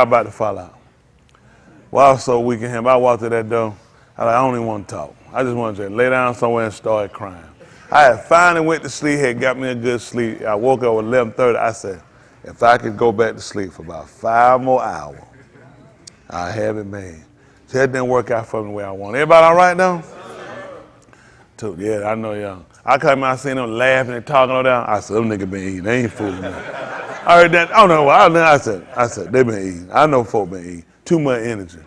about to fall out. Well, I was so weak in him. I walked to that door. I don't even want to talk. I just wanted to lay down somewhere and start crying. I had finally went to sleep, had got me a good sleep. I woke up at 11:30. I said, if I could go back to sleep for about 5 more hours, I have it made. So that didn't work out for me the way I wanted. Everybody all right now? Yeah, I know y'all. I come out, I seen them laughing and talking over there. I said, them niggas been eating. They ain't fooling me. I heard that. I don't know why. I said, they been eating. I know folk been eating. Too much energy.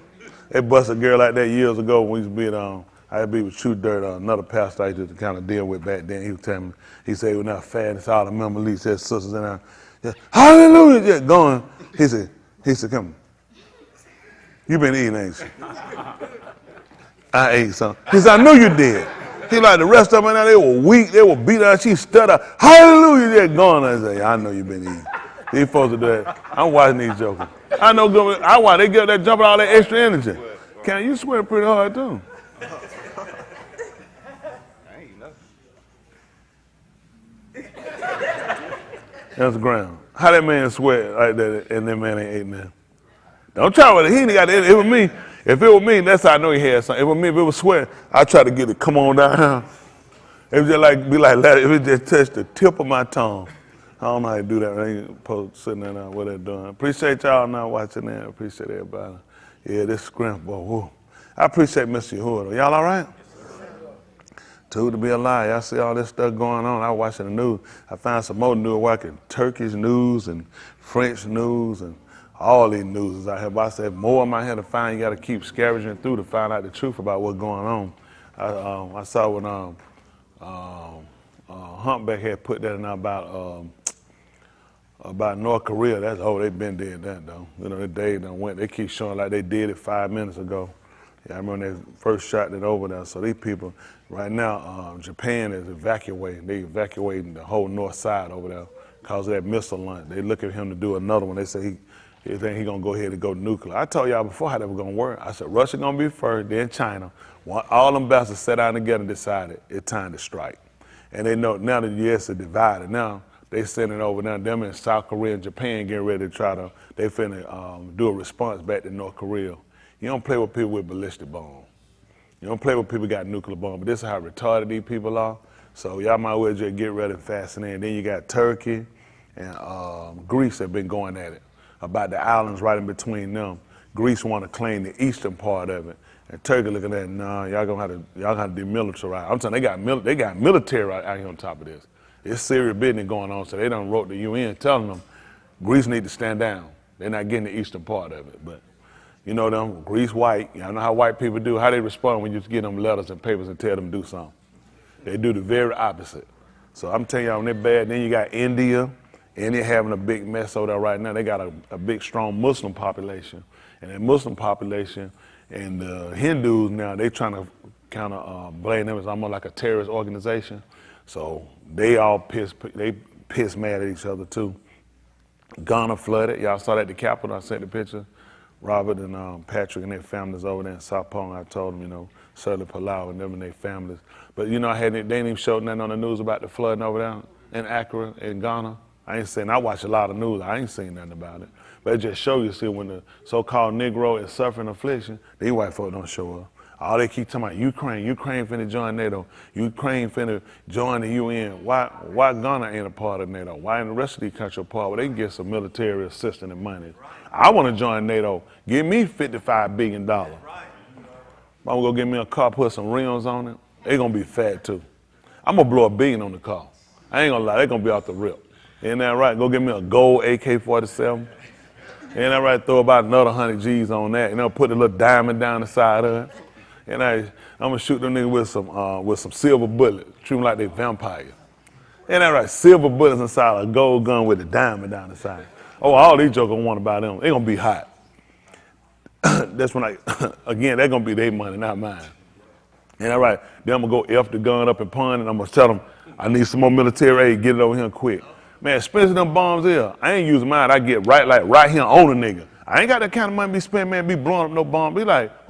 They busted a girl like that years ago when we used to be at, I had to be with True Dirt, another pastor I used to kind of deal with back then. He was telling me, he said, we're not fat. It's all the member leads, said sisters in there. Yeah, hallelujah, just going. He said, come. You been eating, ain't you? I ate something. He said, I knew you did. He like the rest of them, they were weak, they were beat out. She stuttered, hallelujah, just going. I said, I know you been eating. These folks are doing that. I'm watching these jokers. I know, I watch, they get that jumping all that extra energy. Can you sweat pretty hard too? That's the ground. How that man sweat like that and that man ain't ate nothing? Don't try with it. He ain't got it. It was me. If it was me, that's how I know he had something. If it was me, if it was sweat, I try to get it, come on down. It was just like, be like that. If it just touched the tip of my tongue. I don't know how to do that. I ain't supposed to sitting there what they're doing. Appreciate y'all now watching that. Appreciate everybody. Yeah, this scrimp, boy. Whoa. I appreciate Mr. Yehuda. Y'all all right? Too to be alive. Y'all see all this stuff going on. I was watching the news. I found some more news watching Turkish news and French news and all these news out here. But I said, more of them out here to find. You got to keep scavenging through to find out the truth about what's going on. I saw when Humpback had put that in about North Korea. They've been dead that though. You know, they done went. They keep showing like they did it 5 minutes ago. Yeah, I remember they first shot it over there. So these people, right now, Japan is evacuating. They evacuating the whole north side over there because of that missile launch. They look at him to do another one. They say he think he gonna go ahead and go nuclear. I told y'all before how that was gonna work. I said Russia gonna be first, then China. All them bastards sat down together and decided it's time to strike. And they know now that the U.S. is divided. Now they sending over now. Them in South Korea and Japan getting ready to try to. They finna do a response back to North Korea. You don't play with people with ballistic bombs. You don't play with people got nuclear bombs. But this is how retarded these people are. So y'all might well just get ready and fasten in. Then you got Turkey and Greece have been going at it about the islands right in between them. Greece want to claim the eastern part of it, and Turkey looking at it, nah, y'all have to demilitarize. I'm telling you, they got military right out here on top of this. It's serious business going on. So they done wrote the UN telling them Greece need to stand down. They're not getting the eastern part of it, but. You know them, Greece white. Y'all know how white people do, how they respond when you get them letters and papers and tell them to do something. They do the very opposite. So I'm telling y'all, when they're bad, then you got India. India having a big mess over there right now. They got a big, strong Muslim population. And that Muslim population and the Hindus now, they trying to kind of blame them as almost like a terrorist organization. So they all piss mad at each other too. Ghana flooded. Y'all saw that at the Capitol. I sent the picture. Robert and Patrick and their families over there in South Palm. I told them, you know, Shirley Palau and them and their families. But, you know, they didn't even show nothing on the news about the flooding over there in Accra, in Ghana. I watch a lot of news. I ain't seen nothing about it. But it just show you, see, when the so-called Negro is suffering affliction, these white folks don't show up. All they keep talking about Ukraine finna join NATO. Ukraine finna join the UN. Why Ghana ain't a part of NATO? Why ain't the rest of these countries a part where they can get some military assistance and money? I want to join NATO. Give me $55 billion. I'm gonna go get me a car, put some rims on it. They gonna be fat too. I'm gonna blow $1 billion on the car. I ain't gonna lie, they gonna be off the rip. Ain't that right? Go get me a gold AK-47. Ain't that right? Throw about another 100 G's on that, and they'll put a little diamond down the side of it. And I'm gonna shoot them niggas with some silver bullets, treat them like they vampires. Ain't that right? Silver bullets inside a gold gun with a diamond down the side. Oh, all these jokers want about them. They gonna be hot. That's when again, they're gonna be their money, not mine. Ain't that right? Then I'm gonna go F the gun up and pun, and I'm gonna tell them, I need some more military aid, get it over here quick. Man, expensive them bombs here. I ain't using mine, I get right here on a nigga. I ain't got that kind of money to be spent, man, be blowing up no bomb. Be like,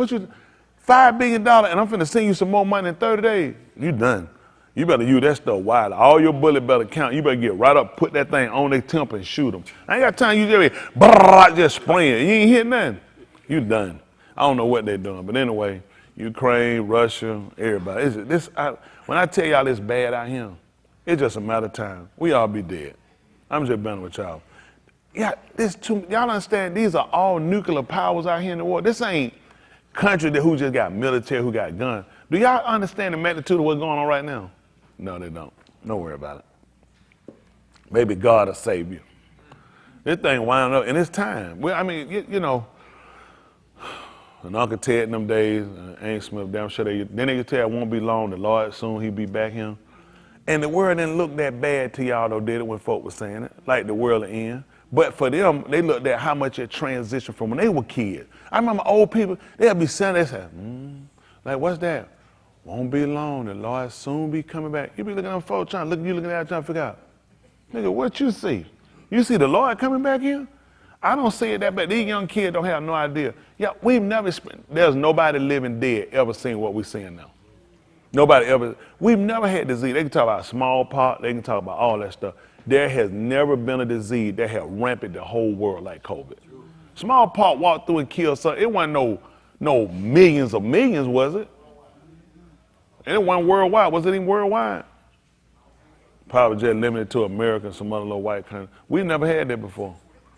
$5 billion, and I'm finna send you some more money in 30 days. You done. You better use that stuff widely. All your bullets better count. You better get right up, put that thing on their temple and shoot them. I ain't got time you just spraying. You ain't hit nothing. You done. I don't know what they're doing. But anyway, Ukraine, Russia, everybody. When I tell y'all it's bad out here, it's just a matter of time. We all be dead. I'm just being with y'all. Yeah, y'all understand these are all nuclear powers out here in the world. This ain't country who just got military, who got guns. Do y'all understand the magnitude of what's going on right now? No, they don't. Don't worry about it. Maybe God will save you. This thing winding up, and it's time. Well, I mean, you know, and Uncle Ted in them days, Ain't Smith, damn sure then they could tell it won't be long, the Lord soon he'll be back here. And the world didn't look that bad to y'all though, did it, when folk were saying it, like the world will end. But for them, they looked at how much it transitioned from when they were kids. I remember old people, they'll be saying, they say, like, what's that? Won't be long, the Lord soon be coming back. You be looking at them folks you looking at trying to figure out, nigga, what you see? You see the Lord coming back here? I don't see it that bad. These young kids don't have no idea. Yeah, there's nobody living dead ever seen what we're seeing now. Nobody ever, we've never had disease. They can talk about smallpox, they can talk about all that stuff. There has never been a disease that had rampant the whole world like COVID. Smallpox walked through and killed something. It wasn't no millions of millions, was it? And it wasn't worldwide. Was it even worldwide? Probably just limited to America and some other little white country. We never had that before.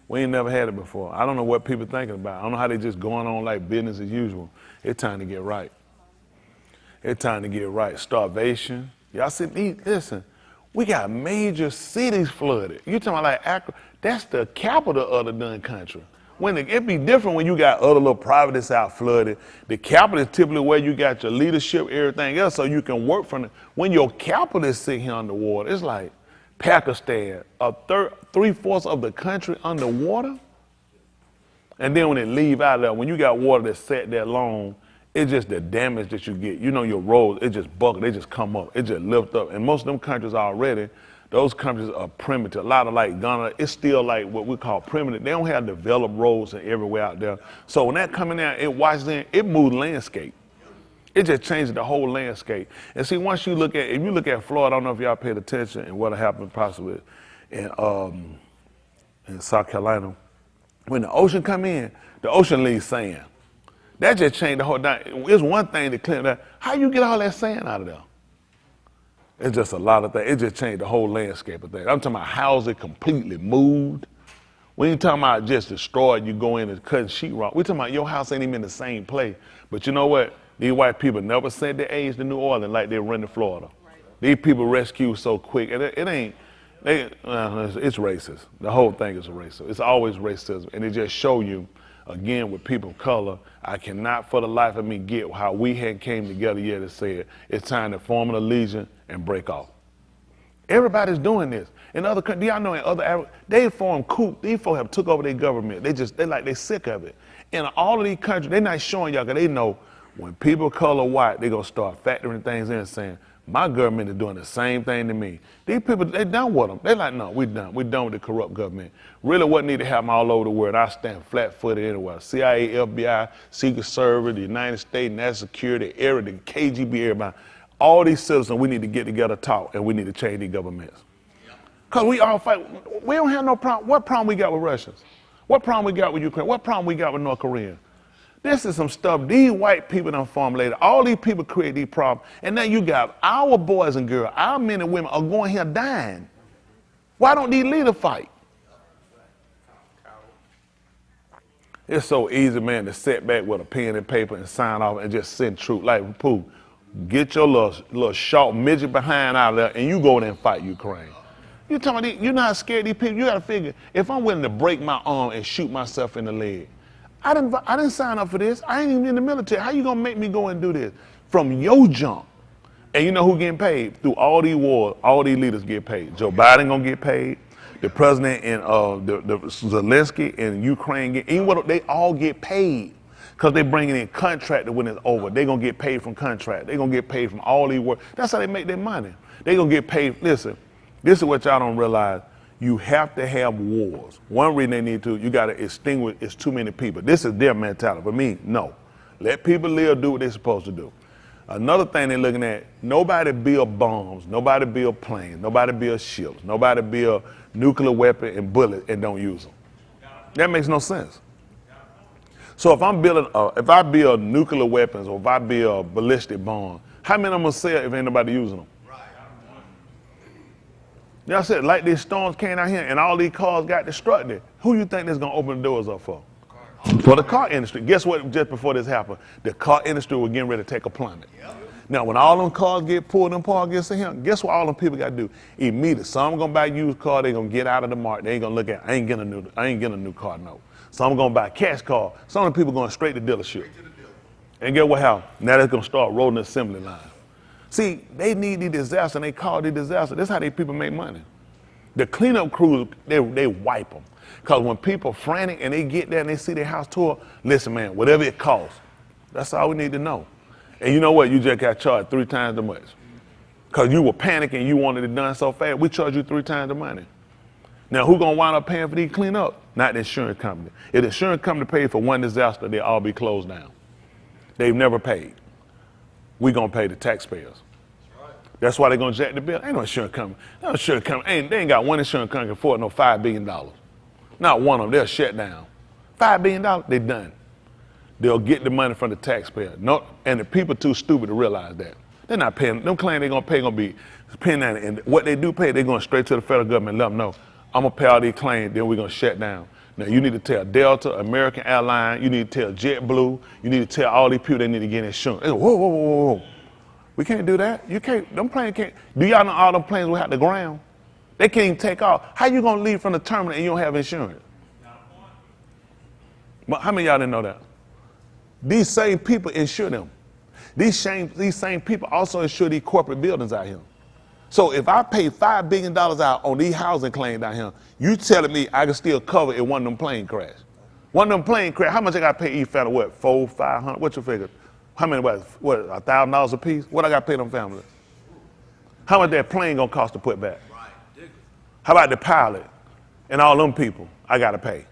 We ain't never had it before. I don't know what people thinking about. I don't know how they just going on like business as usual. It's time to get right. It's time to get right. Starvation. Y'all see, listen, we got major cities flooded. You talking about like Accra? That's the capital of the done country. It be different when you got other little provinces out flooded. The capital is typically where you got your leadership, everything else, so you can work from it. When your capital is sitting here underwater, it's like Pakistan, 3/4 of the country underwater. And then when it leave out there, when you got water that's sat that long, it's just the damage that you get. You know, your roads, it just buckle, they just come up, it just lift up. And most of them countries already, those countries are primitive. A lot of like Ghana, it's still like what we call primitive. They don't have developed roads and everywhere out there. So when that coming out, it washes in, it moves landscape. It just changes the whole landscape. And see, once you look at, if you look at Florida, I don't know if y'all paid attention and what'll happen possibly in South Carolina. When the ocean come in, the ocean leaves sand. That just changed the whole thing. It's one thing to clean that. How you get all that sand out of there? It's just a lot of things. It just changed the whole landscape of things. I'm talking about houses completely moved. We ain't talking about just destroyed, you go in and cut sheetrock. We're talking about your house ain't even in the same place. But you know what? These white people never sent their aides to New Orleans like they run to Florida. Right. These people rescue so quick. And it ain't, it's racist. The whole thing is racist. It's always racism. And it just show you, again, with people of color, I cannot for the life of me get how we had came together yet and said, it's time to form an allegiance and break off. Everybody's doing this. In other countries, y'all know in other, they form coup. These folks have took over their government. They sick of it. In all of these countries, they're not showing y'all because they know when people of color white, they're going to start factoring things in and saying, my government is doing the same thing to me. These people, they done with them. They're like, no, we're done. We're done with the corrupt government. Really what need to happen all over the world, I stand flat-footed anywhere. CIA, FBI, Secret Service, the United States, National Security, the KGB, everybody. All these citizens, we need to get together, talk, and we need to change these governments. Because we all fight. We don't have no problem. What problem we got with Russians? What problem we got with Ukraine? What problem we got with North Korea? This is some stuff these white people done formulated. All these people create these problems. And now you got our boys and girls, our men and women are going here dying. Why don't these leaders fight? It's so easy, man, to sit back with a pen and paper and sign off and just send troops. Like, pooh, get your little short midget behind out there and you go there and fight Ukraine. You're talking about, you're not scared of these people. You got to figure, if I'm willing to break my arm and shoot myself in the leg, I didn't sign up for this. I ain't even in the military. How you gonna make me go and do this? From your jump. And you know who getting paid? Through all these wars, all these leaders get paid. Joe Biden gonna get paid. The president and the Zelensky in Ukraine they all get paid. Because they bringing in contract when it's over. They gonna get paid from contract. They gonna get paid from all these work. That's how they make their money. They gonna get paid. Listen, this is what y'all don't realize. You have to have wars. One reason they need to, you got to extinguish, it's too many people. This is their mentality. For me, no. Let people live, do what they're supposed to do. Another thing they're looking at, nobody build bombs, nobody build planes, nobody build ships, nobody build nuclear weapon and bullets and don't use them. That makes no sense. So if I'm building, if I build nuclear weapons or if I build ballistic bombs, how many of them will sell if ain't nobody using them? Y'all said, like these storms came out here and all these cars got destructed. Who you think that's gonna open the doors up for? For the car industry. Guess what, just before this happened, the car industry was getting ready to take a plummet. Now, when all them cars get pulled, them parts get to him, guess what all them people gotta do? Immediately, some gonna buy a used car, they gonna get out of the market, they ain't gonna look at, I ain't getting a new car, no. Some gonna buy a cash car, some of the people going straight to dealership. And get what happened? Now they're gonna start rolling the assembly line. See, they need the disaster and they call the disaster. That's how they people make money. The cleanup crews, they wipe them. Because when people frantic and they get there and they see their house tore, listen, man, whatever it costs, that's all we need to know. And you know what? You just got charged 3 times the much. Because you were panicking, you wanted it done so fast, we charge you 3 times the money. Now, who gonna wind up paying for these cleanup? Not the insurance company. If the insurance company paid for one disaster, they'll all be closed down. They've never paid. We gonna pay the taxpayers. That's why they're gonna jack the bill. Ain't no insurance company. No insurance company. They ain't got one insurance company can afford no $5 billion. Not one of them. They'll shut down. $5 billion, they done. They'll get the money from the taxpayer. No, and the people too stupid to realize that. They're not paying. Them claim they're gonna pay gonna be paying that. And what they do pay, they're going straight to the federal government and let them know, I'm gonna pay all these claims, then we're gonna shut down. Now you need to tell Delta, American Airlines, you need to tell JetBlue, you need to tell all these people they need to get insurance. They go, whoa, whoa, whoa, whoa. We can't do that. You can't, them planes can't. Do y'all know all them planes will have the ground? They can't even take off. How you gonna leave from the terminal and you don't have insurance? But how many of y'all didn't know that? These same people insure them. These same people also insure these corporate buildings out here. So if I pay $5 billion out on these housing claims down here, you telling me I can still cover if one of them plane crash? One of them plane crash, how much I got to pay each family? What, $400, $500? What's your figure? How many, what, $1,000 a piece? What I got to pay them families? How much that plane gonna cost to put back? How about the pilot and all them people I got to pay?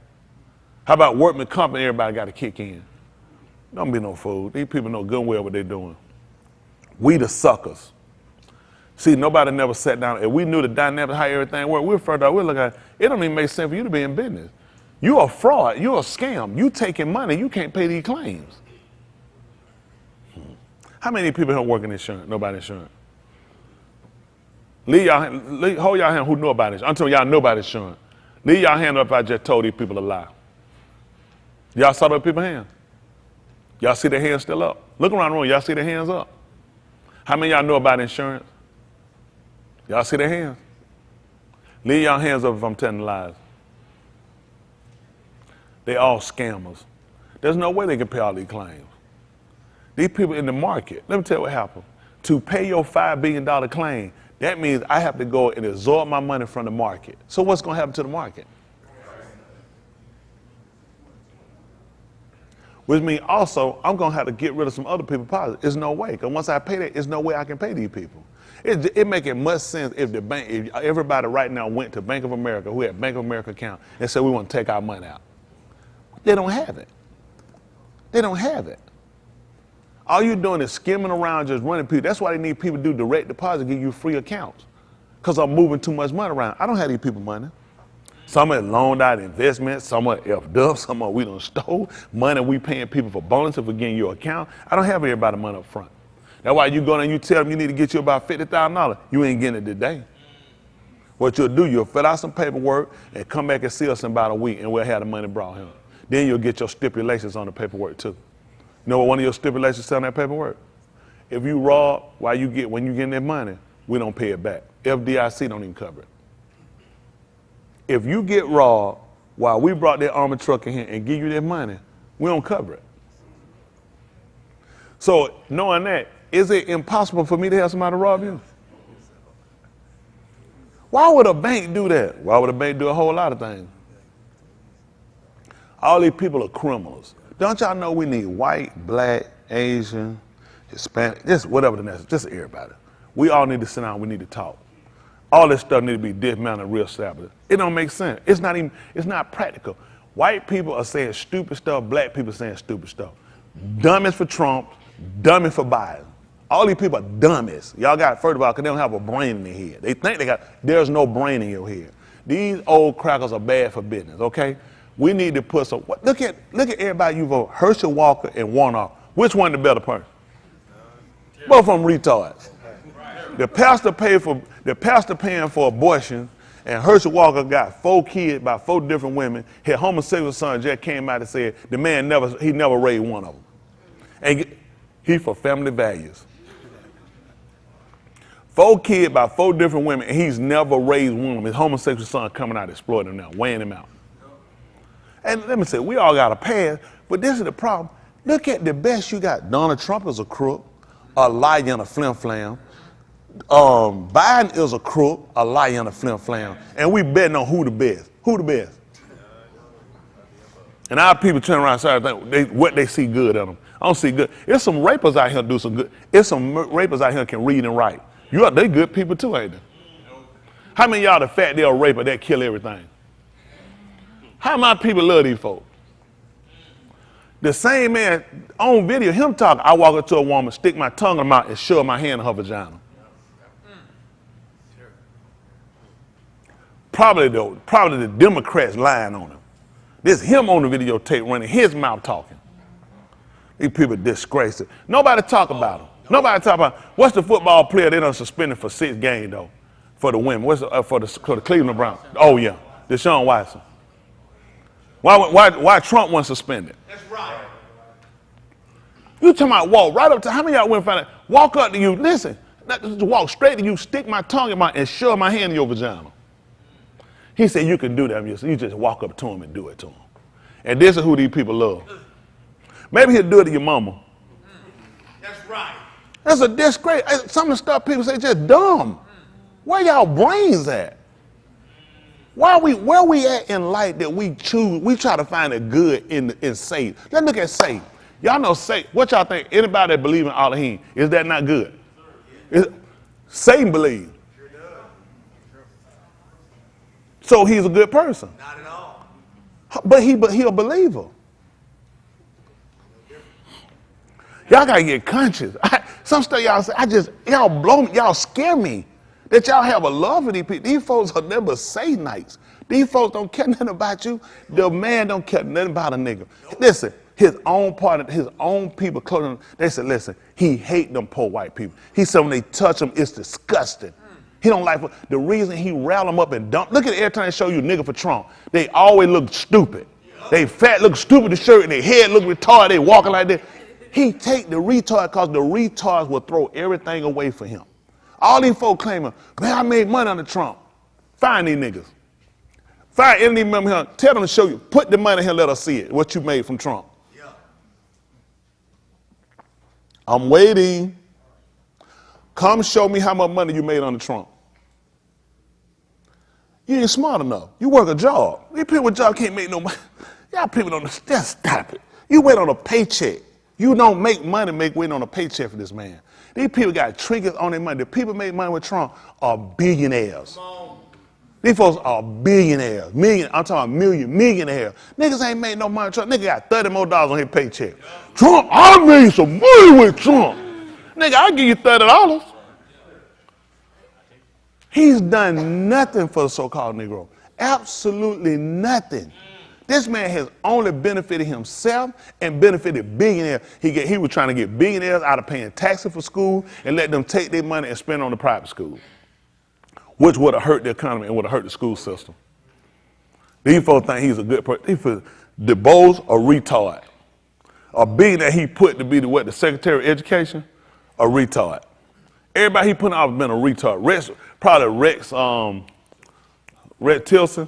How about workman company everybody got to kick in? Don't be no fool. These people know good and well what they're doing. We the suckers. See, nobody never sat down. If we knew the dynamics, how everything worked, we're further out. We're looking at it. Don't even make sense for you to be in business. You're a fraud. You're a scam. You taking money. You can't pay these claims. How many people here working insurance? Nobody insurance. Hold y'all hand who know about it. Until y'all know about insurance. Leave y'all hand up if I just told these people a lie. Y'all saw those people's hands? Y'all see their hands still up? Look around the room. Y'all see their hands up? How many of y'all know about insurance? Y'all see their hands? Leave y'all hands up if I'm telling lies. They all scammers. There's no way they can pay all these claims. These people in the market, let me tell you what happened. To pay your $5 billion claim, that means I have to go and absorb my money from the market. So what's going to happen to the market? Which means also, I'm going to have to get rid of some other people positive. There's no way, because once I pay that, there's no way I can pay these people. It make it much sense if the bank, if everybody right now went to Bank of America, who had Bank of America account, and said we want to take our money out. They don't have it. They don't have it. All you're doing is skimming around, just running people. That's why they need people to do direct deposit, give you free accounts. Because I'm moving too much money around. I don't have these people money. Some are loaned out investments, some are F'd up, some are we done stole. Money we paying people for bonuses for getting your account. I don't have everybody money up front. That's why you go and you tell them you need to get you about $50,000. You ain't getting it today. What you'll do, you'll fill out some paperwork and come back and see us in about a week and we'll have the money brought here. Then you'll get your stipulations on the paperwork too. You know what one of your stipulations say on that paperwork? If you rob when you get that money, we don't pay it back. FDIC don't even cover it. If you get robbed while we brought that armored truck in here and give you that money, we don't cover it. So knowing that, is it impossible for me to have somebody rob you? Why would a bank do that? Why would a bank do a whole lot of things? All these people are criminals. Don't y'all know we need white, black, Asian, Hispanic, just whatever the next, just everybody. We all need to sit down, we need to talk. All this stuff need to be dismantled and reestablished. It don't make sense. It's not practical. White people are saying stupid stuff, black people are saying stupid stuff. Dummies for Trump, dummy for Biden. All these people are dummies. Y'all got, first of all, because they don't have a brain in their head. They think they got, there's no brain in your head. These old crackers are bad for business, okay? We need to put some, look at everybody you vote, Herschel Walker and Warnock. Which one the better person? Both of them retards. The pastor paying for abortion, and Herschel Walker got 4 kids by 4 different women. His homosexual son just came out and said the man never raised one of them. And he for family values. 4 kids by 4 different women, and he's never raised one of them. His homosexual son coming out exploiting him now, weighing him out. And let me say, we all got a pass, but this is the problem. Look at the best you got. Donald Trump is a crook, a liar and a flim-flam. Biden is a crook, a liar and a flim-flam. And we betting on who the best. Who the best? And our people turn around and say what they see good in them. I don't see good. There's some rapers out here do some good. There's some rapers out here can read and write. They good people too, ain't they? How many of y'all the fat they're a raper that kill everything? How many people love these folks? The same man on video, him talking, I walk up to a woman, stick my tongue in her mouth and shove my hand in her vagina. Probably the Democrats lying on him. This him on the videotape running his mouth talking. These people disgrace it. Nobody talk about him. Nobody talk about what's the football player they done suspended for 6 games though for the women. What's for the Cleveland Browns? Oh yeah, Deshaun Watson. Why Trump wasn't suspended? That's right. You talking about walk right up to how many of y'all went find out? Walk up to you, listen, not just walk straight to you, stick my tongue in my and shove my hand in your vagina. He said you can do that. You just walk up to him and do it to him. And this is who these people love. Maybe he'll do it to your mama. That's right. That's a disgrace. Some of the stuff people say just dumb. Where y'all brains at? Where we at in life that we try to find a good in Satan? Let's look at Satan. Y'all know Satan. What y'all think? Anybody that believe in Alahym, is that not good? Satan believes. So he's a good person. Not at all. But he a believer. Y'all gotta get conscious. Some stuff y'all say, y'all blow me, y'all scare me. That y'all have a love for these people. These folks are never Satanites. These folks don't care nothing about you. The man don't care nothing about a nigga. Listen, his own party, his own people, clothing, they said, listen, he hate them poor white people. He said when they touch him, it's disgusting. He don't like, the reason he rile them up and dump, look at every time they show you nigga for Trump, they always look stupid. They fat look stupid, the shirt, and their head look retarded, they walking like this. He take the retard because the retards will throw everything away for him. All these folks claiming, man, I made money under Trump. Find these niggas. Find any member here, tell them to show you, put the money here, let us see it, what you made from Trump. Yeah. I'm waiting. Come show me how much money you made under Trump. You ain't smart enough. You work a job. These people with job can't make no money. Y'all people don't, just stop it. You wait on a paycheck. You don't make money waiting on a paycheck for this man. These people got triggers on their money. The people make money with Trump are billionaires. These folks are billionaires. I'm talking millionaires. Niggas ain't made no money with Trump. Nigga got $30 more on his paycheck. Trump, I made some money with Trump. Nigga, I'll give you $30. He's done nothing for the so-called Negro. Absolutely nothing. This man has only benefited himself and benefited billionaires. He was trying to get billionaires out of paying taxes for school and let them take their money and spend it on the private school, which would have hurt the economy and would have hurt the school system. These folks think he's a good person. The Bo's a retard. A billionaire he put to be the Secretary of Education, a retard. Everybody he put out has been a retard. Rex Tillerson,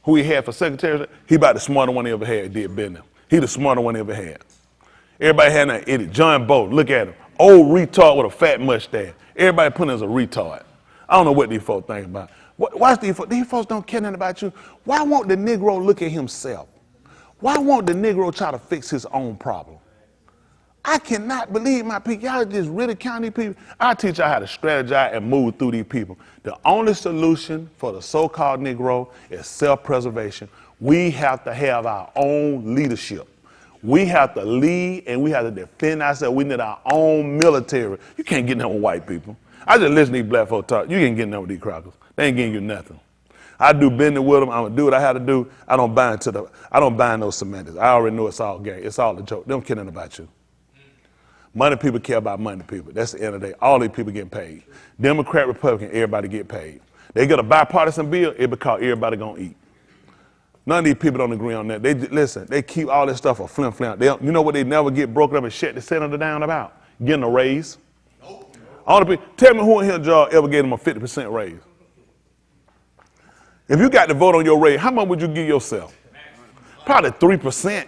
who he had for secretary, he about the smartest one he ever had, did business. He the smartest one he ever had. Everybody had that idiot. John Bolton, look at him. Old retard with a fat mustache. Everybody put him as a retard. I don't know what these folks think about. Watch these folks. These folks don't care nothing about you. Why won't the Negro look at himself? Why won't the Negro try to fix his own problem? I cannot believe my people. Y'all just really count these people. I teach y'all how to strategize and move through these people. The only solution for the so-called Negro is self-preservation. We have to have our own leadership. We have to lead and we have to defend ourselves. We need our own military. You can't get nothing with white people. I just listen to these black folks talk. You can't get nothing with these crackers. They ain't getting you nothing. I do business with them. I'm gonna do what I have to do. I don't buy no semantics. I already know it's all game. It's all a joke. They don't care nothing about you. Money people care about money people. That's the end of the day. All these people getting paid. Democrat, Republican, everybody get paid. They get a bipartisan bill, it because everybody gonna eat. None of these people don't agree on that. They keep all this stuff a flim-flam. You know what they never get broken up and shut the senator down about? Getting a raise. Tell me who in here job ever gave them a 50% raise. If you got to vote on your raise, how much would you give yourself? Probably 3%.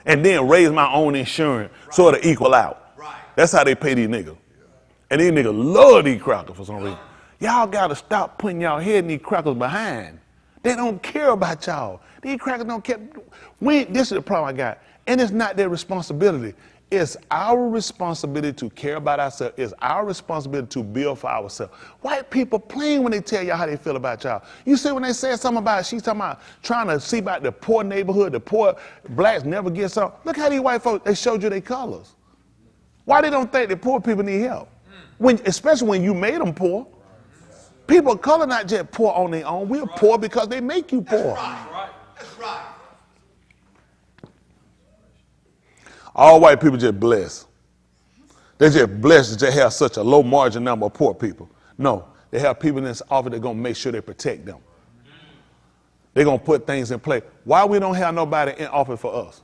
And then raise my own insurance so it'll equal out. That's how they pay these niggas. And these niggas love these crackers for some reason. Y'all got to stop putting y'all head in these crackers behind. They don't care about y'all. These crackers don't care. This is the problem I got. And it's not their responsibility. It's our responsibility to care about ourselves. It's our responsibility to build for ourselves. White people playing when they tell y'all how they feel about y'all. You see when they said something about, she's talking about trying to see about the poor neighborhood, the poor blacks never get something. Look how these white folks, they showed you their colors. Why they don't think that poor people need help? Especially when you made them poor. People of color not just poor on their own. We're poor because they make you poor. That's right. All white people just blessed. They just blessed to have such a low margin number of poor people. No, they have people in this office that are going to make sure they protect them. They're going to put things in place. Why we don't have nobody in office for us?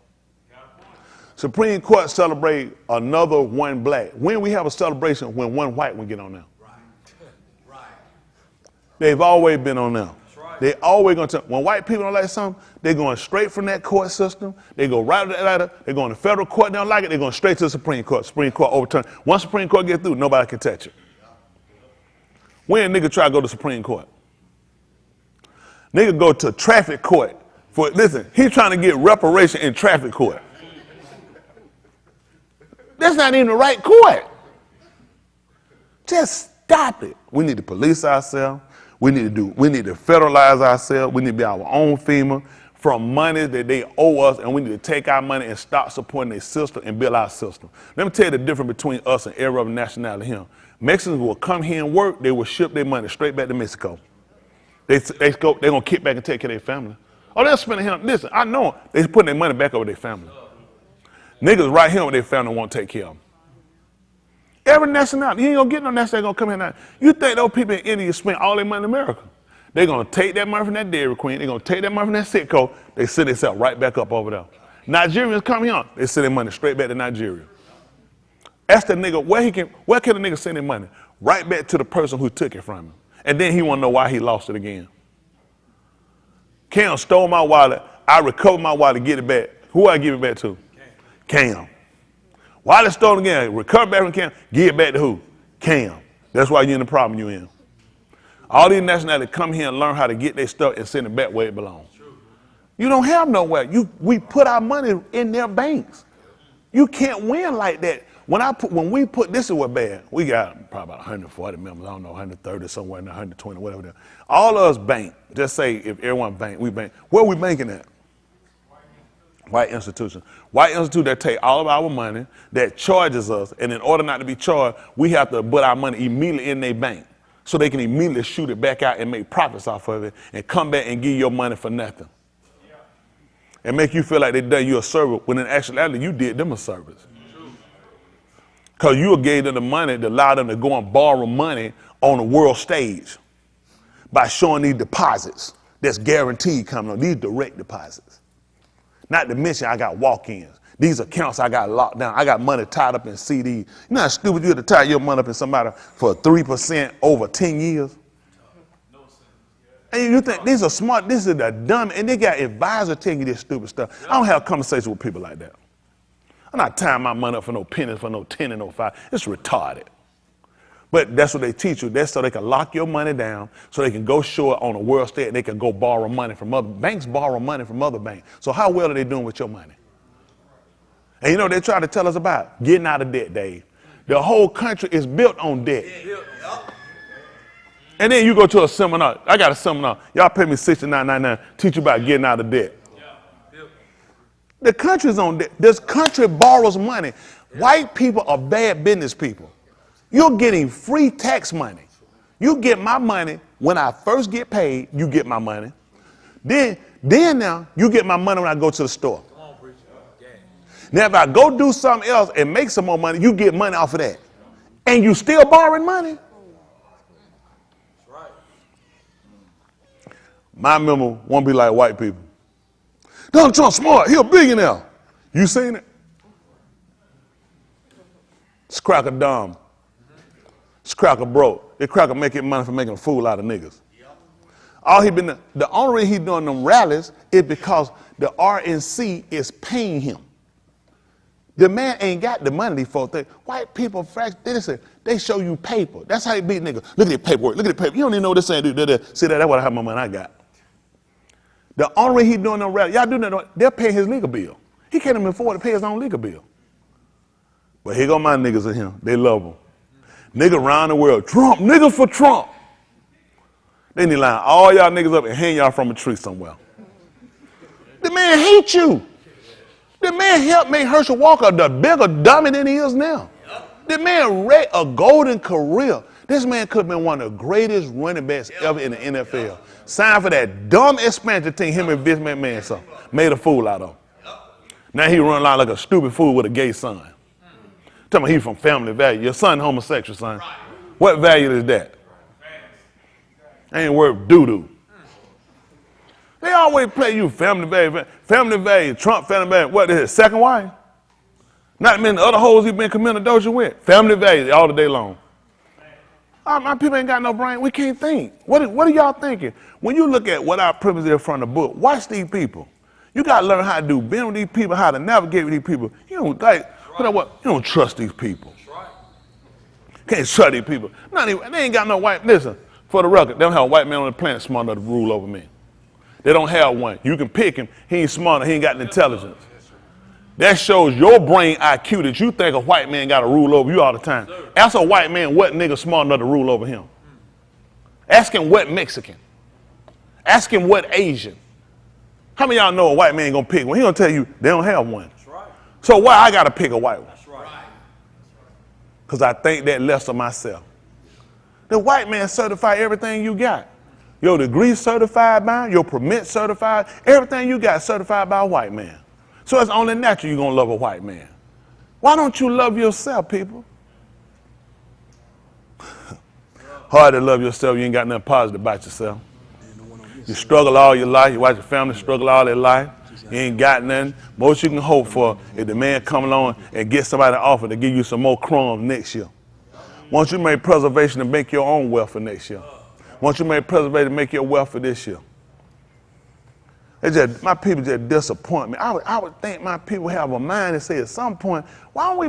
Supreme Court celebrate another one black. When we have a celebration when one white one get on there. Right. They've always been on them. They always going to, when white people don't like something, they're going straight from that court system. They go right to that ladder. They're going to federal court. They don't like it. They're going straight to the Supreme Court. Supreme Court overturn. Once Supreme Court gets through, nobody can touch it. When a nigga try to go to Supreme Court? Nigga go to traffic court. Listen, he's trying to get reparation in traffic court. That's not even the right court. Just stop it. We need to police ourselves. We need to federalize ourselves. We need to be our own FEMA from money that they owe us, and we need to take our money and stop supporting their system and build our system. Let me tell you the difference between us and every other nationality here. Mexicans will come here and work. They will ship their money straight back to Mexico. They're going to kick back and take care of their family. Oh, they're spending here. Listen, I know they're putting their money back over their family. Niggas right here with their family won't take care of them. Every nationality, you ain't gonna get no nationality gonna come here now. You think those people in India spend all their money in America? They're gonna take that money from that Dairy Queen, they're gonna take that money from that Sitco, they send themselves right back up over there. Nigerians come here, they send their money straight back to Nigeria. Ask the nigga where can the nigga send their money? Right back to the person who took it from him. And then he wanna know why he lost it again. Cam stole my wallet, I recovered my wallet to get it back. Who I give it back to? Cam. Why they stole it again? Recover back from Cam, give it back to who? Cam. That's why you're in the problem you're in. All these nationalities come here and learn how to get their stuff and send it back where it belongs. You don't have nowhere. We put our money in their banks. You can't win like that. This is what bad. We got probably about 140 members, I don't know, 130 somewhere, 120, whatever. All of us bank. Just say if everyone bank, we bank. Where are we banking at? White institution. White institution that take all of our money, that charges us, and in order not to be charged, we have to put our money immediately in their bank so they can immediately shoot it back out and make profits off of it and come back and give your money for nothing. And make you feel like they done you a service when in actuality you did them a service. Because you gave them the money to allow them to go and borrow money on the world stage by showing these deposits that's guaranteed coming on, these direct deposits. Not to mention I got walk-ins. These accounts I got locked down. I got money tied up in CDs. You know how stupid you have to tie your money up in somebody for 3% over 10 years? And you think these are smart, this is the dumb, and they got advisors telling you this stupid stuff. I don't have conversations with people like that. I'm not tying my money up for no pennies, for no 10 and no 5. It's retarded. But that's what they teach you. That's so they can lock your money down, so they can go show it on the world stage and they can go borrow money from other banks. Borrow money from other banks. So how well are they doing with your money? And you know they try to tell us about getting out of debt, Dave. The whole country is built on debt. And then you go to a seminar. I got a seminar. Y'all pay me $69.99. Teach you about getting out of debt. The country's on debt. This country borrows money. White people are bad business people. You're getting free tax money. You get my money when I first get paid, you get my money. Then now, you get my money when I go to the store. Now, if I go do something else and make some more money, you get money off of that. And you still borrowing money? My member won't be like white people. Donald Trump smart, he a billionaire. You seen it? This cracker dumb. This cracker broke. This cracker making money for making a fool out of niggas. All he been, the only reason he doing them rallies is because the RNC is paying him. The man ain't got the money for things. White people, they show you paper. That's how they beat niggas. Look at the paperwork. Look at the paper. You don't even know what this saying. See, that's what I have my money I got. The only reason he doing them rallies, y'all do that, they're paying his legal bill. He can't even afford to pay his own legal bill. But here go my niggas in him. They love him. Nigga around the world. Trump, niggas for Trump. They need to line all y'all niggas up and hang y'all from a tree somewhere. The man hates you. The man helped make Herschel Walker the bigger dummy than he is now. The man wrecked a golden career. This man could have been one of the greatest running backs ever in the NFL. Signed for that dumb expansion team him and Vince McMahon son. Made a fool out of him. Now he run around like a stupid fool with a gay son. Tell me he from family value. Your son homosexual, son. What value is that? Ain't worth doo-doo. They always play you family value, Trump family value. What is it, second wife? Not many other hoes he been committing adultery with. Family value all the day long. My people ain't got no brain. We can't think. What are y'all thinking? When you look at what our privilege is from the book, watch these people. You got to learn how to do business with these people, how to navigate with these people. You don't you don't trust these people. Can't trust these people. They ain't got no white. Listen, for the record, they don't have a white man on the planet smart enough to rule over me. They don't have one. You can pick him. He ain't smart enough. He ain't got the intelligence. That shows your brain IQ that you think a white man got to rule over you all the time. Ask a white man what nigga smart enough to rule over him. Ask him what Mexican. Ask him what Asian. How many of y'all know a white man gonna pick one? He gonna tell you they don't have one. That's right. So why I gotta pick a white one? That's right. Because I think that less of myself. The white man certify everything you got. Your degree certified by, your permit certified, everything you got certified by a white man. So it's only natural you're going to love a white man. Why don't you love yourself, people? Hard to love yourself. You ain't got nothing positive about yourself. You struggle all your life. You watch your family struggle all their life. You ain't got nothing. Most you can hope for is the man come along and get somebody to offer to give you some more crumbs next year. Once you make preservation to make your own wealth for next year. Once you make preservation to make your wealth for this year. My people just disappoint me. I would think my people have a mind to say at some point, why we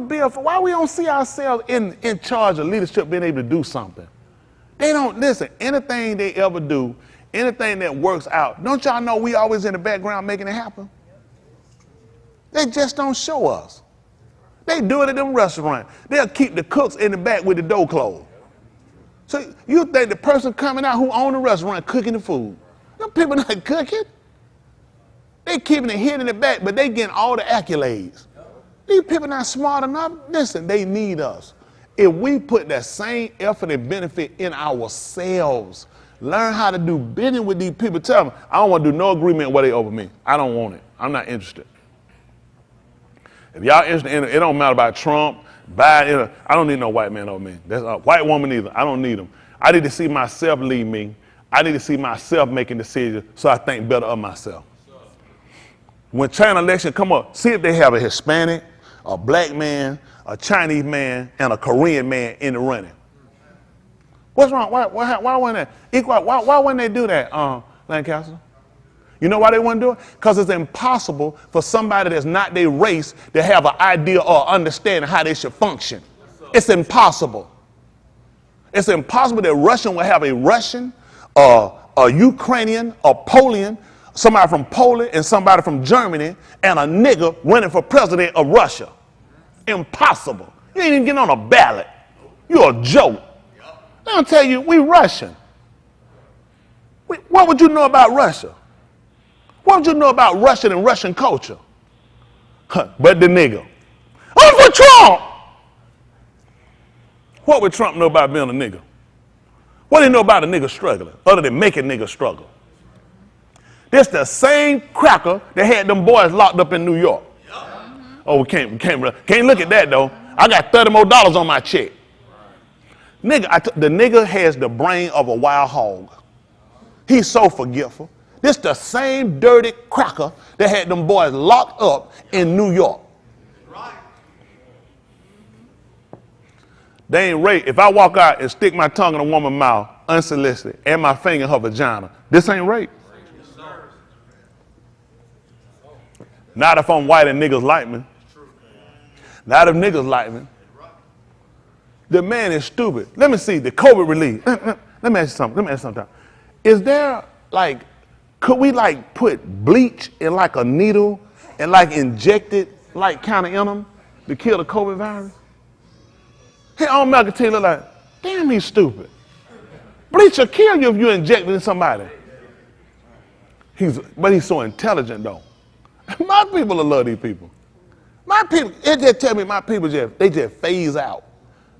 don't see ourselves in charge of leadership being able to do something? They don't, listen, anything they ever do, anything that works out, don't y'all know we always in the background making it happen? They just don't show us. They do it at them restaurants. They'll keep the cooks in the back with the door closed. So you think the person coming out who own the restaurant cooking the food? Them people not cooking. They keeping it hidden in the back, but they getting all the accolades. These people not smart enough. Listen, they need us. If we put that same effort and benefit in ourselves, learn how to do business with these people. Tell them, I don't want to do no agreement where they over me. I don't want it. I'm not interested. If y'all interested in it, it don't matter about Trump, Biden. I don't need no white man over me. That's a white woman either. I don't need them. I need to see myself lead me. I need to see myself making decisions so I think better of myself. When China election come up, see if they have a Hispanic, a black man, a Chinese man, and a Korean man in the running. What's wrong? Why wouldn't they? Why wouldn't they do that, Lancaster? You know why they wouldn't do it? Because it's impossible for somebody that's not their race to have an idea or understanding how they should function. It's impossible. It's impossible that Russian will have a Russian, a Ukrainian, a Polish, somebody from Poland and somebody from Germany, and a nigga running for president of Russia. Impossible. You ain't even getting on a ballot. You're a joke. They'll tell you, we Russian. What would you know about Russia? What would you know about Russian and Russian culture? But the nigga. I'm for Trump. What would Trump know about being a nigga? What do he know about a nigga struggling, other than making niggas struggle? This the same cracker that had them boys locked up in New York. Oh, we can't look at that though. I got $30 more on my check. Nigga, the nigga has the brain of a wild hog. He's so forgetful. This the same dirty cracker that had them boys locked up in New York. Right. They ain't rape. If I walk out and stick my tongue in a woman's mouth unsolicited and my finger in her vagina, this ain't rape. Yes, sir. Not if I'm white and niggas like me. Not if niggas like me. The man is stupid. Let me see the COVID relief. Let me ask you something. Is there could we put bleach in a needle and inject it kind of in them to kill the COVID virus? Hey, on Melchizedek look like, damn, he's stupid. Bleach will kill you if you inject it in somebody. But he's so intelligent though. My people will love these people. My people, it just tell me my people they just phase out.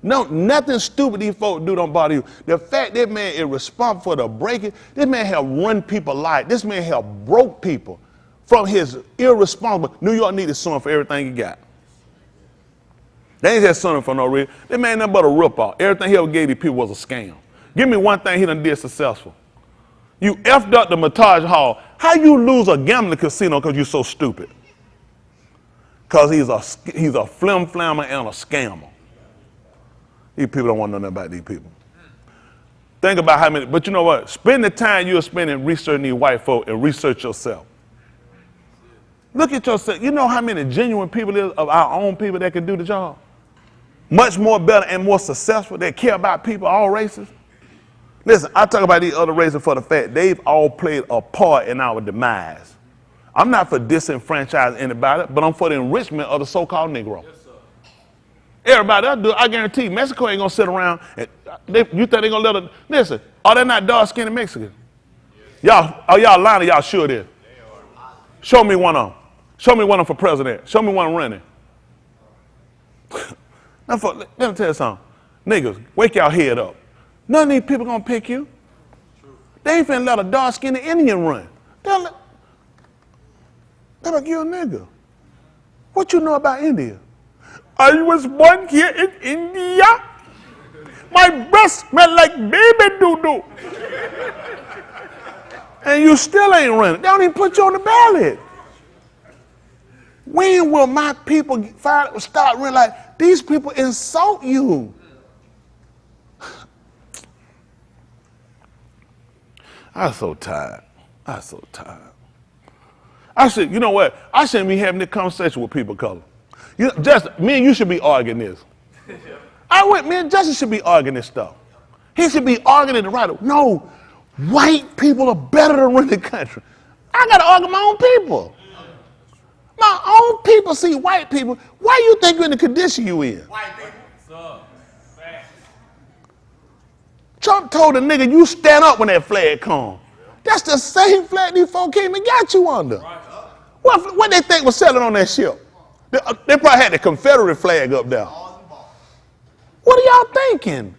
No, nothing stupid these folks do don't bother you. The fact this man is responsible for the breaking, this man have run people life. This man have broke people from his irresponsible. New York needed suing for everything he got. They ain't just suing for no reason. This man nothing but a ripoff. Everything he ever gave these people was a scam. Give me one thing he done did successful. You effed up the Matage Hall. How you lose a gambling casino because you so stupid? Because he's a flim-flammer and a scammer. These people don't want to know nothing about these people. Think about how many, but you know what? Spend the time you're spending researching these white folk and research yourself. Look at yourself. You know how many genuine people there of our own people that can do the job? Much more better and more successful that care about people, all races. Listen, I talk about these other races for the fact they've all played a part in our demise. I'm not for disenfranchising anybody, but I'm for the enrichment of the so-called Negro. Yes, everybody else do. I guarantee Mexico ain't gonna sit around and you think they gonna let them? Listen, are they not dark-skinned Mexicans? Yes. Y'all lying? Y'all sure it is? Show me one of them. Show me one of them for president. Show me one running. Let me tell you something. Niggas, wake y'all head up. None of these people gonna pick you. They ain't finna let a dark-skinned Indian run. They're like, you a nigga. What you know about India? I was born here in India. My breath smell like baby doo-doo. And you still ain't running. They don't even put you on the ballot. When will my people start realizing these people insult you? I'm so tired. You know what? I shouldn't be having this conversation with people of color. Me and you should be arguing this. Me and Justin should be arguing this stuff. He should be arguing it the right way. No, white people are better to run the country. I got to argue my own people. My own people see white people. Why you think you're in the condition you in? White people. Trump told the nigga, you stand up when that flag comes. That's the same flag these folks came and got you under. What they think was selling on that ship? They probably had the Confederate flag up there. What are y'all thinking?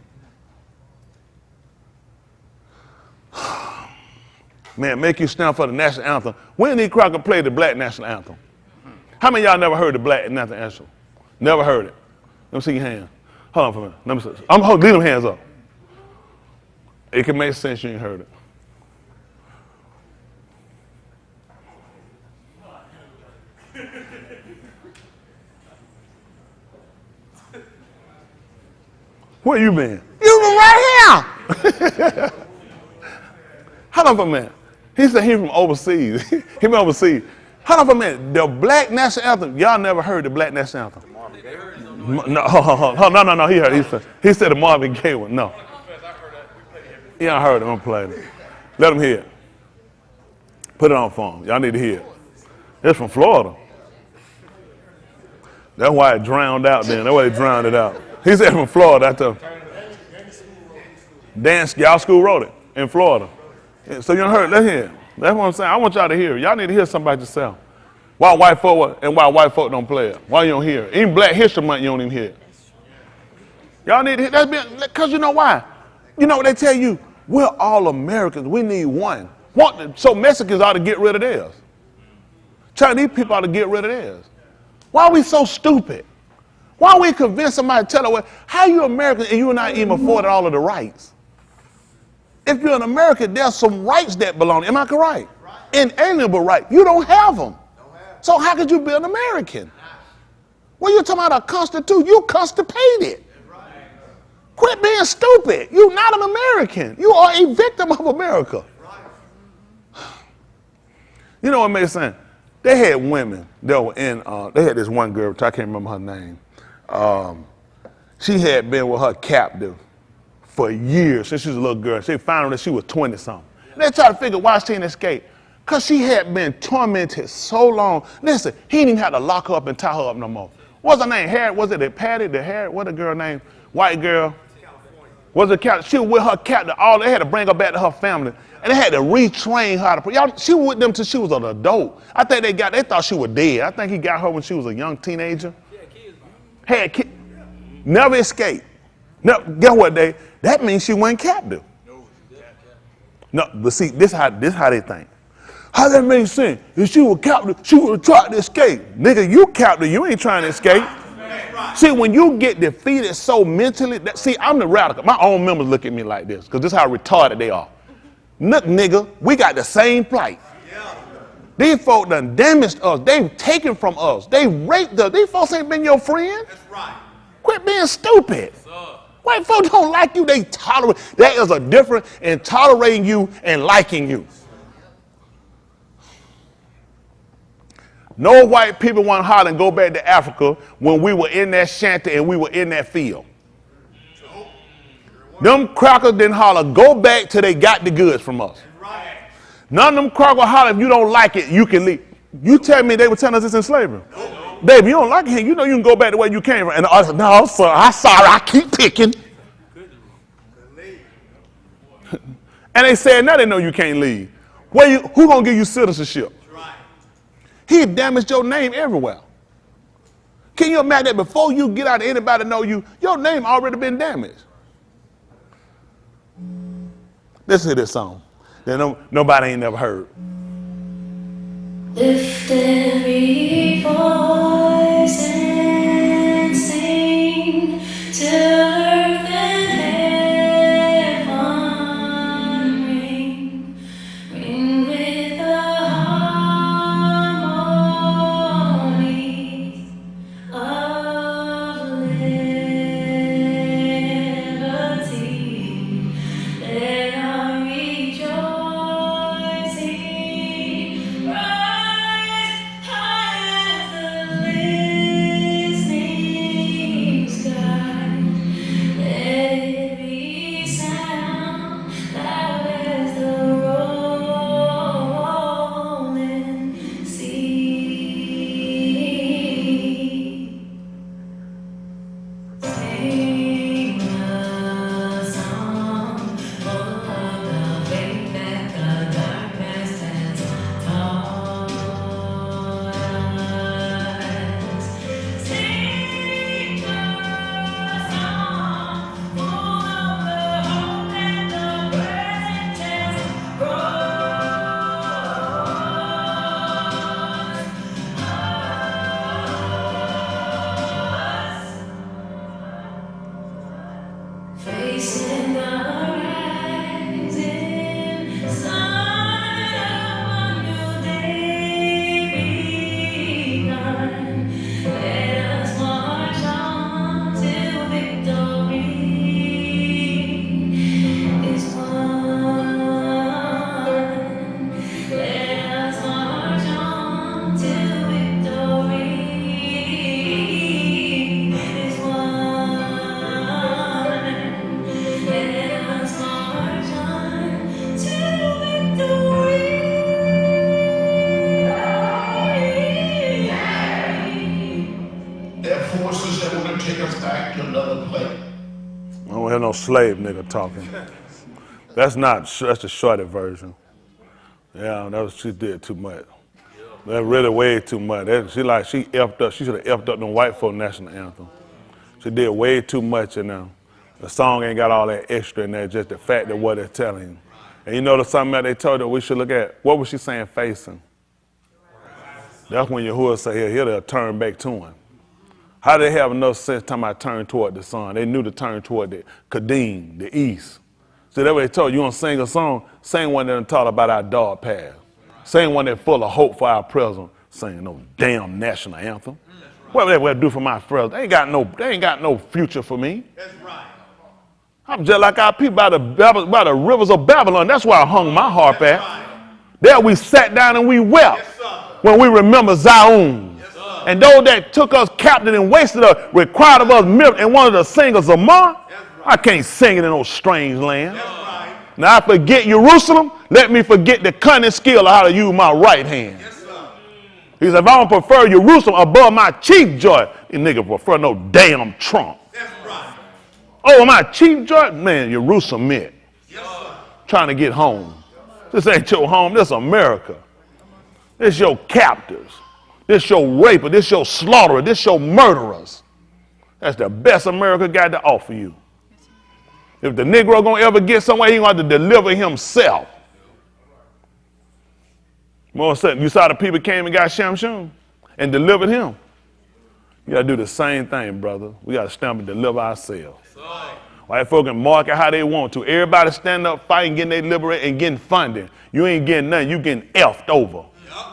Man, make you stand for the national anthem. When did Crocker play the black national anthem? How many of y'all never heard the black national anthem? Never heard it. Let me see your hand. Hold on for a minute. Let me see. Leave them hands up. It can make sense you ain't heard it. Where you been? You been right here. Hold on for a minute. He said he from overseas. He from overseas. Hold on for a minute. The black national anthem. Y'all never heard the black national anthem? No. He heard it. He said the Marvin Gaye one. No. He ain't heard it. I'm playing it. Let him hear it. Put it on for him. Y'all need to hear it. It's from Florida. That's why it drowned out then. That's why they drowned it out. He said from Florida. Y'all school wrote it in Florida. So you heard it. Let's hear it. That's what I'm saying. I want y'all to hear it. Y'all need to hear something about yourself. Why white folk don't play it? Why you don't hear it? Even Black History Month, you don't even hear it. Y'all need to hear that, because you know why? You know what they tell you? We're all Americans. We need one. So Mexicans ought to get rid of theirs. Chinese people ought to get rid of theirs. Why are we so stupid? Why we convince somebody to tell them, how you American and you're not even afforded all of the rights? If you're an American, there's some rights that belong. Am I correct? Right. Inalienable right. You don't have them. So how could you be an American? When you're talking about a constitution, you constipated. Right. Quit being stupid. You're not an American. You are a victim of America. Right. You know what makes sense? They had women that were in, they had this one girl, which I can't remember her name. She had been with her captive for years since she was a little girl. She found out that she was 20-something. They tried to figure why she didn't escape. Because she had been tormented so long. Listen, he didn't even have to lock her up and tie her up no more. What's her name? Harriet? Was it Patty? What the girl name? White girl? California. Was it California? She was with her captive. They had to bring her back to her family. And they had to retrain her to pray. She was with them till she was an adult. I think they thought she was dead. I think he got her when she was a young teenager. Had kids. Never escaped. No, guess what, that means she went captive. No, but see, this how they think. How that make sense? If she was captive, she would have tried to escape. Nigga, you captive, you ain't trying to escape. See, when you get defeated so mentally, I'm the radical. My own members look at me like this, because this is how retarded they are. Look, nigga, we got the same plight. These folk done damaged us. They've taken from us. They raped us. These folks ain't been your friend. That's right. Quit being stupid. White folks don't like you. They tolerate. There is a difference in tolerating you and liking you. No white people want to holler and go back to Africa when we were in that shanty and we were in that field. Them crackers didn't holler, go back till they got the goods from us. None of them crackers holler, if you don't like it, you can leave. You tell me they were telling us this in slavery. Baby, you don't like it, you know you can go back the way you came from. And I said, no, sir, I'm sorry, I keep picking. And they said, now they know you can't leave. Who gonna give you citizenship? He damaged your name everywhere. Can you imagine that before you get out of anybody know you, your name already been damaged? Listen to this song that nobody ain't never heard. Lift every voice and sing till earth and heaven ring, ring with the harmonies of liberty. Let our rejoicing rise high as the listening sky. Let it be sound loud as the rolling sea. Sing a song full of the faith that the darkness has taught us. Sing a song full of the hope that the present has brought us. Facing the rising sun of a new day begun. Let us march on till victory is won. Let us march on till victory is won. Let us march on till victory. There are forces that want to take us back to another place. I don't hear no slave nigga talking. That's the shorter version. Yeah, she did too much. That's really way too much. She effed up. She should have effed up the white folk national anthem. She did way too much in there. The song ain't got all that extra in there, just the fact of what they're telling you. And you know the something that they told her we should look at? What was she saying facing? That's when Yahuwah say, here they'll turn back to him. How did they have enough sense talking about turn toward the sun? They knew to turn toward the Kadim, the east. So that's what they told you. You want to sing a song? Sing one that taught about our dark past. Sing one that's full of hope for our present. Sing no damn national anthem. What would they do for my present? They ain't got no future for me. That's right. I'm just like our people by the rivers of Babylon. That's where I hung my harp at. There we sat down and we wept when we remember Zion. And those that took us captive and wasted us required of us milk and wanted to sing a Zamar. I can't sing it in no strange land. Now I forget Jerusalem, let me forget the cunning skill of how to use my right hand. He said, if I don't prefer Jerusalem above my chief joy, you nigga prefer no damn Trump. Oh, my chief joy? Man, Jerusalem it. Trying to get home. This ain't your home, this America. This your captives. This your raper, this your slaughterer, this your murderers. That's the best America got to offer you. If the Negro gonna ever get somewhere, he gonna have to deliver himself. More certain, you saw the people came and got Shamshun and delivered him. You gotta do the same thing, brother. We gotta stamp and deliver ourselves. White folk can mark it how they want to. Everybody stand up, fighting, getting their liberate and getting funding. You ain't getting nothing, you getting effed over.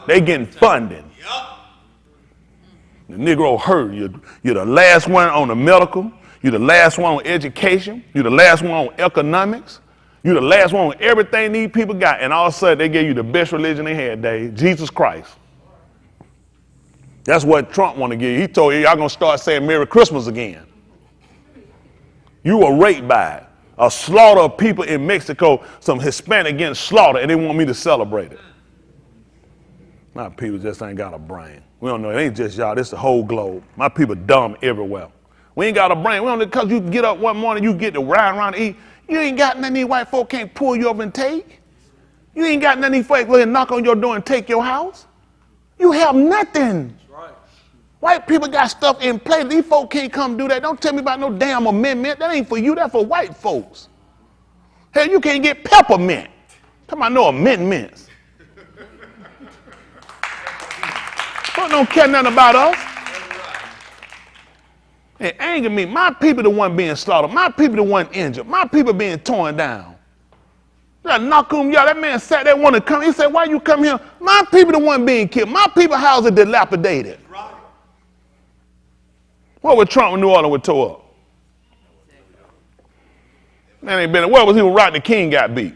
They getting funding. The Negro hurt. You're the last one on the medical. You're the last one on education. You're the last one on economics. You're the last one on everything these people got. And all of a sudden, they gave you the best religion they had, Dave, Jesus Christ. That's what Trump want to give you. He told you, y'all going to start saying Merry Christmas again. You were raped by it. A slaughter of people in Mexico, some Hispanic getting slaughtered, and they want me to celebrate it. My people just ain't got a brain. We don't know. It ain't just y'all. This the whole globe. My people dumb everywhere. We ain't got a brain. We don't, because you get up one morning, you get to ride around and eat. You ain't got nothing these white folk can't pull you up and take. You ain't got nothing these folks can knock on your door and take your house. You have nothing. That's right. White people got stuff in place. These folk can't come do that. Don't tell me about no damn amendment. That ain't for you. That's for white folks. Hell, you can't get peppermint. Talking about no amendments. Folk don't care nothing about us. It angered me. My people the one being slaughtered. My people the one injured. My people being torn down. Alahym, y'all, that man sat there wanted to come. He said, why you come here? My people the one being killed. My people houses dilapidated. Right. What would Trump in New Orleans would tore up? Man ain't been. Where was he when Rodney King got beat?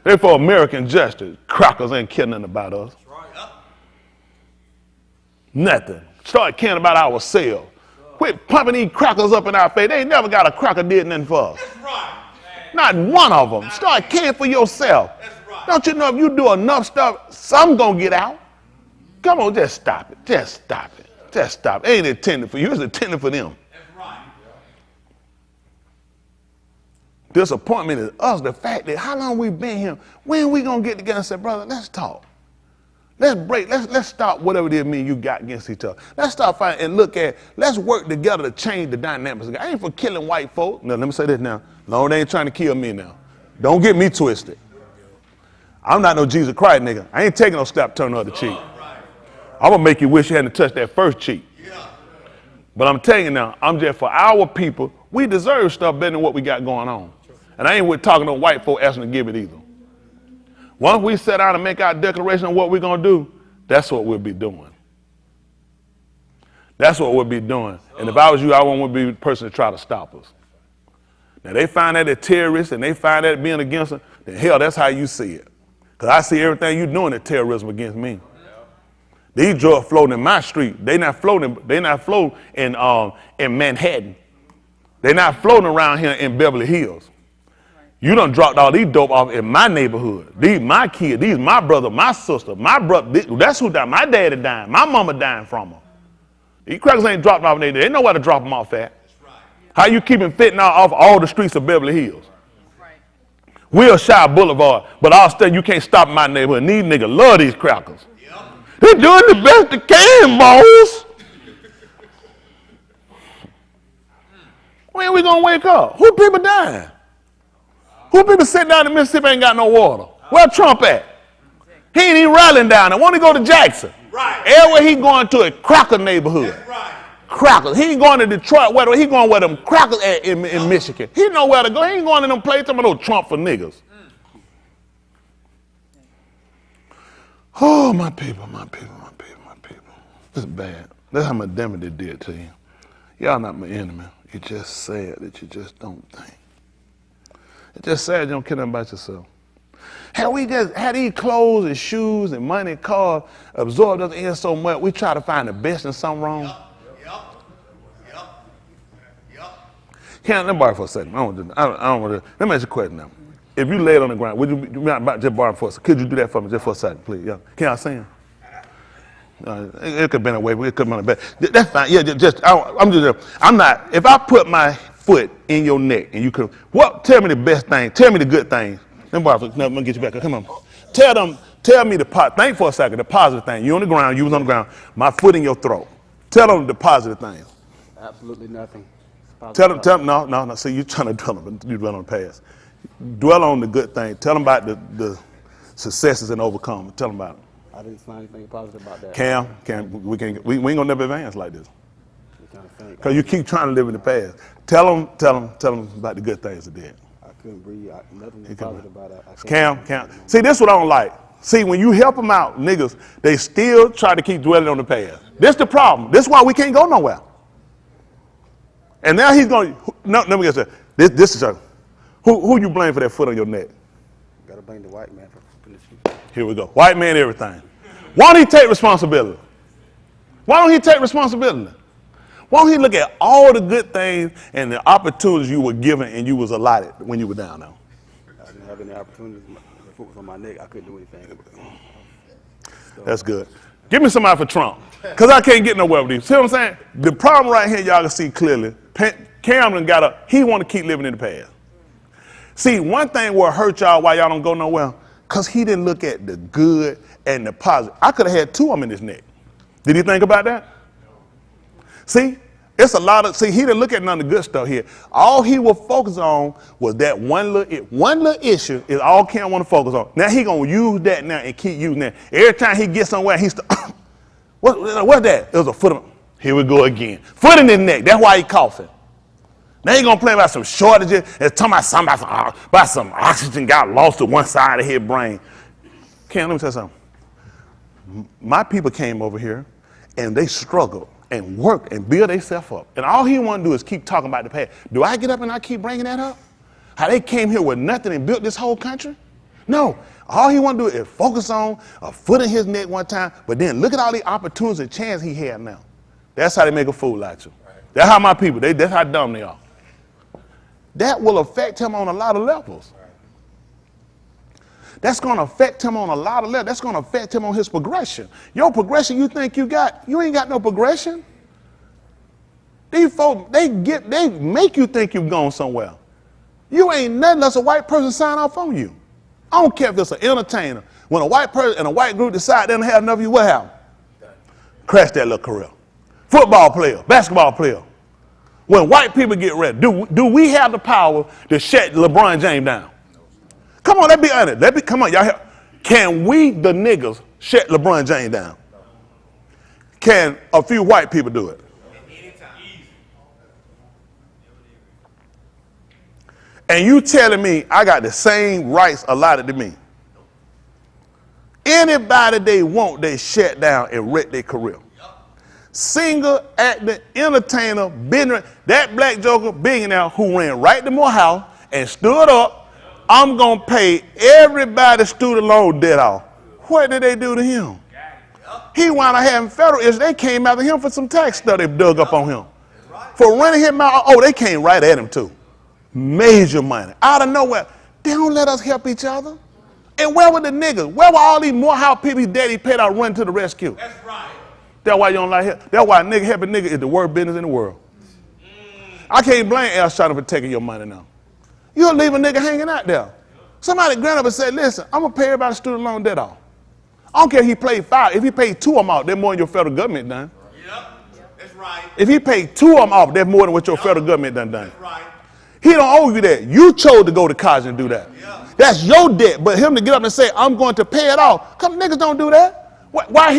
They for American justice. Crackers ain't caring nothing about us. Right. Nothing. Start caring about ourselves. Quit pumping these crackers up in our face. They ain't never got a cracker did nothing for us. That's right. Not one of them. Start caring for yourself. That's right. Don't you know if you do enough stuff, some gonna get out? Come on, just stop it. Just stop it. Just stop it. It ain't intended for you. It's intended for them. That's right. Disappointment is us. The fact that how long we been here. When we gonna get together and say, brother, let's talk. Let's break. Let's stop whatever it is me and you got against each other. Let's start fighting and look at. Let's work together to change the dynamics. I ain't for killing white folk. No, let me say this now. No, they ain't trying to kill me now. Don't get me twisted. I'm not no Jesus Christ nigga. I ain't taking no step turn the other cheek. I'm gonna make you wish you hadn't touched that first cheek. But I'm telling you now, I'm just for our people. We deserve stuff better than what we got going on. And I ain't with talking to white folk asking to give it either. Once we set out and make our declaration of what we're going to do, that's what we'll be doing. That's what we'll be doing. And if I was you, I wouldn't be the person to try to stop us. Now, they find that they're terrorists and they find that being against them, then hell, that's how you see it. Because I see everything you're doing as terrorism against me. These drugs floating in my street. They not floating in Manhattan. They're not floating around here in Beverly Hills. You done dropped all these dope off in my neighborhood. These my kids, these my brother, my sister, my brother. That's who died. My daddy dying. My mama dying from her. These crackers ain't dropped off. They know where to drop them off at. Right. How you keeping fentanyl off all the streets of Beverly Hills? Right. Wilshire Boulevard, but all of a sudden you can't stop my neighborhood. These niggas love these crackers. Yep. They're doing the best they can, boss. When we gonna wake up? Who people dying? Who people sitting down in Mississippi ain't got no water? Where Trump at? He ain't even rallying down there. Won't he go to Jackson? Right. Everywhere he going to a cracker neighborhood. That's right. Crackers. He ain't going to Detroit. Where he going where them crackers at in Michigan. He know where to go. He ain't going to them places. I'm no Trump for niggas. Oh, my people, my people, my people, my people. This is bad. That's how my Enmity did to you. Y'all not my enemy. It's just sad that you just don't think. It's just sad you don't care nothing about yourself. Had these clothes and shoes and money and cars absorbed us in so much, we try to find the best in something wrong. Can't let me borrow for a second. I don't want to. Let me ask you a question now. If you laid on the ground, would you about just borrow for a second? Could you do that for me just for a second, please? Yeah. Can I sing? It could have been a way, but it could have been a bad. That's fine. Yeah, I'm not. If I put my foot in your neck and you could, tell me the best thing. Tell me the good things. Let me get you back. Come on. Tell me think for a second, the positive thing. You on the ground, you was on the ground, my foot in your throat. Tell them the positive things. Absolutely nothing. Tell them, no. See, you trying to dwell on the past. Dwell on the good thing. Tell them about the successes and overcome. Tell them about it. I didn't find anything positive about that. Cam, we ain't gonna never advance like this. Because you keep trying to live in the past. Tell them about the good things they did. I couldn't breathe. Nothing was positive about it. Cam. See, this is what I don't like. See, when you help them out, niggas, they still try to keep dwelling on the past. This the problem. This is why we can't go nowhere. And now he's going, no, let me get this. This is who you blame for that foot on your neck? Gotta blame the white man for putting this. Here we go. White man, everything. Why don't he take responsibility? Why don't he take responsibility? Why don't he look at all the good things and the opportunities you were given and you was allotted when you were down there? I didn't have any opportunities. The foot was on my neck. I couldn't do anything. That's good. Give me somebody for Trump. Because I can't get nowhere with you. See what I'm saying? The problem right here, y'all can see clearly, Cameron he want to keep living in the past. See, one thing will hurt y'all why y'all don't go nowhere, because he didn't look at the good and the positive. I could have had two of them in his neck. Did he think about that? See, it's a lot of, he didn't look at none of the good stuff here. All he will focus on was that one little issue is all Cam want to focus on. Now he going to use that now and keep using that. Every time he gets somewhere, he's what's that? It was a foot of, here we go again. Foot in his neck, that's why he coughing. Now he gonna play about some shortages and talking about some oxygen got lost to one side of his brain. Cam, let me tell you something. My people came over here and they struggled and worked and built themselves up. And all he want to do is keep talking about the past. Do I get up and I keep bringing that up? How they came here with nothing and built this whole country? No. All he want to do is focus on a foot in his neck one time, but then look at all the opportunities and chance he had now. That's how they make a fool out of you. That's how my people, that's how dumb they are. That will affect him on a lot of levels. That's going to affect him on a lot of levels. That's going to affect him on his progression. Your progression you think you got, you ain't got no progression. These folks, they make you think you've gone somewhere. You ain't nothing unless a white person sign off on you. I don't care if it's an entertainer. When a white person and a white group decide they don't have enough of you, what happens? Crash that little career. Football player, basketball player. When white people get ready, do we have the power to shut LeBron James down? Come on, let's be honest. Come on, y'all. Can we, the niggas, shut LeBron James down? Can a few white people do it? And you telling me I got the same rights allotted to me? Anybody they want, they shut down and wreck their career. Singer, actor, entertainer, business, that black joker, billionaire who ran right to Morehouse and stood up, I'm going to pay everybody's student loan debt off. What did they do to him? He wound up having federal issues. They came after him for some tax stuff they dug up on him. For running him out, they came right at him too. Major money. Out of nowhere. They don't let us help each other. And where were the niggas? Where were all these Morehouse people his daddy paid out run to the rescue? That's right. That's why you don't like help. That's why nigga helping nigga is the worst business in the world. I can't blame Al Sharpton for taking your money now. You'll leave a nigga hanging out there. Somebody grant up and said, listen, I'm going to pay everybody's student loan debt off. I don't care if he paid 5. If he paid 2 of them off, that's more than your federal government done. Yep. That's right. If he paid 2 of them off, that's more than what your federal government done. That's right. He don't owe you that. You chose to go to college and do that. Yeah. That's your debt. But him to get up and say, I'm going to pay it off. Come niggas don't do that. Why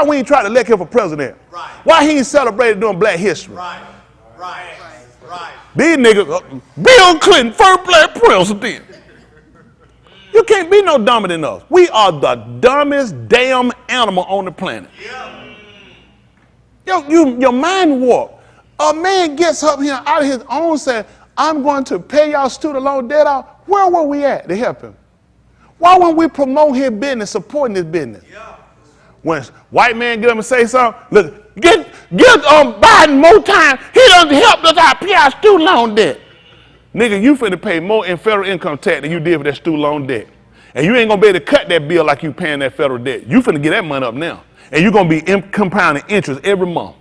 we ain't trying to elect him for president? Right. Why he ain't celebrated doing Black history? Right. Right. Right. These niggas, Bill Clinton, first Black president. You can't be no dumber than us. We are the dumbest damn animal on the planet. Yeah. Your mind warped. A man gets up here out of his own saying, I'm going to pay y'all student loan debt off. Where were we at to help him? Why wouldn't we promote his business, supporting his business? Yeah. When white man get up and say something, look, get Biden more time. He done helped us out pay our student loan debt. Nigga, you finna pay more in federal income tax than you did for that student loan debt. And you ain't gonna be able to cut that bill like you paying that federal debt. You finna get that money up now. And you're gonna be compounding interest every month.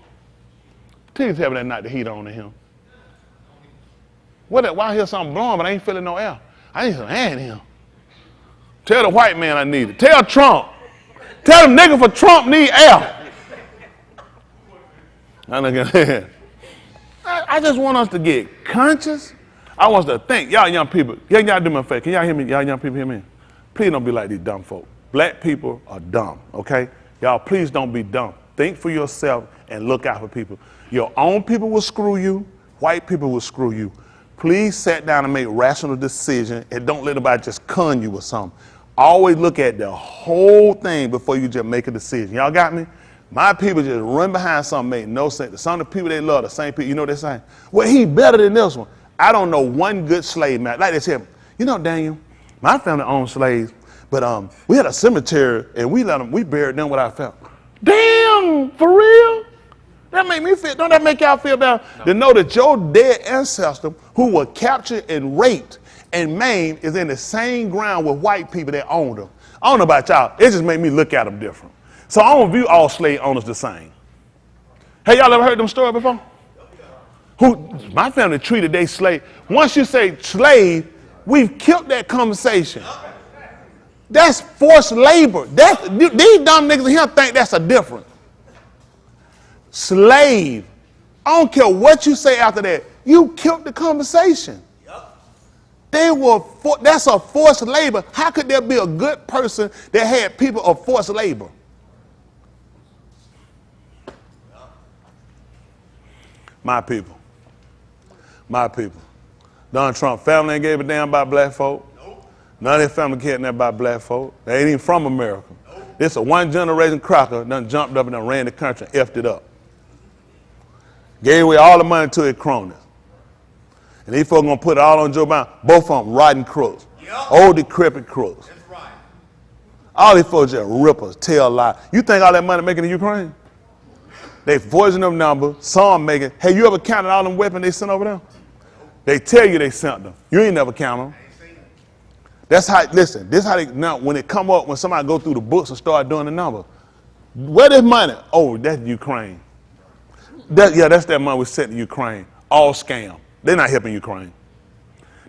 Please having that night the heat on to him. Why I hear something blowing, but I ain't feeling no air? I need some air in him. Tell the white man I need it. Tell Trump. Tell the nigga for Trump need air. I just want us to get conscious. I want us to think. Y'all young people, y'all do me a favor. Can y'all hear me? Y'all young people hear me? Please don't be like these dumb folk. Black people are dumb, okay? Y'all please don't be dumb. Think for yourself and look out for people. Your own people will screw you. White people will screw you. Please sit down and make rational decisions and don't let nobody just con you with something. Always look at the whole thing before you just make a decision. Y'all got me? My people just run behind something make no sense. Some of the people they love, the same people, you know what they're saying? Well, he better than this one. I don't know one good slave man. Like they said, you know, Daniel, my family owned slaves, but we had a cemetery and we buried them without family. Damn, for real? That make me feel, don't that make y'all feel better? No. To know that your dead ancestor who were captured and raped and maimed is in the same ground with white people that owned them. I don't know about y'all, it just made me look at them different. So I don't view all slave owners the same. Hey, y'all ever heard them story before? My family treated their slave. Once you say slave, we've killed that conversation. That's forced labor. These dumb niggas here think that's a difference. Slave. I don't care what you say after that. You killed the conversation. That's a forced labor. How could there be a good person that had people of forced labor? My people. Donald Trump family ain't gave a damn about black folk. Nope. None of their family cared nothing about black folk. They ain't even from America. Nope. This a one generation cracker done jumped up and done ran the country and effed it up. Gave away all the money to his cronies. And these folks gonna put it all on Joe Biden. Both of them rotten crooks. Yep. Old decrepit crooks. That's right. All these folks just rippers, tell lies. You think all that money making in Ukraine? They voicing them numbers, some making. Hey, you ever counted all them weapons they sent over there? They tell you they sent them. You ain't never count them. That's how, listen, this how they, now when it come up, when somebody go through the books and start doing the number, where this money? Oh, that's Ukraine. That's that money we sent to Ukraine. All scam. They're not helping Ukraine.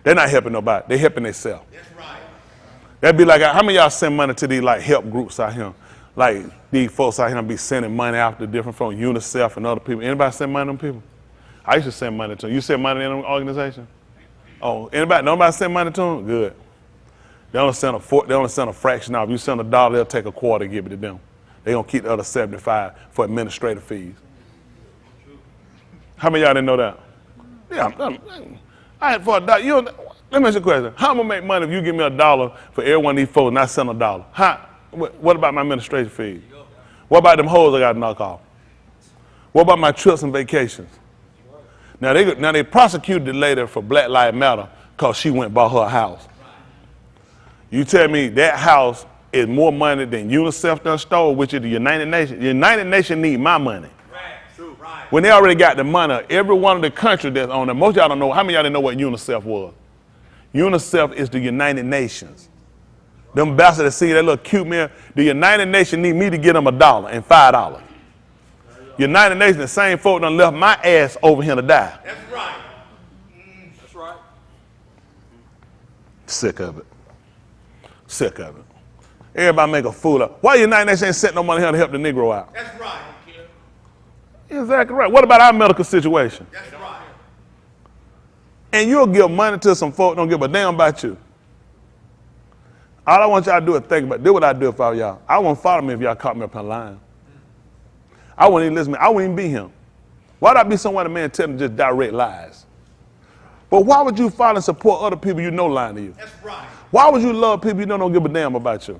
They're not helping nobody. They're helping themselves. That's right. That'd be like, how many of y'all send money to these like help groups out here? Like these folks out here be sending money out to different folks, UNICEF and other people. Anybody send money to them people? I used to send money to them. You send money to them organization? Oh, nobody send money to them? Good. They only send a fraction off. You send $1, they'll take a quarter and give it to them. They're gonna keep the other 75 for administrative fees. How many of y'all didn't know that? Yeah, for $1. Let me ask you a question. How am I gonna make money if you give me $1 for every one of these folks and I send $1? What about my administration fees? What about them hoes I got to knock off? What about my trips and vacations? Now they prosecuted the lady for Black Lives Matter because she went and bought her a house. You tell me that house is more money than UNICEF done stole, which is the United Nations. The United Nations need my money. Right. When they already got the money, every one of the countries that's on there, most of y'all don't know, how many of y'all didn't know what UNICEF was? UNICEF is the United Nations. Them ambassadors see that little cute man. The United Nations need me to get them $1 and $5. United Nations, the same folk done left my ass over here to die. That's right. That's right. Sick of it. Sick of it. Everybody make a fool of. Why the United Nations ain't sent no money here to help the Negro out? That's right. Exactly right. What about our medical situation? That's right. And you'll give money to some folk don't give a damn about you. All I want y'all to do is think about, do what I do if I were y'all. I wouldn't follow me if y'all caught me up in line. I wouldn't even listen to me. I wouldn't even be him. Why'd I be someone a man telling just direct lies? But why would you follow and support other people you know lying to you? That's right. Why would you love people you know don't give a damn about you?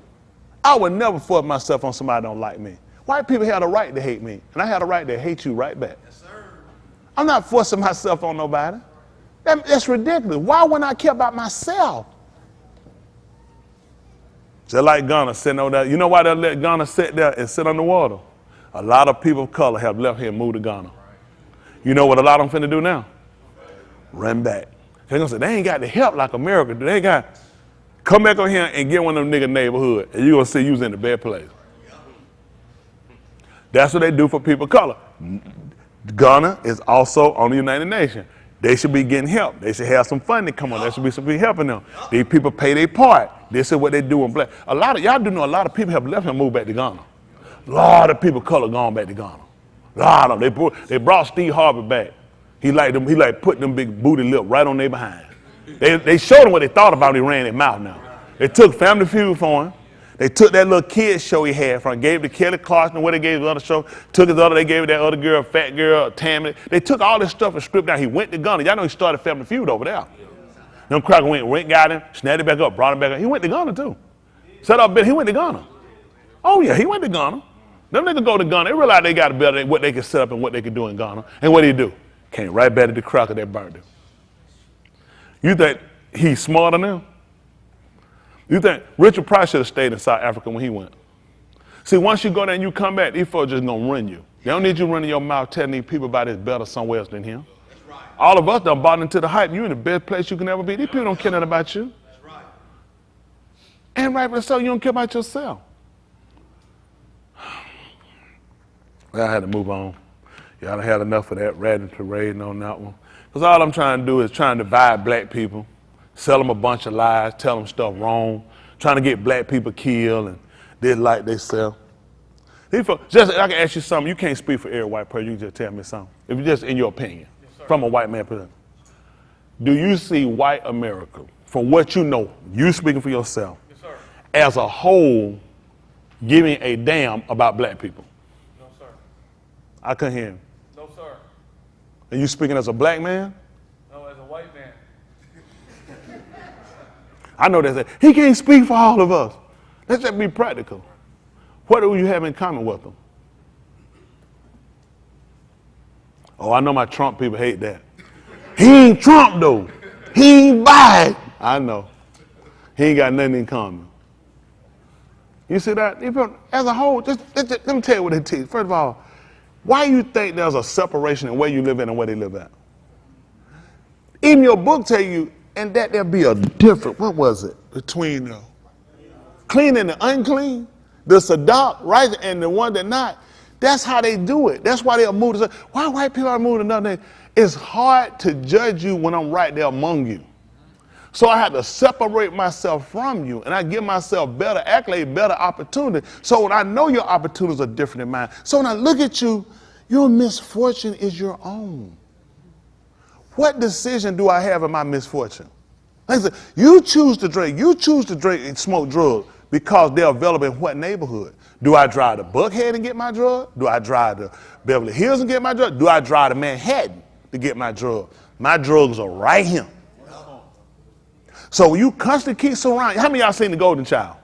I would never force myself on somebody that don't like me. White people have the right to hate me, and I have the right to hate you right back. Yes, sir. I'm not forcing myself on nobody. That's ridiculous. Why wouldn't I care about myself? Just like Ghana sitting over there. You know why they let Ghana sit there and sit underwater? A lot of people of color have left here and moved to Ghana. You know what a lot of them finna do now? Run back. They're gonna say, they ain't got the help like America. They got, come back over here and get one of them nigga neighborhood, and you're gonna see you was in the bad place. That's what they do for people of color. Ghana is also on the United Nations. They should be getting help. They should have some funding come on. There should be somebody helping them. These people pay their part. This is what they do in black. A lot of y'all do know a lot of people have left and moved back to Ghana. A lot of people of color gone back to Ghana. A lot of them. They brought Steve Harvey back. He like putting them big booty lip right on their behind. They showed him what they thought about when he ran their mouth now. They took Family Feud for him. They took that little kid show he had from, gave it to Kelly Clarkson, what they gave the other show, took his other, they gave it that other girl, fat girl, Tammy. They took all this stuff and stripped down. He went to Ghana. Y'all know he started Family Feud over there. Them crackers went, got him, snapped it back up, brought him back up. He went to Ghana too. Set up, he went to Ghana. Oh yeah, he went to Ghana. Them niggas go to Ghana, they realize they got better what they can set up and what they can do in Ghana. And what did he do? Came right back to the cracker that burned him. You think he's smarter than them? You think Richard Price should have stayed in South Africa when he went? See, once you go there and you come back, these folks just gonna run you. They don't need you running your mouth telling these people about it's better somewhere else than him. That's right. All of us done bought into the hype. You in the best place you can ever be. These people don't care nothing about you. That's right. And rightfully so, you don't care about yourself. Well, I had to move on. Y'all had enough of that ratting parading on that one. Because all I'm trying to do is trying to divide black people, sell them a bunch of lies, tell them stuff wrong, trying to get black people killed and they like they sell. Just, I can ask you something. You can't speak for every white person. You can just tell me something. If you just in your opinion, yes, from a white man person. Do you see white America, from what you know, you speaking for yourself, Yes, sir. as a whole, giving a damn about black people? No, sir. I couldn't hear him. No, sir. And you speaking as a black man? No, as a white man. I know that he can't speak for all of us. Let's just be practical. What do you have in common with them? Oh, I know my Trump people hate that. He ain't Trump though. He ain't Biden. I know. He ain't got nothing in common. You see that? As a whole, just let me tell you what it is. First of all, why do you think there's a separation in where you live in and where they live at? Even your book tell you, and that there'll be a difference, what was it, between the clean and the unclean, the Sadat, right, and the one that not. That's how they do it. That's why they'll move to, why white people are moving to another name? It's hard to judge you when I'm right there among you. So I had to separate myself from you, and I give myself better accolade, better opportunity. So when I know your opportunities are different than mine, so when I look at you, your misfortune is your own. What decision do I have in my misfortune? Like I said, you choose to drink and smoke drugs because they're available in what neighborhood? Do I drive to Buckhead and get my drug? Do I drive to Beverly Hills and get my drug? Do I drive to Manhattan to get my drug? My drugs are right here. So you constantly keep surrounding. How many of y'all seen The Golden Child?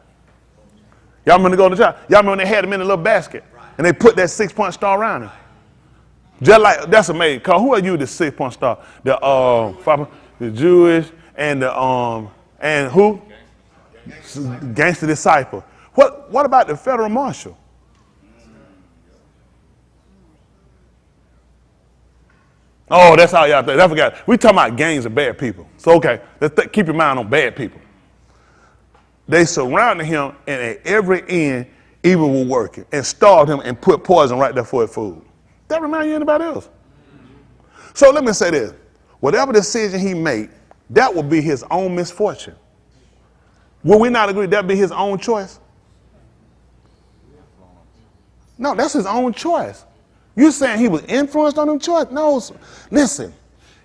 Y'all remember The Golden Child? Y'all remember when they had him in a little basket and they put that 6-point star around him? Just like, that's amazing. Cause who are you, the 6-point star? The Jewish and the and who? Gangster disciple. What about the federal marshal? Oh, that's how y'all think. I forgot. We talking about gangs of bad people. So okay, let's keep your mind on bad people. They surrounded him, and at every end, evil was working and starved him and put poison right there for his food. That remind you of anybody else? So let me say this. Whatever decision he made, that will be his own misfortune. Will we not agree that be his own choice? No, that's his own choice. You saying he was influenced on them choice? No, listen,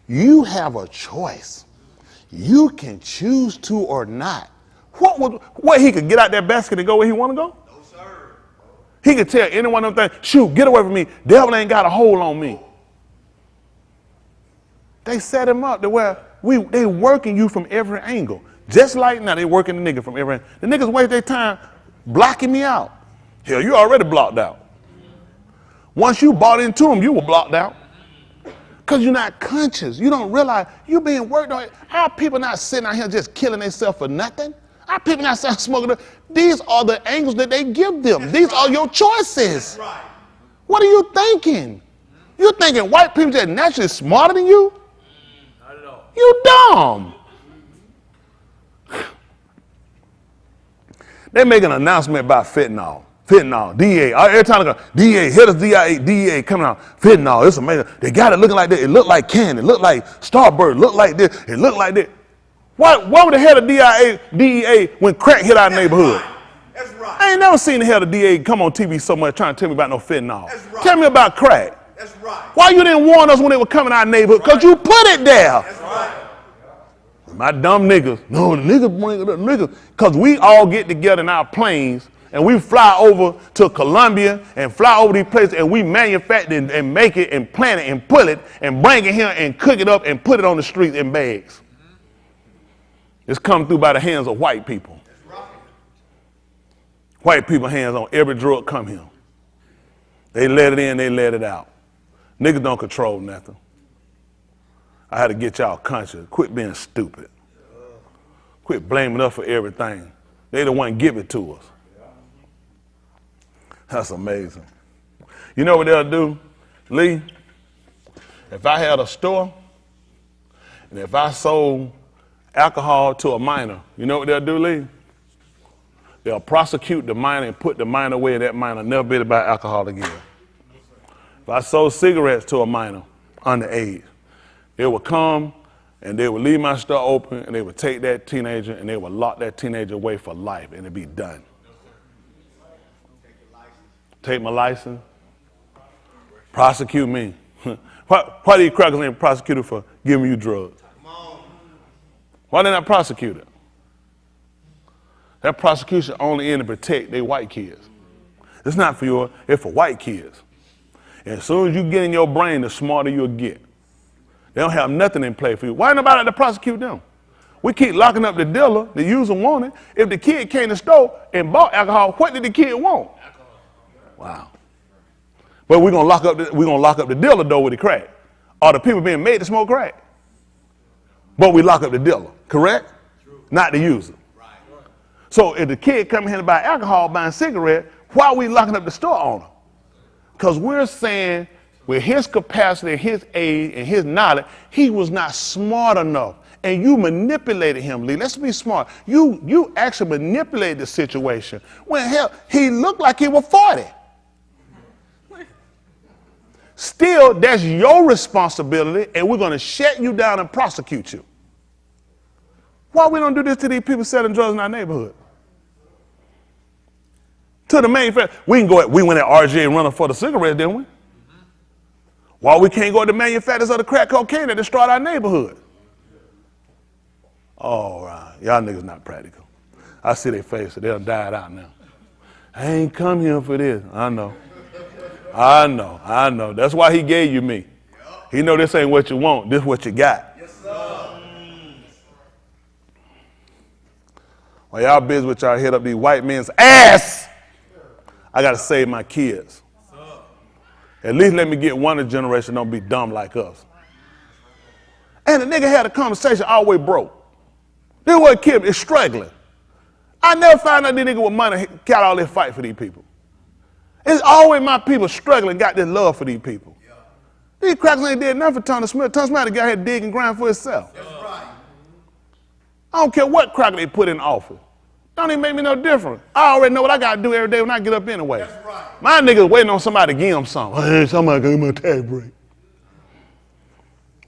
you have a choice. You can choose to or not. What he could get out that basket and go where he want to go? No, sir. He could tell any one of them things, shoot, get away from me. Devil ain't got a hold on me. They set him up to where they working you from every angle. Just like now, they working the nigga from every angle. The niggas waste their time blocking me out. Hell, you already blocked out. Once you bought into him, you were blocked out. Because you're not conscious. You don't realize you're being worked on. Our people not sitting out here just killing themselves for nothing. Our people not smoking. These are the angles that they give them. These are your choices. That's right. What are you thinking? You thinking white people just naturally smarter than you? Not at all. You dumb. They make an announcement about fentanyl. Fentanyl, DEA. Every time I go, DEA, hit us, DEA coming out. Fentanyl, it's amazing. They got it looking like this. It looked like candy. It looked like Starbird. It looked like this. It looked like this. Why would the head of DEA when crack hit our neighborhood? Right. That's right. I ain't never seen the head of DEA come on TV so much trying to tell me about no fentanyl. That's right. Tell me about crack. That's right. Why you didn't warn us when they were coming our neighborhood? Because you put it there. That's right. My dumb niggas. No, the niggas bring it up. Niggas. Because we all get together in our planes and we fly over to Colombia and fly over these places and we manufacture and make it and plant it and pull it and bring it here and cook it up and put it on the streets in bags. It's come through by the hands of white people. White people hands on every drug come here. They let it in, they let it out. Niggas don't control nothing. I had to get y'all conscious. Quit being stupid. Quit blaming us for everything. They the one give it to us. That's amazing. You know what they'll do, Lee? If I had a store and if I sold alcohol to a minor, you know what they'll do, Lee? They'll prosecute the minor and put the minor away, and that minor never be to buy alcohol again. If I sold cigarettes to a minor underage, they would come and they would leave my store open and they would take that teenager and they would lock that teenager away for life and it'd be done. Take my license, prosecute me. Why these crackers ain't prosecuted for giving you drugs? Why they not prosecuted? That prosecution only in to protect their white kids. It's not for your, it's for white kids. And as soon as you get in your brain, the smarter you'll get. They don't have nothing in play for you. Why nobody to prosecute them? We keep locking up the dealer, the user wanted. If the kid came to the store and bought alcohol, what did the kid want? Wow. But we're gonna lock up the dealer though with the crack. Or the people being made to smoke crack. But we lock up the dealer, correct? True. Not the user. Right. So if the kid come here to buy alcohol, buying cigarette, why are we locking up the store owner? Because we're saying with his capacity, his age, and his knowledge, he was not smart enough. And you manipulated him, Lee. Let's be smart. You actually manipulated the situation. When hell, he looked like he was 40. Still, that's your responsibility, and we're going to shut you down and prosecute you. Why we don't do this to these people selling drugs in our neighborhood? To the manufacturer. We went at RJ and run for the cigarettes, didn't we? Why we can't go to the manufacturers of the crack cocaine that destroyed our neighborhood? All right. Y'all niggas not practical. I see their faces. They done died out now. I ain't come here for this. I know. That's why he gave you me. He know this ain't what you want. This what you got. Yes, sir. While y'all busy with y'all hit up these white men's ass, I got to save my kids. At least let me get one of the generation don't be dumb like us. And the nigga had a conversation all the way broke. This what kid is struggling. I never found out this nigga with money got all this fight for these people. It's always my people struggling, got this love for these people. Yeah. These crackers ain't did nothing for Thomas Smith. Thomas Smith got here to dig and grind for himself. That's right. I don't care what cracker they put in office. Don't even make me no different. I already know what I got to do every day when I get up anyway. That's right. My niggas waiting on somebody to give them something. Hey, somebody give me a tax break.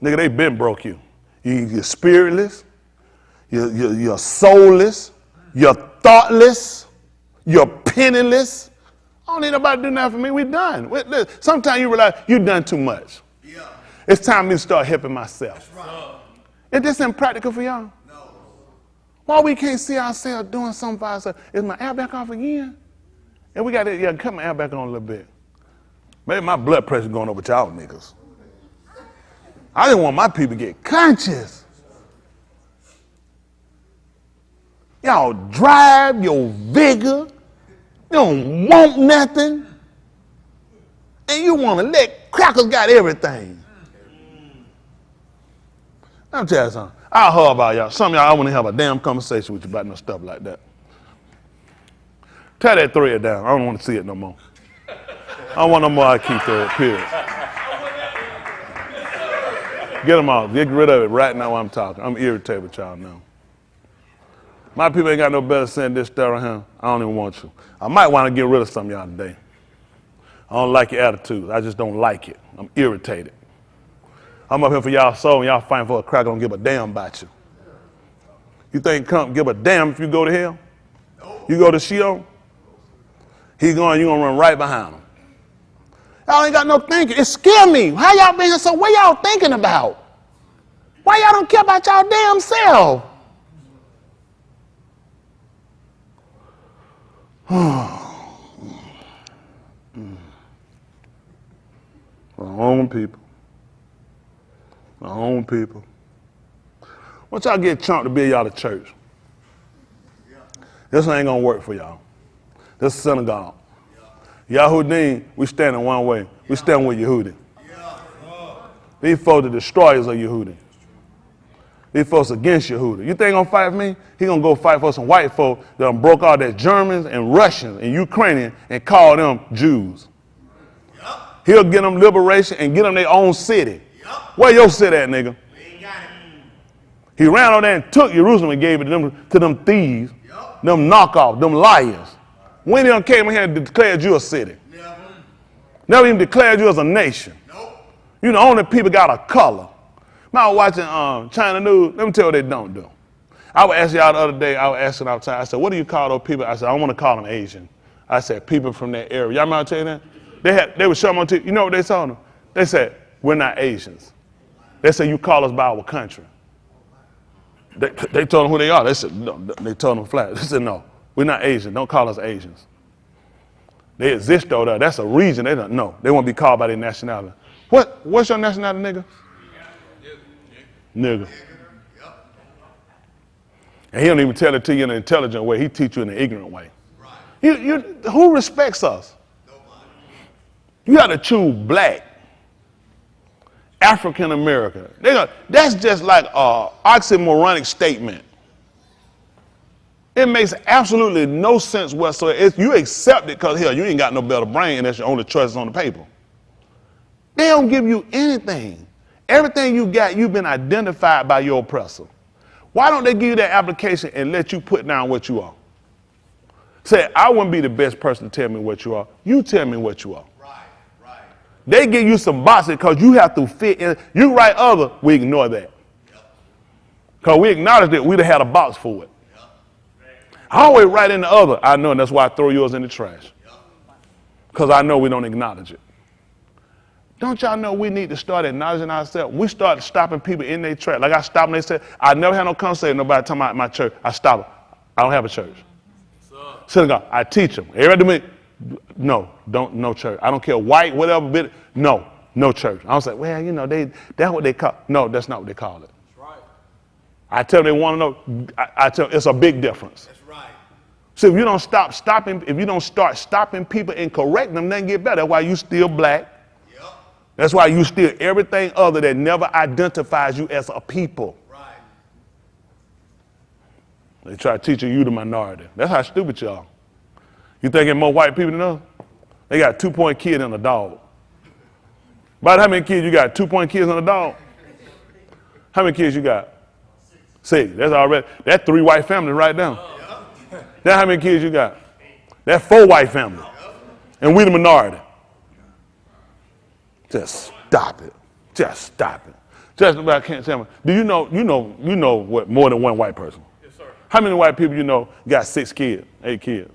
Nigga, they been broke you. You're spiritless. You're soulless. You're thoughtless. You're penniless. I don't need nobody to do nothing for me. We done. Sometimes you realize you've done too much. Yeah. It's time me to start helping myself. That's right. Is this impractical for y'all? No. Why we can't see ourselves doing something for ourselves? Is my air back off again? And we got to cut my air back on a little bit. Maybe my blood pressure going up with y'all niggas. I didn't want my people to get conscious. Y'all drive your vigor. You don't want nothing. And you want to let crackers got everything. Let me tell you something. I'll hear about y'all. Some of y'all, I want to have a damn conversation with you about no stuff like that. Tear that thread down. I don't want to see it no more. I don't want no more IQ thread, period. Get them off. Get rid of it right now while I'm talking. I'm irritated with y'all now. My people ain't got no better sense than this stuff right here. I don't even want you. I might want to get rid of some of y'all today. I don't like your attitude. I just don't like it. I'm irritated. I'm up here for y'all soul and y'all fighting for a cracker. Don't give a damn about you. You think come give a damn if you go to hell? You go to Sheol? He's going, you're going to run right behind him. Y'all ain't got no thinking. It scared me. How y'all been here? So what y'all thinking about? Why y'all don't care about y'all damn self? My own people. My own people. Once y'all get chunked to build y'all the church, this ain't gonna work for y'all. This is synagogue. Yahudim, we stand in one way. We stand with Yehudi. These folks are destroyers of Yehudi. These folks against Yehudi. You think he gonna fight for me? He gonna go fight for some white folk that done broke all that Germans and Russians and Ukrainians and call them Jews. He'll get them liberation and get them their own city. Where your city at, nigga? He ran on there and took Jerusalem and gave it to them thieves, them knockoffs, them liars. When he done came in here and declared you a city. Never even declared you as a nation. You the only people got a color. I was watching China News. Let me tell you what they don't do. I was asking y'all the other day, I was asking outside, I said, what do you call those people? I said, I don't want to call them Asian. I said, people from that area. Y'all remember telling that? They were showing on TV. You know what they told them? They said, we're not Asians. They said, you call us by our country. They told them who they are. They said, no, they told them flat. They said, no, we're not Asian. Don't call us Asians. They exist though. That's a region. They don't know. They won't be called by their nationality. What's your nationality, nigga? Nigga. And he don't even tell it to you in an intelligent way. He teach you in an ignorant way. Who respects us? You got to choose black, African American. That's just like an oxymoronic statement. It makes absolutely no sense whatsoever. You accept it because, hell, you ain't got no better brain and that's your only choice on the paper. They don't give you anything. Everything you got, you've been identified by your oppressor. Why don't they give you that application and let you put down what you are? Say, I wouldn't be the best person to tell me what you are. You tell me what you are. Right. They give you some boxes because you have to fit in. You write other, we ignore that. Because we acknowledge that we'd have had a box for it. I always write in the other. I know, and that's why I throw yours in the trash. Because I know we don't acknowledge it. Don't y'all know we need to start acknowledging ourselves? We start stopping people in their track. Like I stopped and they said, I never had no conversation with nobody talking about my church. I stop them. I don't have a church. Synagogue, I teach them. Everybody do me, no church. I don't care, white, whatever, bit, no church. I was like, well, you know, that's what they call. No, that's not what they call it. That's right. I tell them they want to know, I tell them it's a big difference. That's right. So if you don't start stopping people and correcting them, then get better. That's why you still black. That's why you steal everything other that never identifies you as a people. Right. They try to teach you the minority. That's how stupid you are. You thinking more white people than us? They got 2-point kid and a dog. About how many kids you got? 2-point kids and a dog? How many kids you got? 6. That's already, that's 3 white families right now. Now how many kids you got? That's 4 white families. And we the minority. Just stop it. Just stop it. Just about can't tell me. Do you know what more than one white person? Yes, sir. How many white people you know got 6 kids, 8 kids?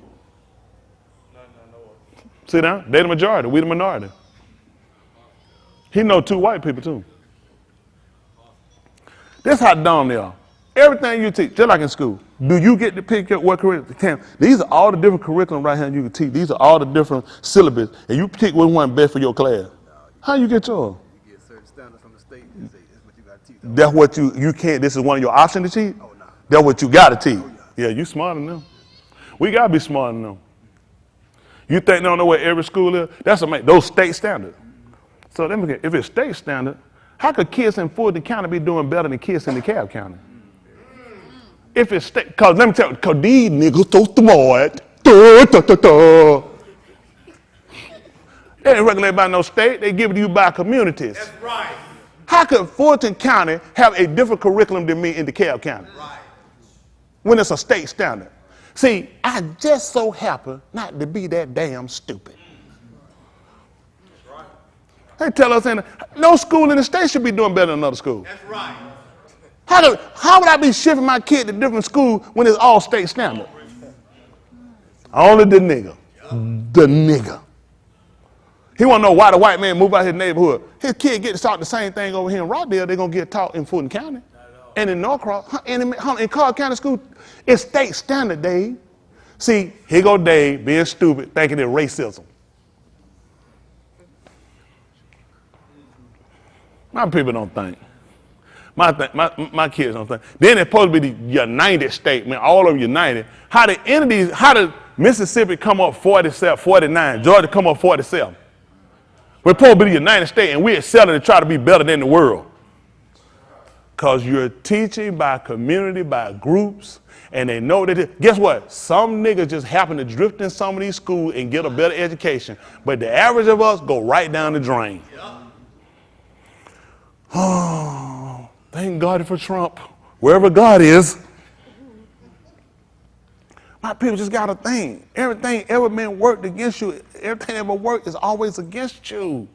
None I know See that? They the majority, we the minority. He know 2 white people too. That's how dumb they are. Everything you teach, just like in school, do you get to pick up what curriculum? These are all the different curriculum right here you can teach. These are all the different syllabus, and you pick which one best for your class. How you get yours? You get certain standards from the state and say that's what you got to teach. That's what you can't. This is one of your options to teach. Oh, no. That's what you got to teach. Yeah, you smarter than them. We got to be smarter than them. You think they don't know where every school is? That's those state standards. So if it's state standard, how could kids in Fulton County be doing better than kids in DeKalb County? If it's state, because let me tell you, because these niggas so smart. They ain't regulated by no state, they give it to you by communities. That's right. How could Fulton County have a different curriculum than me in DeKalb County? Right. When it's a state standard. See, I just so happen not to be that damn stupid. They tell us no school in the state should be doing better than another school. That's right. How would I be shifting my kid to different school when it's all state standard? Only the nigga. The nigga. He want to know why the white man moved out his neighborhood. His kid get taught the same thing over here in Rockdale they're going to get taught in Fulton County. And in Norcross, in Clark County School, it's state standard, Dave. See, here go Dave being stupid, thinking it's racism. My people don't think. My kids don't think. Then it's supposed to be the United States, man, all of them united. How did Mississippi come up 47, 49, Georgia come up 47? We're supposed to be the United States, and we're selling to try to be better than the world. Because you're teaching by community, by groups, and they know that, guess what? Some niggas just happen to drift in some of these schools and get a better education. But the average of us go right down the drain. Oh, thank God for Trump. Wherever God is. My people just got to think. Everything ever been worked against you, everything ever worked is always against you.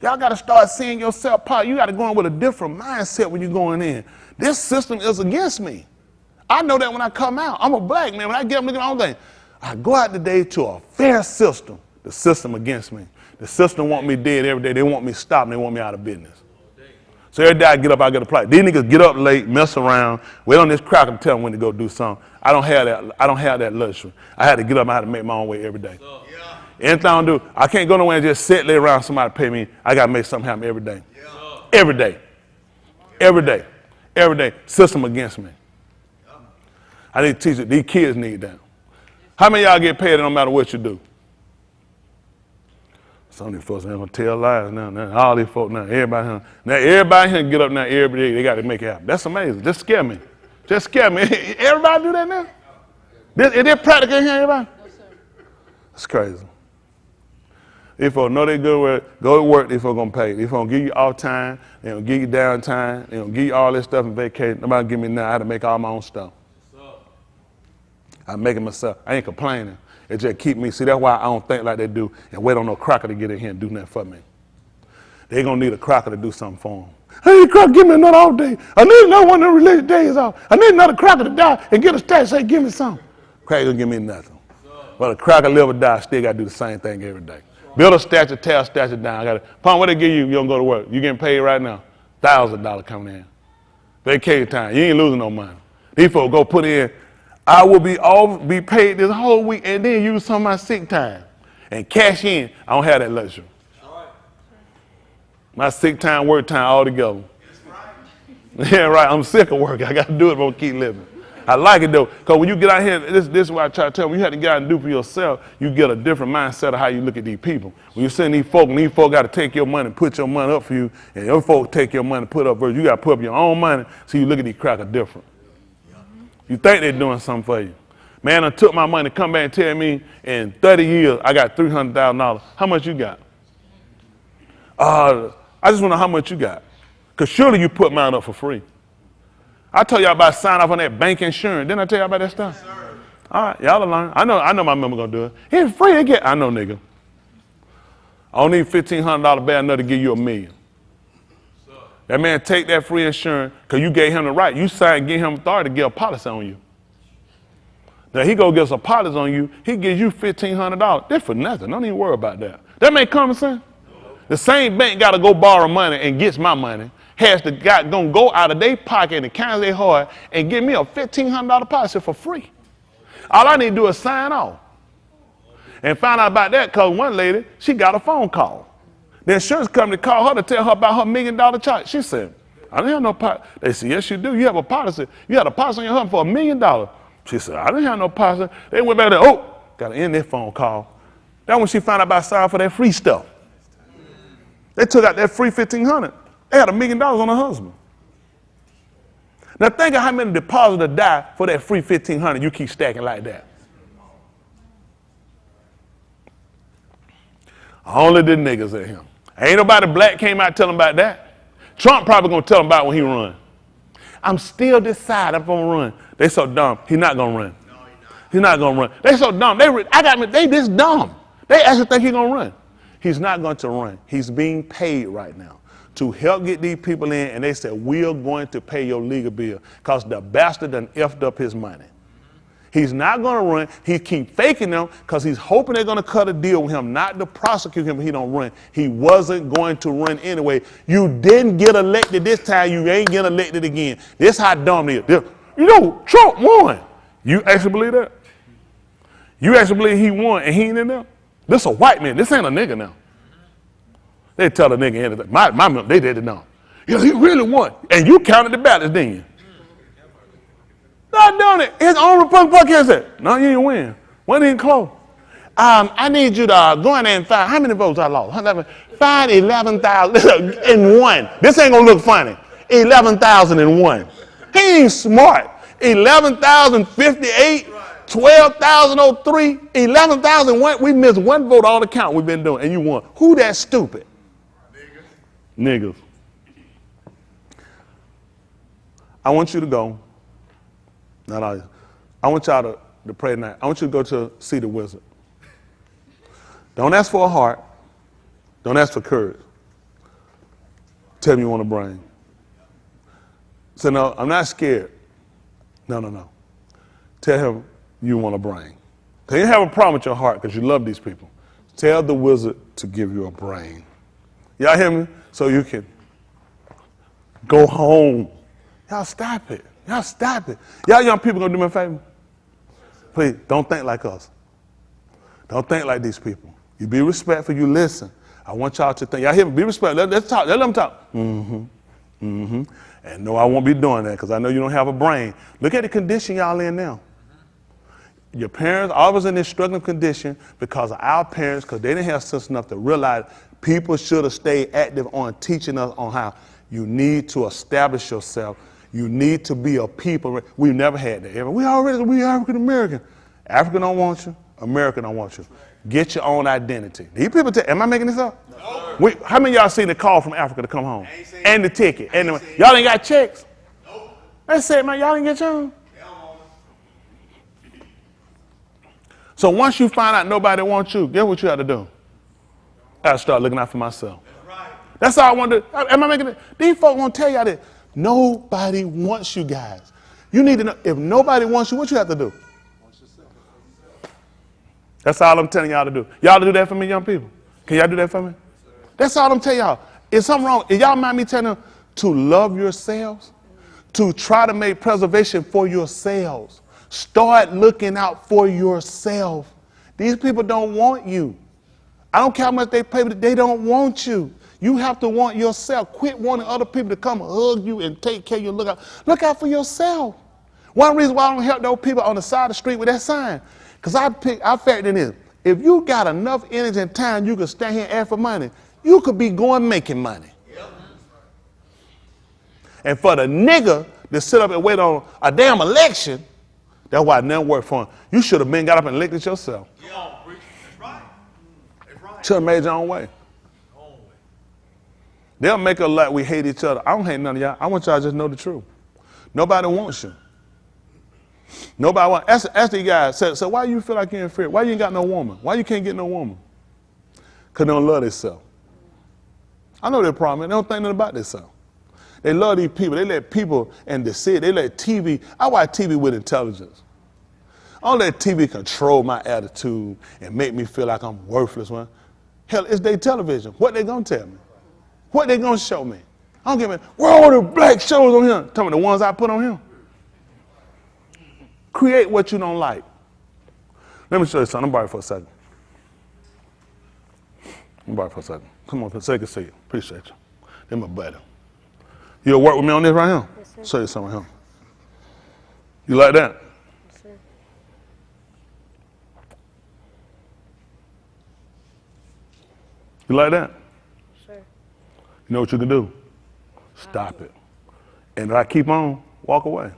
Y'all got to start seeing yourself part. You got to go in with a different mindset when you're going in. This system is against me. I know that when I come out. I'm a black man. When I get up looking at my own thing, I go out today to a fair system. The system against me. The system want me dead every day. They want me stopped and they want me out of business. So every day I get up, I get a play. These niggas get up late, mess around, wait on this cracker to tell them when to go do something. I don't have that luxury. I had to get up, I had to make my own way every day. Anything I do, I can't go nowhere and just sit lay around somebody pay me. I gotta make something happen every day. Every day. Every day. Every day. System against me. I need to teach it. These kids need that. How many of y'all get paid no matter what you do? Some of these folks ain't gonna tell lies now. All these folks now, everybody here get up now every day. They got to make it happen. That's amazing. Just scare me. Just scare me. Everybody do that now? Is it practical here, everybody? No, sir. It's crazy. These folks know they go to work, these folks gonna pay. These folks gonna give you off time, they gonna give you downtime, they gonna give you all this stuff in vacation. Nobody give me now. I had to make all my own stuff. I make it myself. I ain't complaining. It just keep me. See, that's why I don't think like they do and wait on no cracker to get in here and do nothing for me. They gonna need a cracker to do something for them. Hey, cracker, give me another off day. I need another one of them religious days off. I need another cracker to die and get a stat say, give me something. Cracker gonna give me nothing. But a cracker live or die, still gotta do the same thing every day. Build a statue, tear a statue down. Pom, what they give you? You don't go to work. You getting paid right now. $1,000 coming in. Vacation time. You ain't losing no money. These folks go put in. I will be paid this whole week and then use some of my sick time and cash in. I don't have that luxury. My sick time, work time all together. Yeah, right. I'm sick of work. I got to do it if I want to keep living. I like it though, because when you get out here, this is what I try to tell them. When you have to get out and do for yourself, you get a different mindset of how you look at these people. When you're seeing these folk, and these folk got to take your money, put your money up for you, and your folk take your money, put up versus you got to put up your own money, so you look at these crackers different. You think they're doing something for you. Man, I took my money, come back and tell me in 30 years I got $300,000. How much you got? I just want to know how much you got. Because surely you put mine up for free. I told y'all about sign off on that bank insurance. Didn't I tell y'all about that stuff? Yes, sir. All right, y'all will learn. I know my member gonna do it. It's free to get. I know, nigga. I don't need $1,500 bad enough to give you $1 million. That man take that free insurance because you gave him the right. You signed, give him authority to get a policy on you. Now he go get some polish on you, he gives you $1,500. That's for nothing. Don't even worry about that. That make common sense? The same bank got to go borrow money and gets my money, gonna go out of their pocket and count their heart and give me a $1,500 policy for free. All I need to do is sign off. And find out about that because one lady, she got a phone call. The insurance company called her to tell her about her $1 million charge. She said, I didn't have no policy. They said, yes, you do. You have a policy. You had a policy on your husband for $1 million. She said, I didn't have no policy. They went back there, oh, got to end that phone call. That's when she found out about signing for that free stuff. They took out that free $1,500. They had $1 million on her husband. Now think of how many depositors die for that free $1,500 you keep stacking like that. Only the niggas at him. Ain't nobody black came out telling about that. Trump probably gonna tell him about when he run. I'm still deciding if I'm gonna run. They so dumb. He not gonna run. No, he's not gonna run. They so dumb. They this dumb. They actually think he gonna run. He's not going to run. He's being paid right now to help get these people in, and they said, we're going to pay your legal bill because the bastard done effed up his money. He's not going to run. He keep faking them because he's hoping they're going to cut a deal with him, not to prosecute him if he don't run. He wasn't going to run anyway. You didn't get elected this time. You ain't get elected again. This how dumb it is. You know, Trump won. You actually believe that? You actually believe he won and he ain't in there? This a white man. This ain't a nigga now. They tell the nigga anything. They did it now. Yeah, he really won. And you counted the ballots, didn't you? Not doing it. His own Republican Party said, no, you didn't win. Wasn't even close. I need you to go in there and find, how many votes I lost? Find 11,000 in one. This ain't gonna look funny. 11,001. He ain't smart. 11,058, 12,003, 11,001. We missed one vote all the count we've been doing, and you won. Who that stupid? Niggas. I want you to go. No. I want y'all to pray tonight. I want you to go to see the wizard. Don't ask for a heart. Don't ask for courage. Tell him you want a brain. Say, no, I'm not scared. No. Tell him you want a brain. Because you have a problem with your heart because you love these people. Tell the wizard to give you a brain. Y'all hear me? So you can go home. Y'all stop it. Y'all young people gonna do me a favor? Please, don't think like us. Don't think like these people. You be respectful, you listen. I want y'all to think. Y'all hear me? Be respectful. Let's talk. Let them talk. And no, I won't be doing that because I know you don't have a brain. Look at the condition y'all in now. Your parents always in this struggling condition because of our parents, because they didn't have sense enough to realize people should have stayed active on teaching us on how you need to establish yourself. You need to be a people. We've never had that. We African American. Africa don't want you. America don't want you. Get your own identity. These people, am I making this up? No. How many of y'all seen the call from Africa to come home? And the ticket. And y'all ain't got checks? Nope. That's it, man. Y'all didn't get your own? So once you find out nobody wants you, guess what you have to do? I have to start looking out for myself. That's right. That's all I want to do. Am I making it? These folks won't tell y'all that. Nobody wants you guys. You need to know, if nobody wants you, what you have to do? That's all I'm telling y'all to do. Y'all to do that for me, young people? Can y'all do that for me? That's all I'm telling y'all. Is something wrong? If y'all mind me telling them to love yourselves, to try to make preservation for yourselves. Start looking out for yourself. These people don't want you. I don't care how much they pay, but they don't want you. You have to want yourself. Quit wanting other people to come hug you and take care of you. Look out for yourself. One reason why I don't help those people on the side of the street with that sign, because I factor in this. If you got enough energy and time, you can stand here and ask for money. You could be going making money. Yep. And for the nigga to sit up and wait on a damn election, that's why it never worked for him. You should have got up and elected yourself. Yeah, that's right. That's right. Should have made your own way. They'll make it like we hate each other. I don't hate none of y'all. I want y'all to just know the truth. Nobody wants you. Nobody wants. Ask the guys. So why you feel like you're inferior? Why you ain't got no woman? Why you can't get no woman? Because they don't love themselves. I know their problem. They don't think nothing about themselves. They love these people. They let people in the city. They let TV. I watch TV with intelligence. I don't let TV control my attitude and make me feel like I'm worthless. Man. Hell, it's their television. What they gonna tell me? What they gonna show me? I don't give a where all the black shows on here? Tell me the ones I put on here. Create what you don't like. Let me show you something. I'm borrowing for a second. Come on, take a seat. Appreciate you. They're my buddy. You'll work with me on this right here? Yes, sir. Show you something right here. You like that? Yes, sir. You like that? Sir. You know what you can do? Stop it. And if I keep on, walk away.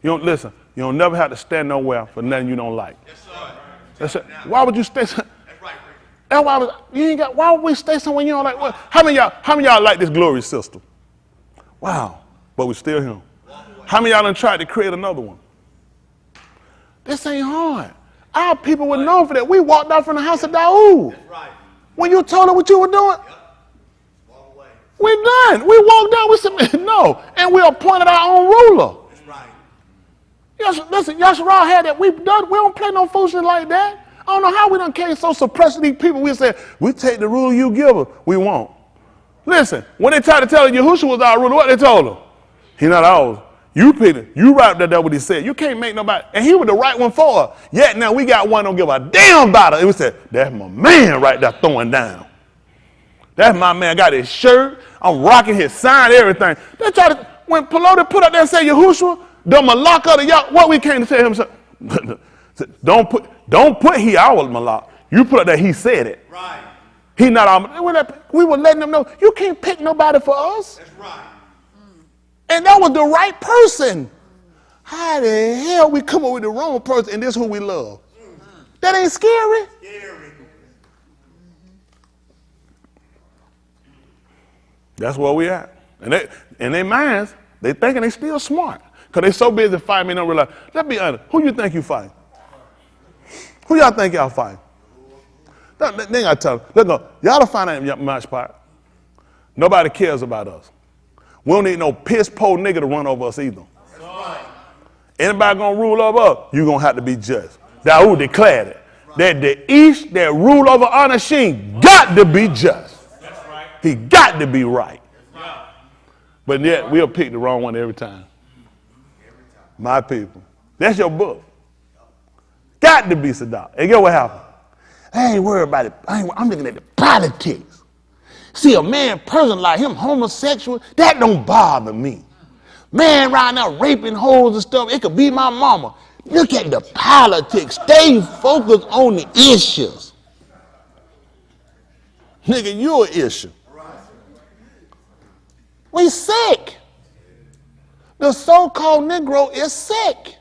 You don't listen. You don't never have to stand nowhere for nothing you don't like. Yes, sir. That's it. Why would you stay? That's right. That's why you ain't got. Why would we stay somewhere you don't like? What? How many of y'all like this glory system? Wow. But we still here. How many of y'all done tried to create another one? This ain't hard. Our people were known for that. We walked out from the house of Daoud. That's right. When you told her what you were doing, Walk away. we done. We walked out. We said, no. And we appointed our own ruler. That's right. Yes, listen, Yasharal had that. We don't play no foolishness like that. I don't know how we done came so suppressed to these people. We said, we take the rule you give us. We won't. Listen, when they tried to tell Yahushua was our ruler, what they told him? He not ours. You Peter, you right that what he said. You can't make nobody, and he was the right one for us. Yet now we got one don't give a damn about it. And we said, that's my man right there throwing down. That's my man, got his shirt. I'm rocking his sign, everything. They tried to, when Pelote put up there and said, Yahushua, the malak of the y'all, what we came to tell him, don't put he our malak. You put up there, he said it. Right. He not our, we were letting them know, you can't pick nobody for us. That's right. And that was the right person. How the hell we come up with the wrong person and this who we love? That ain't scary. Scary. That's where we at. And they, in their minds, they thinking they still smart. Because they so busy fighting, they don't realize. Let's be honest. Who you think you fighting? Who y'all think y'all fighting? Then I tell them, look, y'all don't find out in my spot. Nobody cares about us. We don't need no piss poor nigga to run over us either. That's right. Anybody gonna rule over us, you gonna have to be just. Daoud declared it. That the East that rule over Anashim got to be just. That's right. He got to be right. Right. But yet we'll pick the wrong one every time. My people. That's your book. Got to be Sadat. And guess what happened? I ain't worried about it. I'm looking at the politics. See, a man, person like him, homosexual, that don't bother me. Man right now raping hoes and stuff, it could be my mama. Look at the politics. Stay focused on the issues. Nigga, you an issue. We sick. The so-called Negro is sick.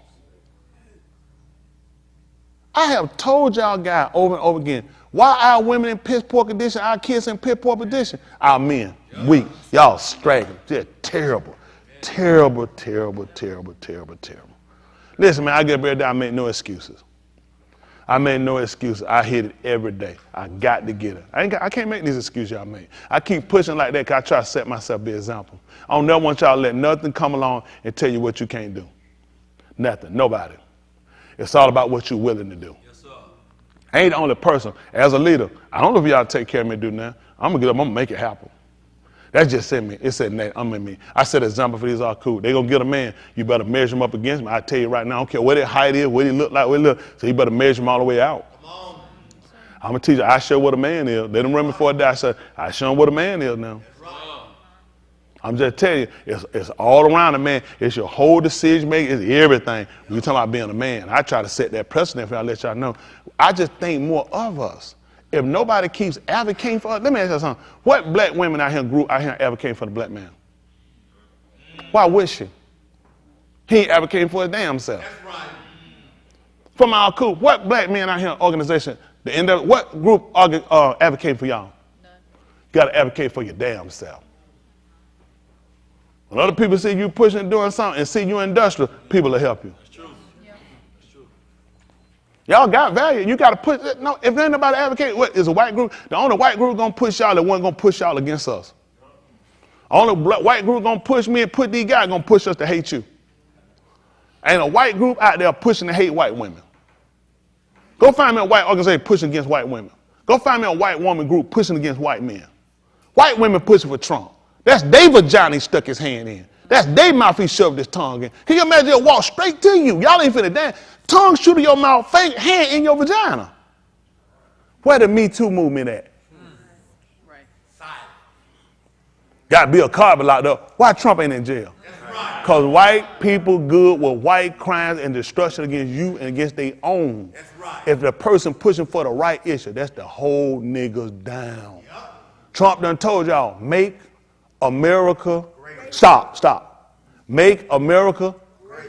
I have told y'all guys over and over again, why our women in piss poor condition, our kids in piss poor condition? Our men, weak. Y'all straggling. They're terrible. Terrible, terrible, terrible, terrible, terrible. Listen, man, I get better. I make no excuses. I made no excuses. I hit it every day. I got to get it. I can't make these excuses y'all make. I keep pushing like that because I try to set myself be an example. I don't never want y'all to let nothing come along and tell you what you can't do. Nothing. Nobody. It's all about what you're willing to do. Yes, sir. I ain't the only person. As a leader, I don't know if y'all take care of me do now. I'm gonna get up, I'm gonna make it happen. That's just in me. It said, Nate, I'm in me. I set an example for these all cool. They gonna get a man, you better measure him up against me. I tell you right now, I don't care what his height is, what he look like, what he look, so you better measure him all the way out. Come on. I'm gonna teach you, I show what a man is. They didn't run me before I die, I show him what a man is now. That's right. I'm just telling you, it's all around the man. It's your whole decision making, it's everything. When you're talking about being a man, I try to set that precedent for y'all, let y'all know. I just think more of us. If nobody keeps advocating for us, let me ask you something. What black women out here advocating for the black man? Why would she? He ain't advocating for his damn self. That's right. From our coup, what black men out here organization, what group advocating for y'all? None. You gotta advocate for your damn self. When other people see you pushing and doing something and see you industrial, people will help you. That's true. Yeah. That's true. Y'all got value. You got to push. No, if there ain't nobody advocating, what is a white group? The only white group gonna push y'all that wasn't gonna push y'all against us. Only white group gonna push me and put these guys gonna push us to hate you. Ain't a white group out there pushing to hate white women. Go find me a white organization pushing against white women. Go find me a white woman group pushing against white men. White women pushing for Trump. That's their vagina he stuck his hand in. That's their mouth he shoved his tongue in. Can you imagine he'll walk straight to you? Y'all ain't finna dance. Tongue shoot in your mouth, hand in your vagina. Where the Me Too movement at? Right. Got Bill Cosby locked up. Why Trump ain't in jail? Because white people good with white crimes and destruction against you and against their own. That's right. If the person pushing for the right issue, that's the whole niggas down. Yep. Trump done told y'all, make America, stop. Make America,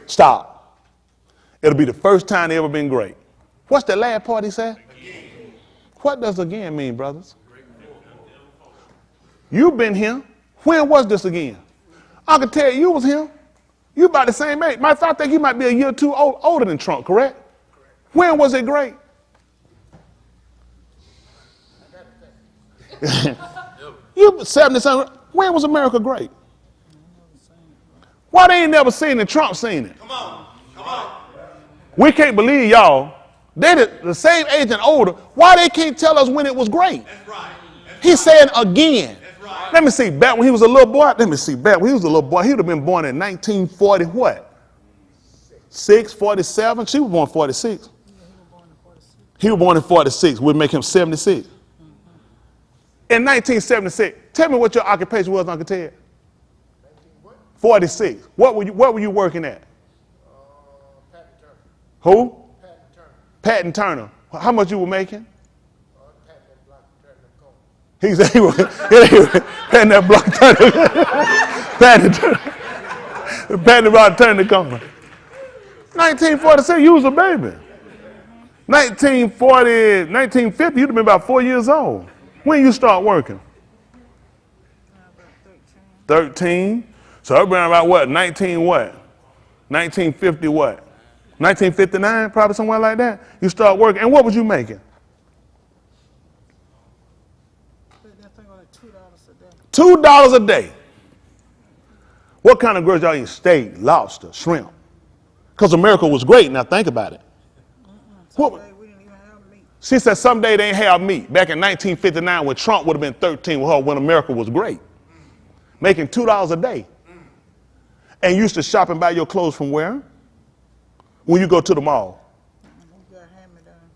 stop. It'll be the first time they ever been great. What's the last part he said? Again. What does again mean, brothers? You've been here. When was this again? I can tell you was here. You about the same age. Matter of fact, I think you might be a year or two older than Trump, correct? When was it great? You 77. When was America great? Why they ain't never seen it? Trump seen it. Come on. Come on. We can't believe y'all. They the same age and older. Why they can't tell us when it was great? That's right. He's saying again. That's right. Let me see. Back when he was a little boy. Let me see. Back when he was a little boy, he would have been born in 1940 what? 47. She was born 46. He was born in 46. We'd make him 76. In 1976, tell me what your occupation was, Uncle Ted. 46. What were you working at? Who? Patton Turner. How much you were making? He said he was patting that block turner. Patting about turning the corner. 1946, you was a baby. 1950, you'd have been about 4 years old. When you start working? 13. So around about what? 1950 what? 1959, probably somewhere like that. You start working. And what was you making? $2 a day. What kind of grits y'all eat? Steak, lobster, shrimp. Because America was great. Now think about it. She said someday they ain't have meat. Back in 1959 when Trump would have been 13 with her when America was great. Making $2 a day. And used to shop and buy your clothes from where? When you go to the mall.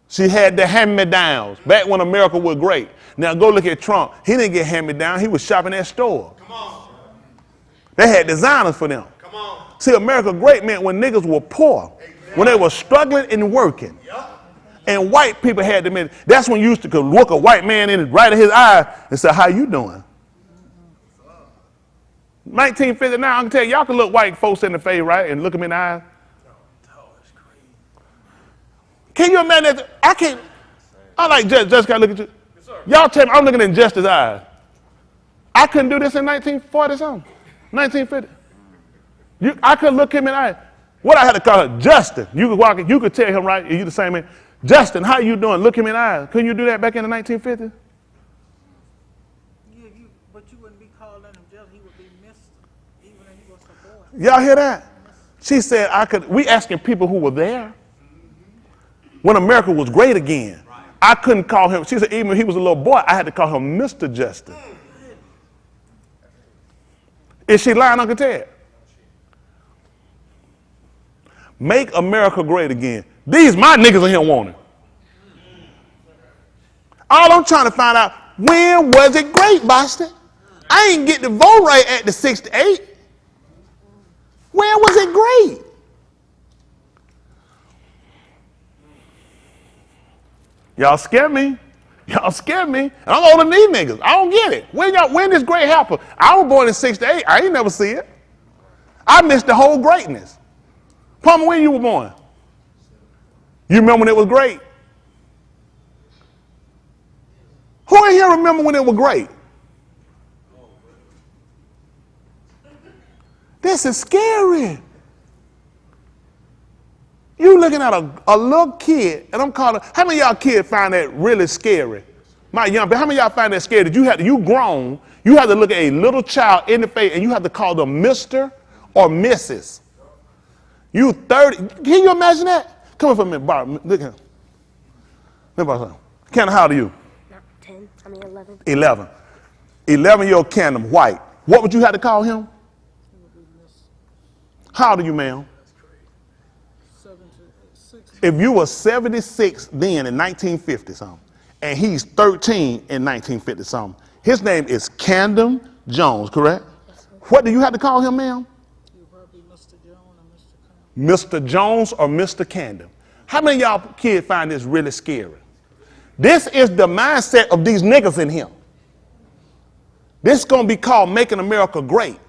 She had the hand-me-downs back when America was great. Now go look at Trump. He didn't get hand-me-down. He was shopping at stores. Come on. They had designers for them. Come on. See, America great meant when niggas were poor, when they were struggling and working. Yep. And white people had them in. That's when you used to look a white man in right in his eye and say, how you doing? 1959, I can tell you, y'all can look white folks in the face, right, and look them in the eye. Can you imagine that? I can't. I like just gotta look at you. Yes, sir. Y'all tell me, I'm looking in Justice's eyes. I couldn't do this in 1940 something, 1950. I could look him in the eye. What I had to call her, Justin. You could walk, you could tell him, right? You the same man. Justin, how you doing? Look him in the eye. Couldn't you do that back in the 1950s? Yeah, but you wouldn't be calling him Justin. He would be Mr. Even if he was a boy. Y'all hear that? She said I could. We asking people who were there when America was great again. I couldn't call him. She said even when he was a little boy, I had to call him Mr. Justin. Is she lying, Uncle Ted? Make America great again. These my niggas in here want it. All I'm trying to find out, when was it great, Boston? I ain't get the vote right at the 68. When was it great? Y'all scare me. Y'all scare me. And I'm older than these niggas. I don't get it. When this great happen? I was born in 68. I ain't never see it. I missed the whole greatness. Palmer, when you were born? You remember when it was great? Who in here remember when it was great? This is scary. You looking at a little kid, and I'm calling, how many of y'all kids find that really scary? My young people, how many of y'all find that scary? That you grown, you have to look at a little child in the face and you have to call them Mr. or Mrs. You 30. Can you imagine that? Come here for a minute, Bob. Look at him. Look at him. Ken, how old are you? 10, I mean 11. 11. 11-year-old Canham White. What would you have to call him? How old are you, ma'am? 76. If you were 76 then in 1950 something, and he's 13 in 1950 something, his name is Camden Jones, correct? What do you have to call him, ma'am? He'll probably be Mr. Jones or Mr. Connor. Mr. Jones or Mr. Camden? How many of y'all kids find this really scary? This is the mindset of these niggas in here. This is going to be called making America great.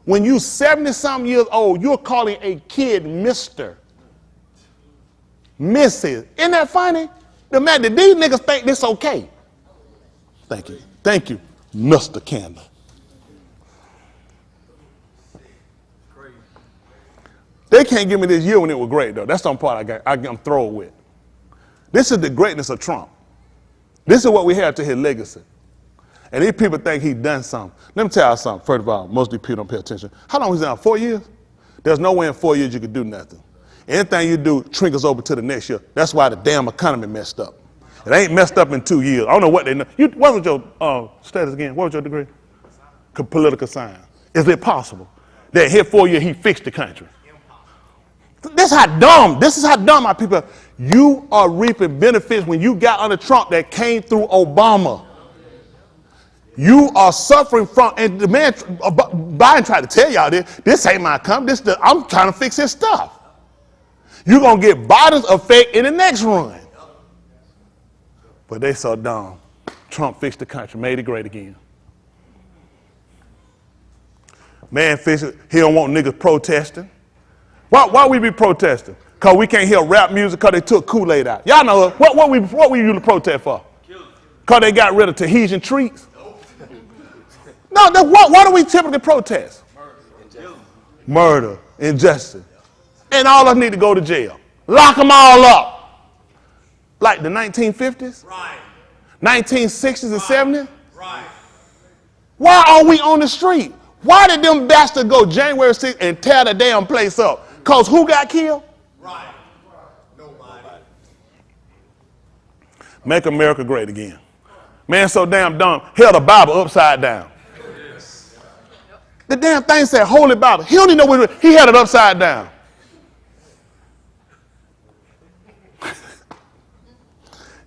When you 70-something years old, you're calling a kid Mr. Mrs. Isn't that funny? The man that these niggas think this okay. Thank you. Thank you, Mr. Camden. They can't give me this year when it was great, though. That's some part I'm thrilled with. This is the greatness of Trump. This is what we have to his legacy. And these people think he's done something. Let me tell you something. First of all, most of these people don't pay attention. How long he's down? 4 years? There's no way in 4 years you could do nothing. Anything you do trickles over to the next year. That's why the damn economy messed up. It ain't messed up in 2 years. I don't know what they know. What was your status again? What was your degree? Political science. Is it possible that here 4 years he fixed the country? This is how dumb my people are. You are reaping benefits when you got under Trump that came through Obama. You are suffering from, and the man, Biden tried to tell y'all this ain't my company, I'm trying to fix his stuff. You're going to get Biden's effect in the next run. But they so dumb. Trump fixed the country, made it great again. Man fixed it. He don't want niggas protesting. Why we be protesting? Because we can't hear rap music because they took Kool-Aid out. Y'all know what we usually protest for? Because they got rid of Tahitian treats? No, what do we typically protest? Murder, injustice. And all of us need to go to jail. Lock them all up. Like the 1950s? Right. 1960s and 70s? Right. Why are we on the street? Why did them bastards go January 6th and tear the damn place up? Because who got killed? Right. Nobody. Make America great again. Man, so damn dumb. Held the Bible upside down. The damn thing said Holy Bible. He don't even know what he had it upside down.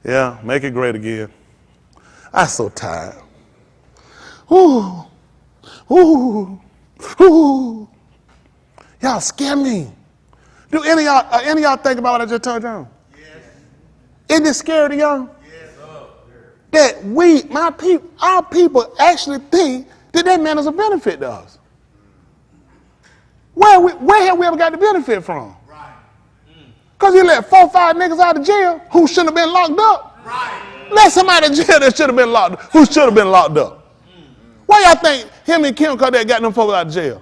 Yeah, make it great again. I'm so tired. Ooh, ooh, ooh. Y'all scare me. Do any of y'all think about what I just told y'all? Yes. Isn't it scary to y'all? Yes. That our people actually think that man is a benefit to us. Where have we ever got the benefit from? Right. Because you let 4 or 5 niggas out of jail who shouldn't have been locked up. Right. Let somebody in jail that should have been locked up, who should have been locked up. Why y'all think him and Kim Kardashian got them folks out of jail?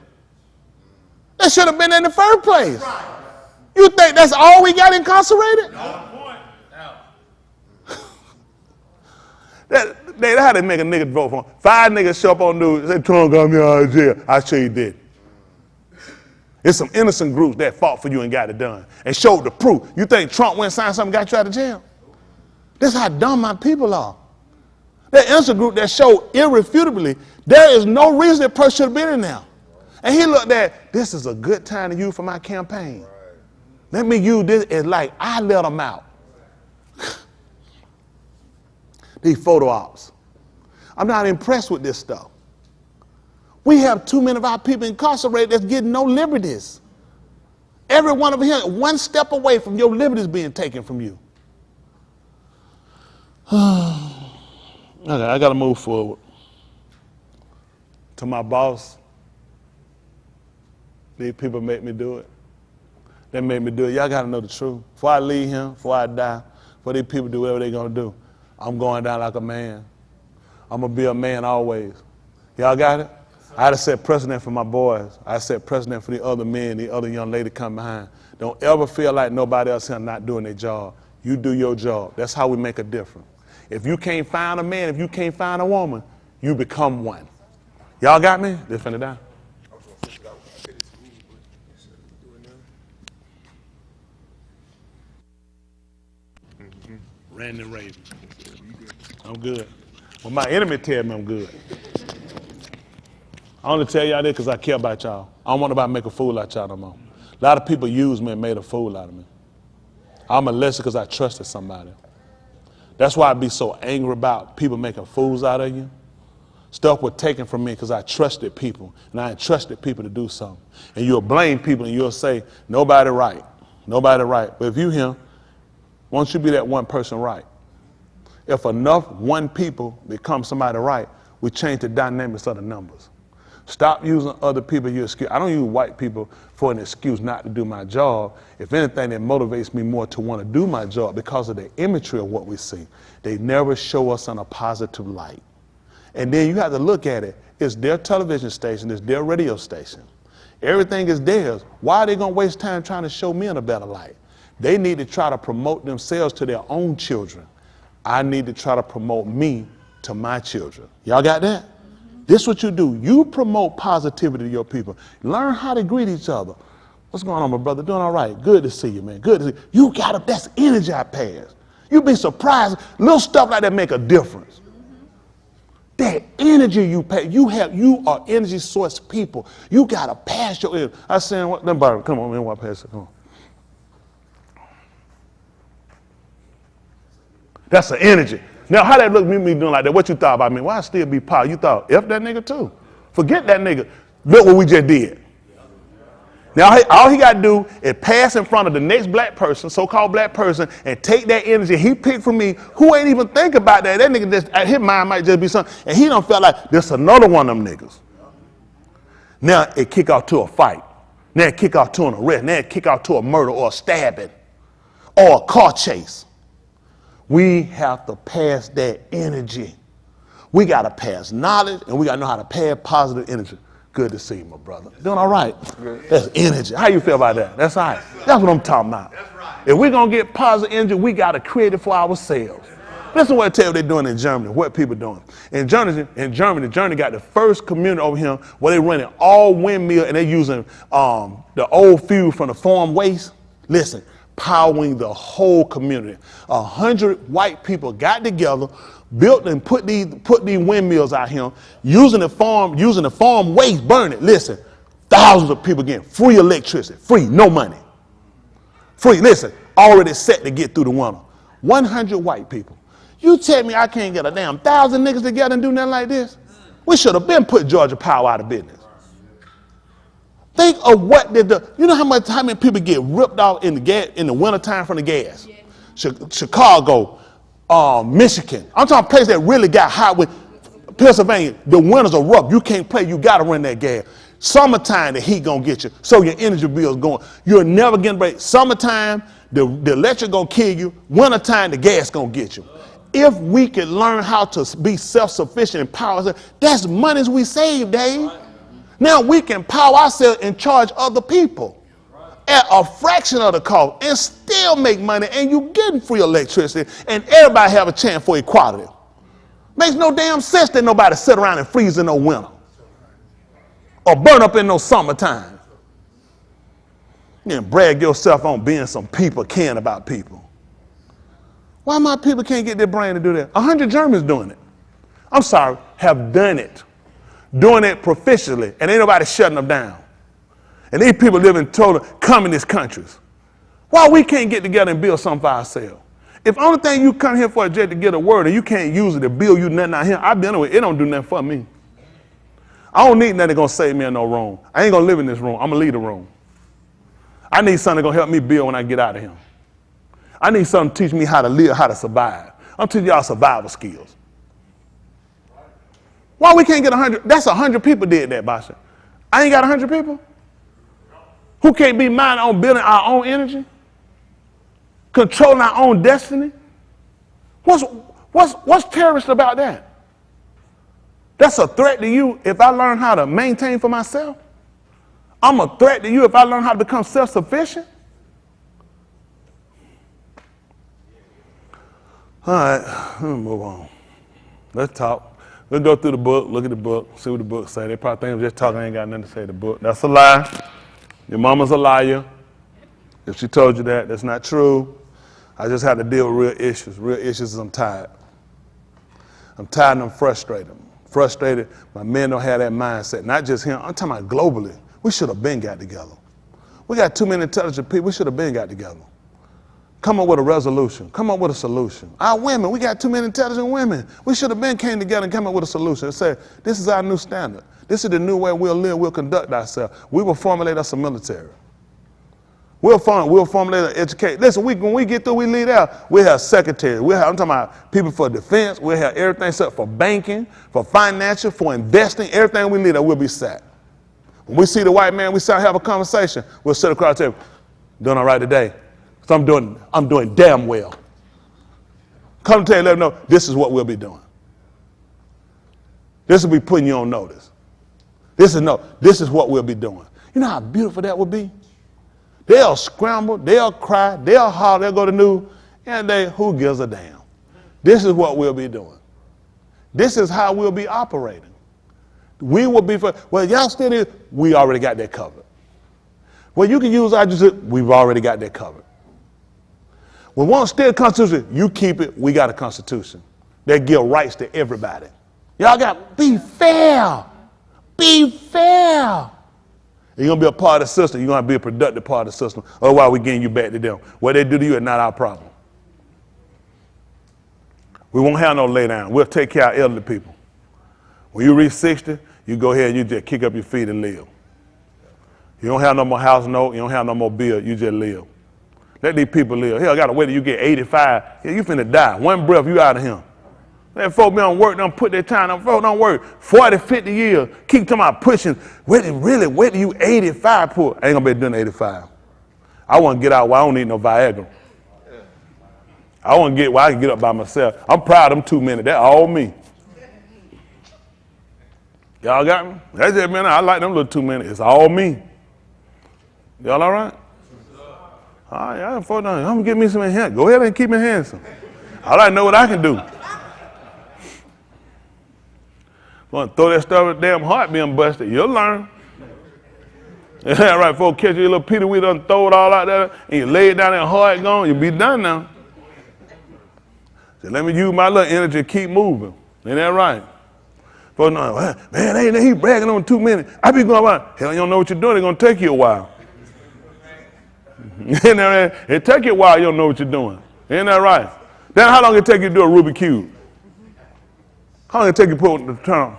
They should have been in the first place. Right. You think that's all we got incarcerated? No point. That's how they make a nigga vote for him. 5 niggas show up on news and say, Trump got me out of jail. I sure you did. It's some innocent groups that fought for you and got it done and showed the proof. You think Trump went and signed something and got you out of jail? This is how dumb my people are. That innocent group that showed irrefutably there is no reason that person should have been in there. And he looked at, this is a good time to use for my campaign. Right. Let me use this as like I let them out. These photo ops. I'm not impressed with this stuff. We have too many of our people incarcerated that's getting no liberties. Every one of them, one step away from your liberties being taken from you. Okay, I got to move forward. To my boss, these people make me do it. They make me do it. Y'all got to know the truth. Before I leave him, before I die, before these people do whatever they're going to do, I'm going down like a man. I'm going to be a man always. Y'all got it? I had to set precedent for my boys. I set precedent for the other men, the other young lady come behind. Don't ever feel like nobody else here not doing their job. You do your job. That's how we make a difference. If you can't find a man, if you can't find a woman, you become one. Y'all got me? This finna die. Randy Raven. I'm good. Well, my enemy tell me I'm good. I only tell y'all that because I care about y'all. I don't want nobody to make a fool out y'all no more. A lot of people used me and made a fool out of me. I'm molested because I trusted somebody. That's why I be so angry about people making fools out of you. Stuff was taken from me because I trusted people, and I entrusted people to do something. And you'll blame people and you'll say, nobody right, nobody right. But if you him, why don't you be that one person right? If enough one people become somebody right, we change the dynamics of the numbers. Stop using other people as your excuse. I don't use white people for an excuse not to do my job. If anything, it motivates me more to want to do my job because of the imagery of what we see. They never show us in a positive light. And then you have to look at it. It's their television station. It's their radio station. Everything is theirs. Why are they going to waste time trying to show me in a better light? They need to try to promote themselves to their own children. I need to try to promote me to my children. Y'all got that? This is what you do. You promote positivity to your people. Learn how to greet each other. What's going on, my brother? Doing all right? Good to see you, man. Good to see you. You got to, that's energy I pass. You'd be surprised. Little stuff like that make a difference. That energy you pay, you are energy source people. You got to pass your energy. I said, what? Come on, man, walk past it. Come on. That's an energy. Now, how that look me doing like that? What you thought about me? Why I still be power? You thought, F that nigga too. Forget that nigga. Look what we just did. Now, all he got to do is pass in front of the next black person, so-called black person, and take that energy he picked from me, who ain't even think about that. That nigga, just, his mind might just be something, and he don't feel like there's another one of them niggas. Now, it kick off to a fight. Now, it kick off to an arrest. Now, it kick off to a murder or a stabbing or a car chase. We have to pass that energy. We got to pass knowledge, and we got to know how to pass positive energy. Good to see you, my brother. Doing all right? That's energy. How you feel about that? That's all right. That's what I'm talking about. If we're going to get positive energy, we got to create it for ourselves. Listen to what I tell you they're doing in Germany, what people doing. In Germany got the first community over here where they're running all windmill, and they're using the old fuel from the farm waste. Listen. Powering the whole community. 100 white people got together, built and put these windmills out here, using the farm waste, burn it. Listen, thousands of people getting free electricity, free, no money. Free, listen, already set to get through the winter. 100 white people. You tell me I can't get a damn 1,000 niggas together and do nothing like this? We should have been put Georgia Power out of business. Think of what you know how many people get ripped off in the wintertime from the gas? Yeah. Chicago, Michigan. I'm talking places that really got hot with Pennsylvania. The winters are rough. You can't play. You got to run that gas. Summertime, the heat going to get you. So your energy bill's going. You're never getting break. Summertime, the electric going to kill you. Wintertime, the gas going to get you. If we could learn how to be self-sufficient and power, that's monies we save, Dave. Now we can power ourselves and charge other people at a fraction of the cost and still make money, and you getting free electricity and everybody have a chance for equality. Makes no damn sense that nobody sit around and freeze in no winter or burn up in no summertime. And brag yourself on being some people, caring about people. Why my people can't get their brain to do that? 100 Germans doing it. I'm sorry, have done it. Doing it proficiently, and ain't nobody shutting them down. And these people live in total communist countries. Why we can't get together and build something for ourselves? If only thing you come here for is just to get a word and you can't use it to build you nothing out here, I've been with it, don't do nothing for me. I don't need nothing gonna save me in no room. I ain't gonna live in this room. I'm gonna leave the room. I need something gonna help me build when I get out of here. I need something to teach me how to live, how to survive. I'm teaching y'all survival skills. Why we can't get 100? That's 100 people did that, Basha. I ain't got 100 people. Who can't be minding on building our own energy? Controlling our own destiny? What's terrorist about that? That's a threat to you if I learn how to maintain for myself. I'm a threat to you if I learn how to become self-sufficient. All right, let's move on. Let's talk. Let's go through the book, look at the book, see what the book say. They probably think I'm just talking, I ain't got nothing to say to the book. That's a lie. Your mama's a liar. If she told you that, that's not true. I just had to deal with real issues. Real issues is I'm tired. I'm tired and I'm frustrated. Frustrated, my men don't have that mindset. Not just him, I'm talking about globally. We should have been got together. We got too many intelligent people, we should have been got together. Come up with a resolution, come up with a solution. Our women, we got too many intelligent women. We should have been came together and come up with a solution and say, this is our new standard. This is the new way we'll live, we'll conduct ourselves. We will formulate us a military. We'll formulate and educate. Listen, when we get through, we lead out, we'll have secretaries. I'm talking about people for defense. We'll have everything set for banking, for financial, for investing. Everything we lead out will be set. When we see the white man, we sit and have a conversation. We'll sit across the table. Doing all right today? So I'm doing damn well. Come to tell you, let them know this is what we'll be doing. This will be putting you on notice. This is what we'll be doing. You know how beautiful that would be? They'll scramble, they'll cry, they'll holler, they'll go to news, and who gives a damn? This is what we'll be doing. This is how we'll be operating. We will be, well, y'all still is, we already got that covered. Well, you can use our, we've already got that covered. When one still Constitution, you keep it, we got a Constitution that give rights to everybody. Y'all got, be fair. Be fair. You're going to be a part of the system. You're going to be a productive part of the system. Otherwise, we're getting you back to them. What they do to you is not our problem. We won't have no lay down. We'll take care of elderly people. When you reach 60, you go ahead and you just kick up your feet and live. You don't have no more house note. You don't have no more bill. You just live. Let these people live. Hell, I got to wait till you get 85. Yeah, you finna die. One breath, you out of here. Let folk be on work, don't put their time on. Folk don't work 40, 50 years. Keep talking about pushing. Wait till you 85, poor. I ain't gonna be doing 85. I want to get out where I don't need no Viagra. I want to get where I can get up by myself. I'm proud of them 2 minutes. That's all me. Y'all got me? That's it, man. I like them little 2 minutes. It's all me. Y'all all right? All right, I'm gonna get me some hands. Go ahead and keep me handsome. I like to know what I can do. Want to throw that stuff at the damn heart being busted, you'll learn. Yeah, right, folks, catch your little Peter Wheeler and throw it all out there, and you lay it down and heart gone, you'll be done now. So let me use my little energy to keep moving. Ain't that right? Folks, no, man, ain't he bragging on 2 minutes. I be going around, hell, you don't know what you're doing, it's going to take you a while. It take you a while, you don't know what you're doing. Ain't that right? Then how long it take you to do a Rubik's Cube? How long it take you to put the turn?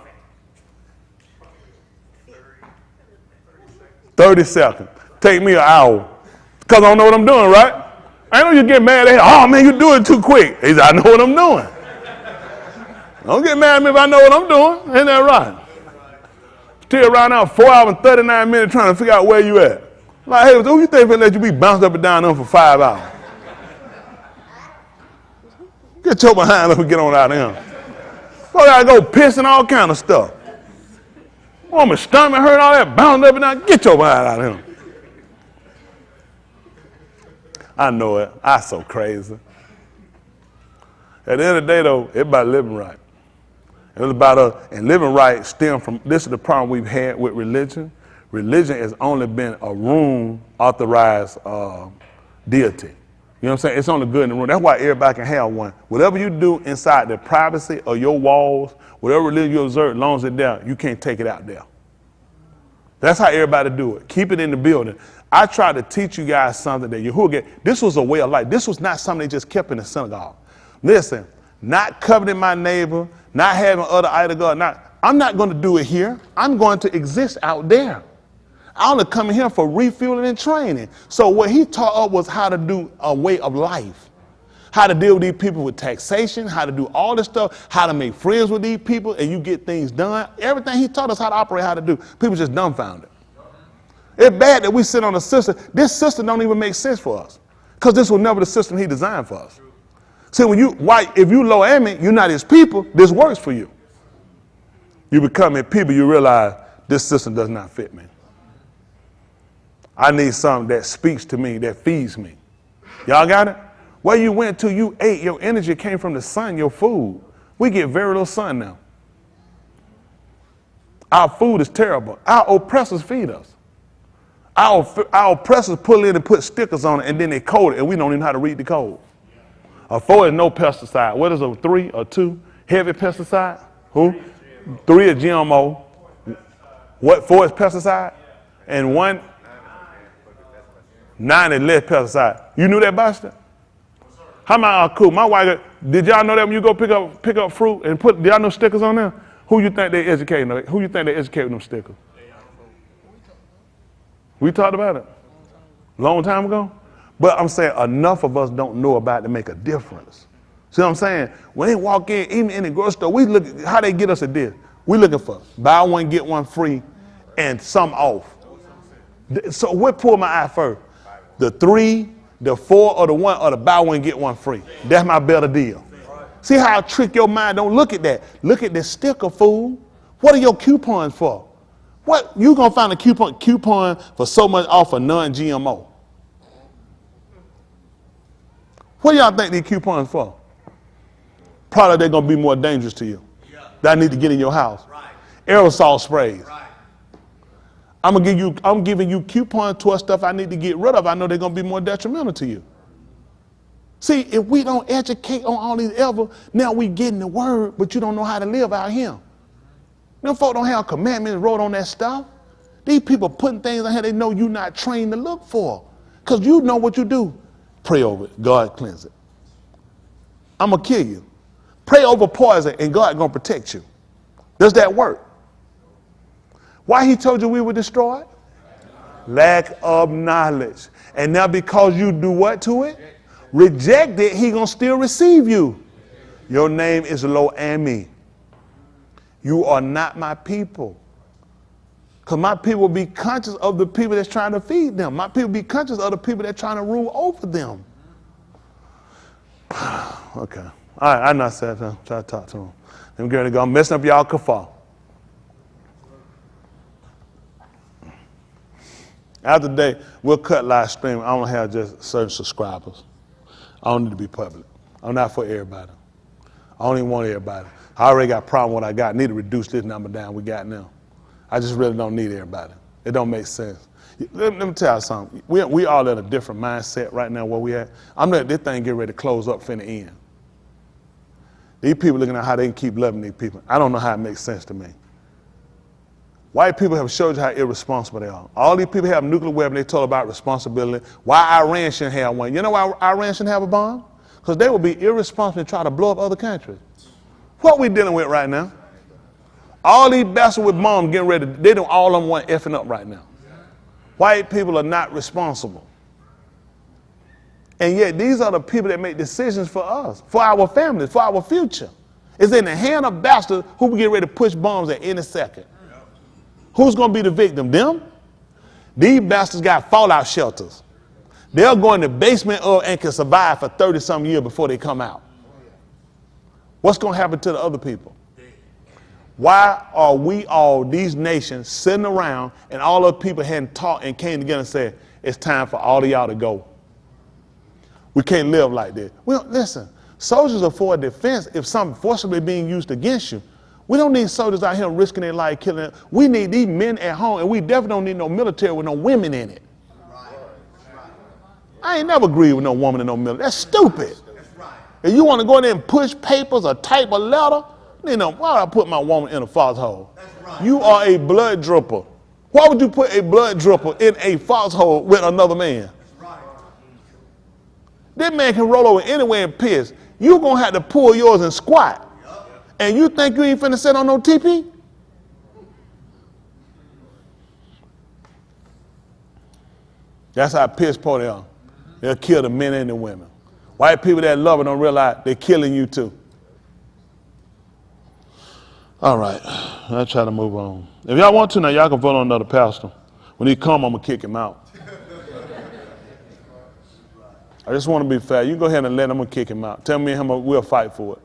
30 seconds. Take me an hour. Because I don't know what I'm doing, right? I know you get mad at, oh man, you do it too quick. He said, I know what I'm doing. Don't get mad at me if I know what I'm doing. Ain't that right? Still around now 4 hours and 39 minutes trying to figure out where you at. Like, hey, who you think will let you be bounced up and down them for 5 hours? Get your behind up and get on out of here. So I gotta go piss and all kind of stuff. Oh, my stomach hurt, all that, bounced up and down. Get your behind out of here. I know it. I'm so crazy. At the end of the day, though, it's about living right. It was about and living right stem from, this is the problem we've had with religion. Religion has only been a room authorized deity. You know what I'm saying? It's only good in the room. That's why everybody can have one. Whatever you do inside the privacy of your walls, whatever religion you observe, as long as it's there, you can't take it out there. That's how everybody do it. Keep it in the building. I try to teach you guys something that Yahuwah, this was a way of life. This was not something they just kept in the synagogue. Listen, not coveting my neighbor, not having other idol God. I'm not going to do it here. I'm going to exist out there. I only come in here for refueling and training. So what he taught us was how to do a way of life, how to deal with these people with taxation, how to do all this stuff, how to make friends with these people, and you get things done. Everything he taught us how to operate, how to do. People just dumbfounded. It's bad that we sit on a system. This system don't even make sense for us because this was never the system he designed for us. See, if you low Enmity, you're not his people, this works for you. You become his people, you realize this system does not fit me. I need something that speaks to me, that feeds me. Y'all got it? Where you went to, you ate. Your energy came from the sun, your food. We get very little sun now. Our food is terrible. Our oppressors feed us. Our oppressors pull in and put stickers on it, and then they code it, and we don't even know how to read the code. A 4 is no pesticide. What is a 3 or 2? Heavy pesticide? Who? 3 is GMO. What, 4 is pesticide? And 9 is less pesticide. You knew that, Buster? How about cool? My wife, did y'all know that when you go pick up fruit and did y'all know stickers on there? Who you think they educating? Who you think they educating them stickers? We talked about it long time ago. But I'm saying enough of us don't know about it to make a difference. See what I'm saying? When they walk in, even in the grocery store, we look at how they get us a deal. We looking for buy one, get one free and some off. So what pulled my eye first? The 3, the 4, or the 1, or the buy one, get one free. That's my better deal. See how I trick your mind? Don't look at that. Look at the sticker, fool. What are your coupons for? What you gonna find a coupon for so much off a non-GMO? What do y'all think these coupons for? Probably they're gonna be more dangerous to you. That I need to get in your house. Aerosol sprays. I'm giving you coupons towards stuff I need to get rid of. I know they're gonna be more detrimental to you. See, if we don't educate on all these ever, now we getting the word, but you don't know how to live out here. Them folk don't have commandments wrote on that stuff. These people putting things on here they know you're not trained to look for. Because you know what you do. Pray over it. God cleanse it. I'm going to kill you. Pray over poison and God going to protect you. Does that work? Why he told you we were destroyed? Lack of knowledge. And now because you do what to it? Reject it, he going to still receive you. Your name is Lo-Ami. You are not my people. Because my people be conscious of the people that's trying to feed them. My people be conscious of the people that's trying to rule over them. Okay. All right, I'm not sad. Try to talk to them. I'm going to go. I'm messing up y'all kafar. After today, we'll cut live stream. I don't have just certain subscribers. I don't need to be public. I'm not for everybody. I don't even want everybody. I already got a problem with what I got. I need to reduce this number down we got now. I just really don't need everybody. It don't make sense. Let me tell you something. We all in a different mindset right now where we at. I'm letting this thing get ready to close up finna end. These people looking at how they can keep loving these people. I don't know how it makes sense to me. White people have showed you how irresponsible they are. All these people have nuclear weapons. They told about responsibility. Why Iran shouldn't have one? You know why Iran shouldn't have a bomb? Because they would be irresponsible and try to blow up other countries. What we dealing with right now? All these bastards with bombs getting ready. They don't all of them want effing up right now. White people are not responsible. And yet these are the people that make decisions for us, for our families, for our future. It's in the hand of bastards who will get ready to push bombs at any second. Who's going to be the victim? Them? These bastards got fallout shelters. They'll go in the basement of and can survive for 30-some years before they come out. What's going to happen to the other people? Why are we all, these nations, sitting around and all the people hadn't talked and came together and said, it's time for all of y'all to go. We can't live like this. Well, listen, soldiers are for defense if something forcibly being used against you. We don't need soldiers out here risking their life, killing them. We need these men at home, and we definitely don't need no military with no women in it. I ain't never agreed with no woman in no military. That's stupid. If you want to go in there and push papers or type a letter, you know, why would I put my woman in a foxhole? You are a blood dripper. Why would you put a blood dripper in a foxhole with another man? This man can roll over anywhere and piss. You're going to have to pull yours and squat. And you think you ain't finna sit on no TP? That's how piss poor they are. They'll kill the men and the women. White people that love it don't realize they're killing you too. All right, I'll try to move on. If y'all want to now, y'all can vote on another pastor. When he come, I'm gonna kick him out. I just want to be fair. You go ahead and let him, I'm gonna kick him out. Tell me and him, we'll fight for it.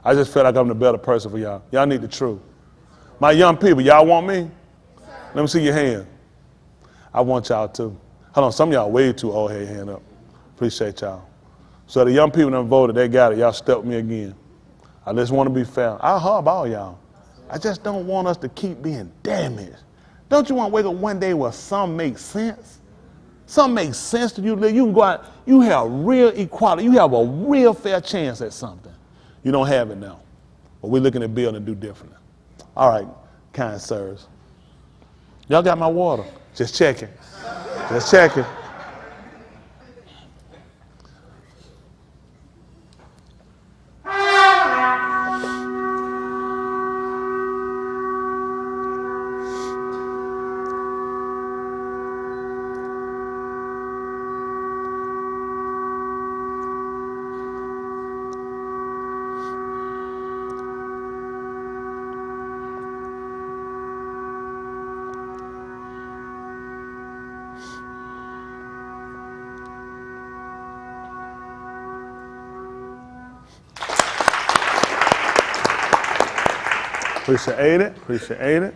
I just feel like I'm the better person for y'all. Y'all need the truth. My young people, y'all want me? Let me see your hand. I want y'all too. Hold on, some of y'all way too old, hand up. Appreciate y'all. So the young people that voted, they got it. Y'all step with me again. I just want to be fair. I hug all y'all. I just don't want us to keep being damaged. Don't you want to wake up one day where some make sense? something makes sense to you, you can go out, you have real equality, you have a real fair chance at something. You don't have it now. But we're looking at building and do differently. All right, kind sirs. Y'all got my water? Just checking. Just checking. Appreciate it. Appreciate it.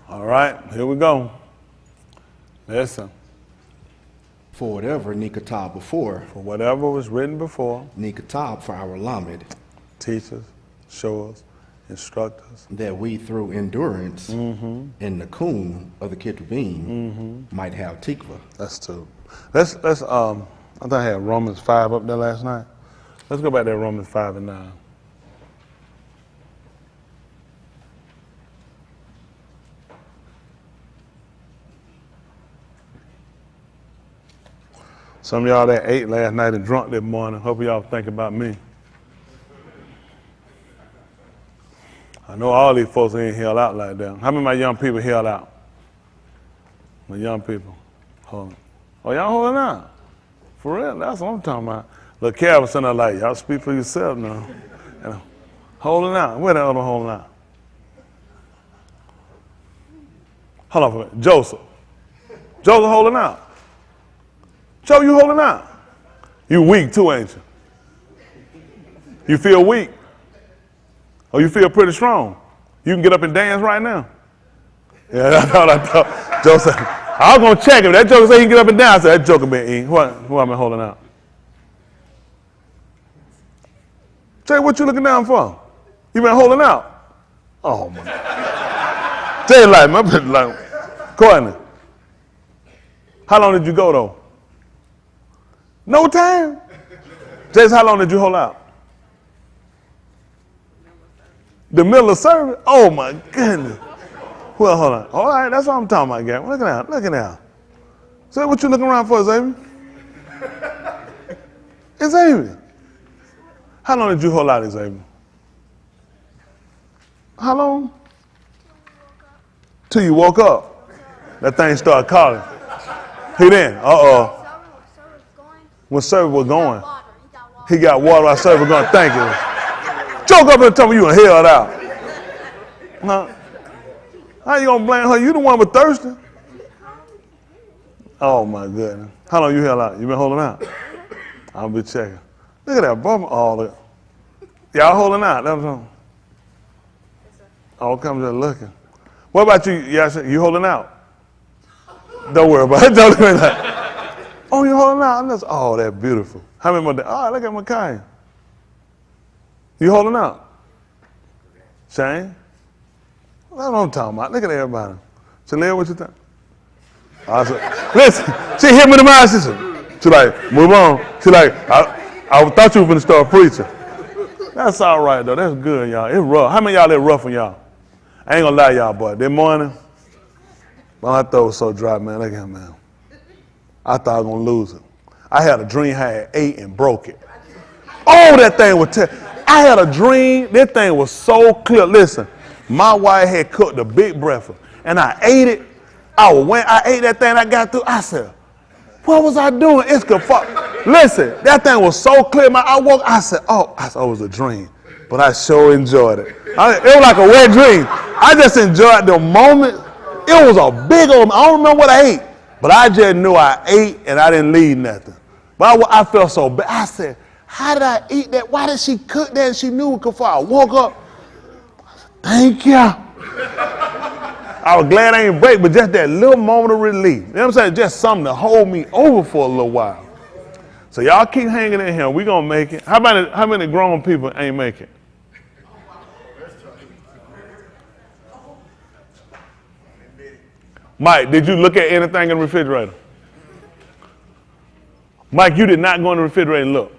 All right, here we go. Listen. For whatever Nikatab before, For whatever was written before, Nikatab for our Lamed, teachers, showers, instructors, that we through endurance in the Kun of the Ketuvim might have Tikva. that's two. Let's I think I had Romans 5 up there last night. Let's go back there, Romans 5 and 9. Some of y'all that ate last night and drunk this morning, hope y'all think about me. I know all these folks ain't held out like that. How many of my young people held out? My young people. Hold on. Oh, y'all holding out? For real? That's what I'm talking about. Look, Carol was sitting there like, y'all speak for yourself now. You know, holding out. Where the other one holding out? Hold on for a minute. Joseph. Joseph holding out. Joe, you holding out. You weak too, ain't you? You feel weak? Or you feel pretty strong? You can get up and dance right now? Yeah, I thought. Joe said, I was going to check him. That joker said he can get up and dance. I said, that joker been eating. Who am I holding out? Jay, what you looking down for? You been holding out? Oh, my God. Jay, like, Courtney, how long did you go, though? No time? Jay, how long did you hold out? The middle of service? Oh, my goodness. Well, hold on. All right, that's what I'm talking about, Gary. Look at that. Look at that. So what you looking around for, Xavier? Xavier. How long did you hold out, Xavier? How long? Till you woke up. That thing started calling. He then, uh-oh. When service was going, he got water while service was going. Thank you. Joke up and tell me you done held out. Huh? How you gonna blame her? You the one with thirsty. Oh my goodness. How long you held out? You been holding out? I'll be checking. Look at that bummer. Oh, y'all holding out. That was on. All comes just looking. What about you? You holding out? Don't worry about it. Don't worry about it. Oh, you holding out? Oh, that's beautiful. How many more days? Oh, look at Makai. You holding out? Shane? That's what I'm talking about. Look at everybody. Shalea, what you think? I said, listen, she hit me in the mind. She like, move on. She like, I thought you were going to start preaching. That's all right, though. That's good, y'all. It's rough. How many of y'all that rough on y'all? I ain't going to lie, y'all, boy. This morning, my throat was so dry, man. Look at him, man. I thought I was going to lose it. I had a dream, I had 8 and broke it. Oh, that thing was I had a dream. That thing was so clear. Listen, my wife had cooked a big breakfast, and I ate it. I ate that thing, I got through. I said, what was I doing? It's kafar. Listen, that thing was so clear. I said, it was a dream. But I sure enjoyed it. It was like a wet dream. I just enjoyed the moment. It was a big old, I don't remember what I ate. But I just knew I ate and I didn't leave nothing. But I felt so bad. I said, how did I eat that? Why did she cook that and she knew kafar? I woke up. Thank you. I was glad I ain't break, but just that little moment of relief. You know what I'm saying? Just something to hold me over for a little while. So y'all keep hanging in here. We gonna make it. How many grown people ain't make it? Mike, did you look at anything in the refrigerator? Mike, you did not go in the refrigerator and look.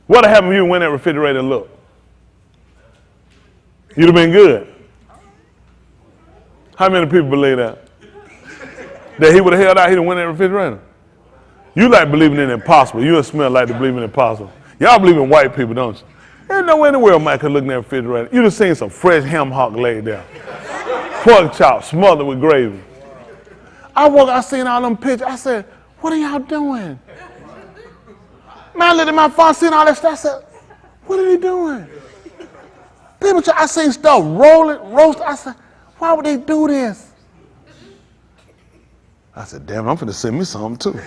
What would happen if you went in the refrigerator and looked? You'd have been good. How many people believe that? That he would have held out, he'd have went in the refrigerator? You like believing in the impossible. You and Smith like to believe in the impossible. Y'all believe in white people, don't you? There's no way in the world Mike could look in that refrigerator. You'd have seen some fresh ham hock laid there. Pork chop smothered with gravy. I seen all them pictures. I said, what are y'all doing? Man, I looked at my phone, seen all that stuff. I said, what are they doing? People, I seen stuff roast. I said, why would they do this? I said, damn, I'm finna send me something too.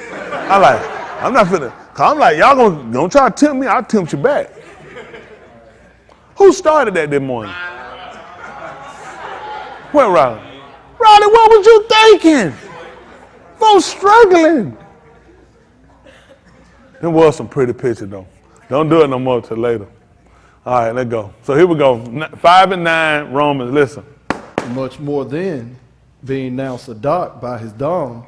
I'm not finna, cause I'm like, y'all gonna try to tempt me, I'll tempt you back. Who started that this morning? Where, Riley? Riley, what was you thinking? Folks struggling. There was some pretty pictures though. Don't do it no more till later. All right, let's go. So here we go. 5 and 9, Romans, listen. Much more then, being now Sadak by his dawn,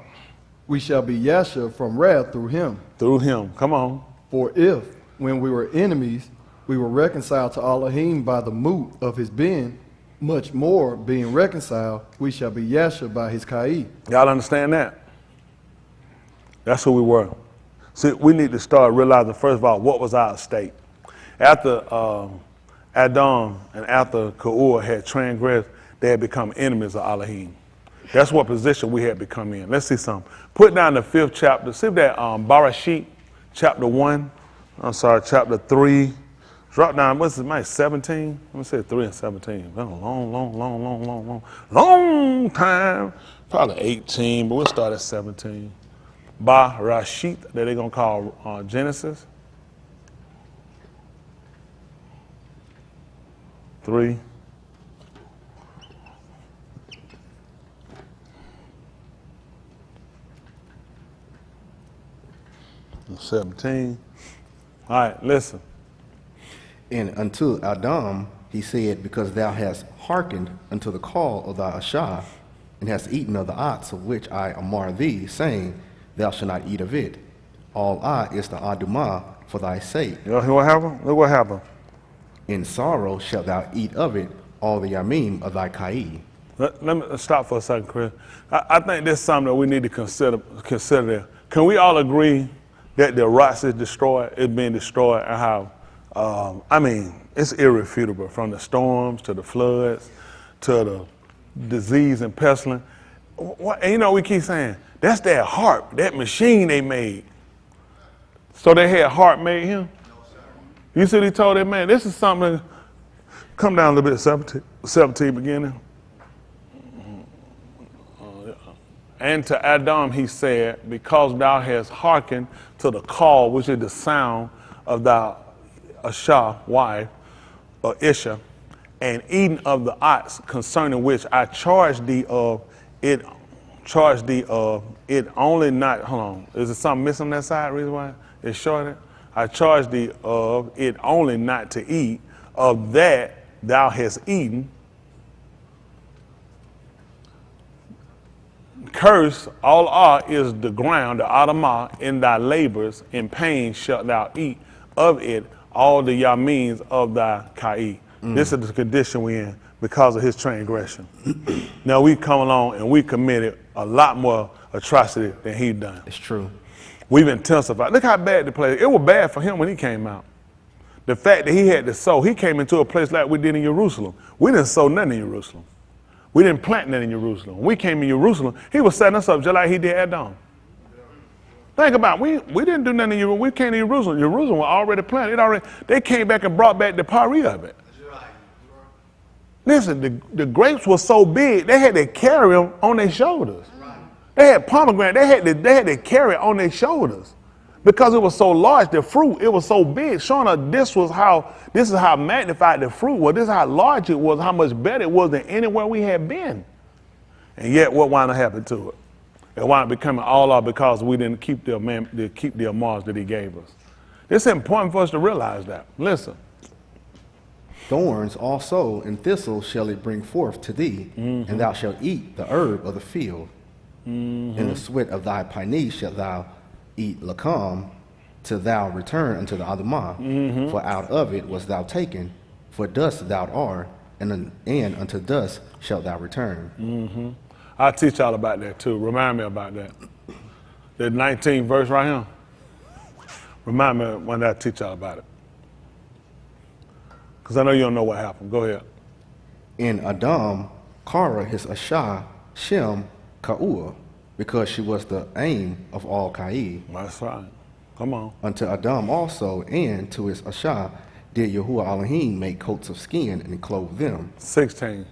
we shall be Yasha from wrath through him. Through him, come on. For if, when we were enemies, we were reconciled to Alahym by the moot of his being, much more, being reconciled, we shall be Yasha by his Kai. Y'all understand that? That's who we were. See, we need to start realizing, first of all, what was our state. After Adam and after Ka'ur had transgressed, they had become enemies of Alahym. That's what position we had become in. Let's see something. Put down the 5th chapter. See that Barashit, chapter 1. Chapter 3. Drop down, what's it, Mike, 17? Let me say 3 and 17. It's been a long time. Probably 18, but we'll start at 17. Barashit, that they're going to call Genesis. 3. And 17. All right, listen. And unto Adam he said, because thou hast hearkened unto the call of thy Ashah, and hast eaten of the ox of which I amar thee, saying, thou shalt not eat of it. All I is the adumah for thy sake. You know what happened? Look what happened. In sorrow shalt thou eat of it all the yamim of thy Kai. Let me stop for a second, Chris. I think there's something that we need to consider there. Can we all agree that the rocks is destroyed, is being destroyed, and how, it's irrefutable, from the storms to the floods to the disease and pestilence. And we keep saying, that's that harp, that machine they made. So they had harp made him? You see, he told that man, this is something, come down a little bit, 17 beginning. And to Adam he said, because thou hast hearkened to the call, which is the sound of thy Ashah, wife, or Isha, and eaten of the ox, concerning which I charged thee of it only not, hold on, is there something missing on that side, reason why it's shorter? I charge thee of it only not to eat of that thou hast eaten. Curse, all are is the ground, the Adamah, in thy labors, in pain shalt thou eat of it, all the yamins of thy Kai. This is the condition we're in because of his transgression. Now we come along and we committed a lot more atrocity than he done. It's true. We've intensified. Look how bad the place. It was bad for him when he came out. The fact that he had to sow, he came into a place like we did in Jerusalem. We didn't sow nothing in Jerusalem. We didn't plant that in Jerusalem. When we came in Jerusalem, he was setting us up just like he did Edom. Think about it. We didn't do nothing in Jerusalem. We came to Jerusalem. Jerusalem was already planted. They came back and brought back the pari of it. Listen, the grapes were so big, they had to carry them on their shoulders. They had pomegranate. They had to carry it on their shoulders because it was so large. The fruit, it was so big. Showing us this is how magnified the fruit was. This is how large it was. How much better it was than anywhere we had been. And yet, what wound up happening to it? It wound up becoming all off because we didn't keep the amars that he gave us. It's important for us to realize that. Listen. Thorns also and thistles shall it bring forth to thee, and thou shalt eat the herb of the field. In the sweat of thy pineal shalt thou eat Alahym, till thou return unto the Adamah. For out of it was thou taken, for dust thou art, and unto dust shalt thou return. I'll teach y'all about that too. Remind me about that. The 19th verse right here. Remind me when I teach y'all about it. Because I know you don't know what happened. Go ahead. In Adam, Kara his Ashah, Shem, Ka'ua, because she was the aim of all Kai. That's right. Come on. Unto Adam also, and to his Ashah, did Yahuwah Alahym make coats of skin and clothe them. 16.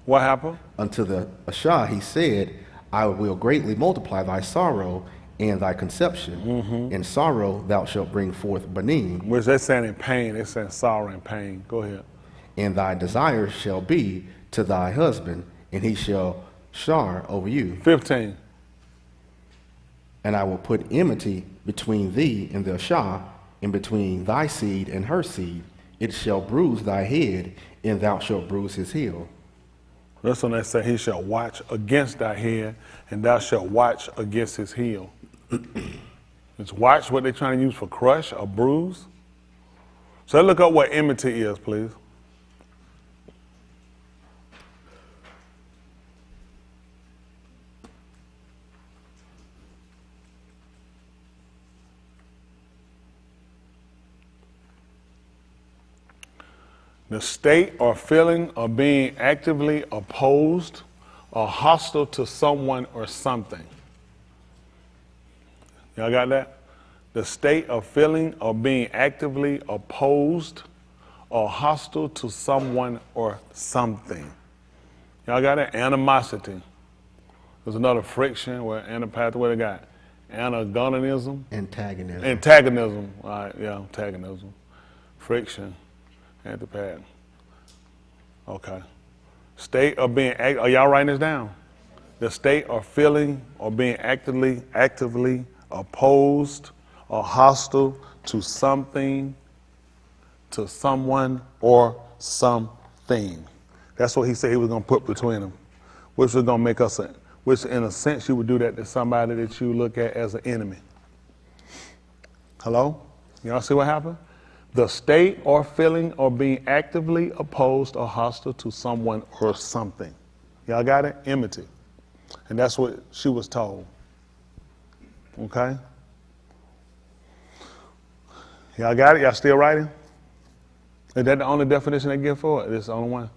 What happened? Unto the Ashah he said, I will greatly multiply thy sorrow and thy conception. In sorrow thou shalt bring forth Banim. Which they're saying in pain. They're saying sorrow and pain. Go ahead. And thy desire shall be to thy husband, and he shall shar over you. 15. And I will put enmity between thee and the Ashah, and between thy seed and her seed. It shall bruise thy head, and thou shalt bruise his heel. That's when they say he shall watch against thy head, and thou shalt watch against his heel. It's watch what they're trying to use for crush or bruise. So let's look up what enmity is, please. The state or feeling of being actively opposed or hostile to someone or something. Y'all got that? The state of feeling of being actively opposed or hostile to someone or something. Y'all got that? Animosity. There's another friction where antipathy, what they got? Antagonism. Antagonism. Antagonism. All right, yeah, antagonism. Friction. Antipathy. Okay. State of being, are y'all writing this down? The state or feeling or being actively opposed or hostile to something, to someone, or something. That's what he said he was going to put between them, which was going to make us, which in a sense you would do that to somebody that you look at as an enemy. Hello? Y'all see what happened? The state or feeling or being actively opposed or hostile to someone or something. Y'all got it? Enmity. And that's what she was told. Okay? Y'all got it? Y'all still writing? Is that the only definition they give for it? It's the only one.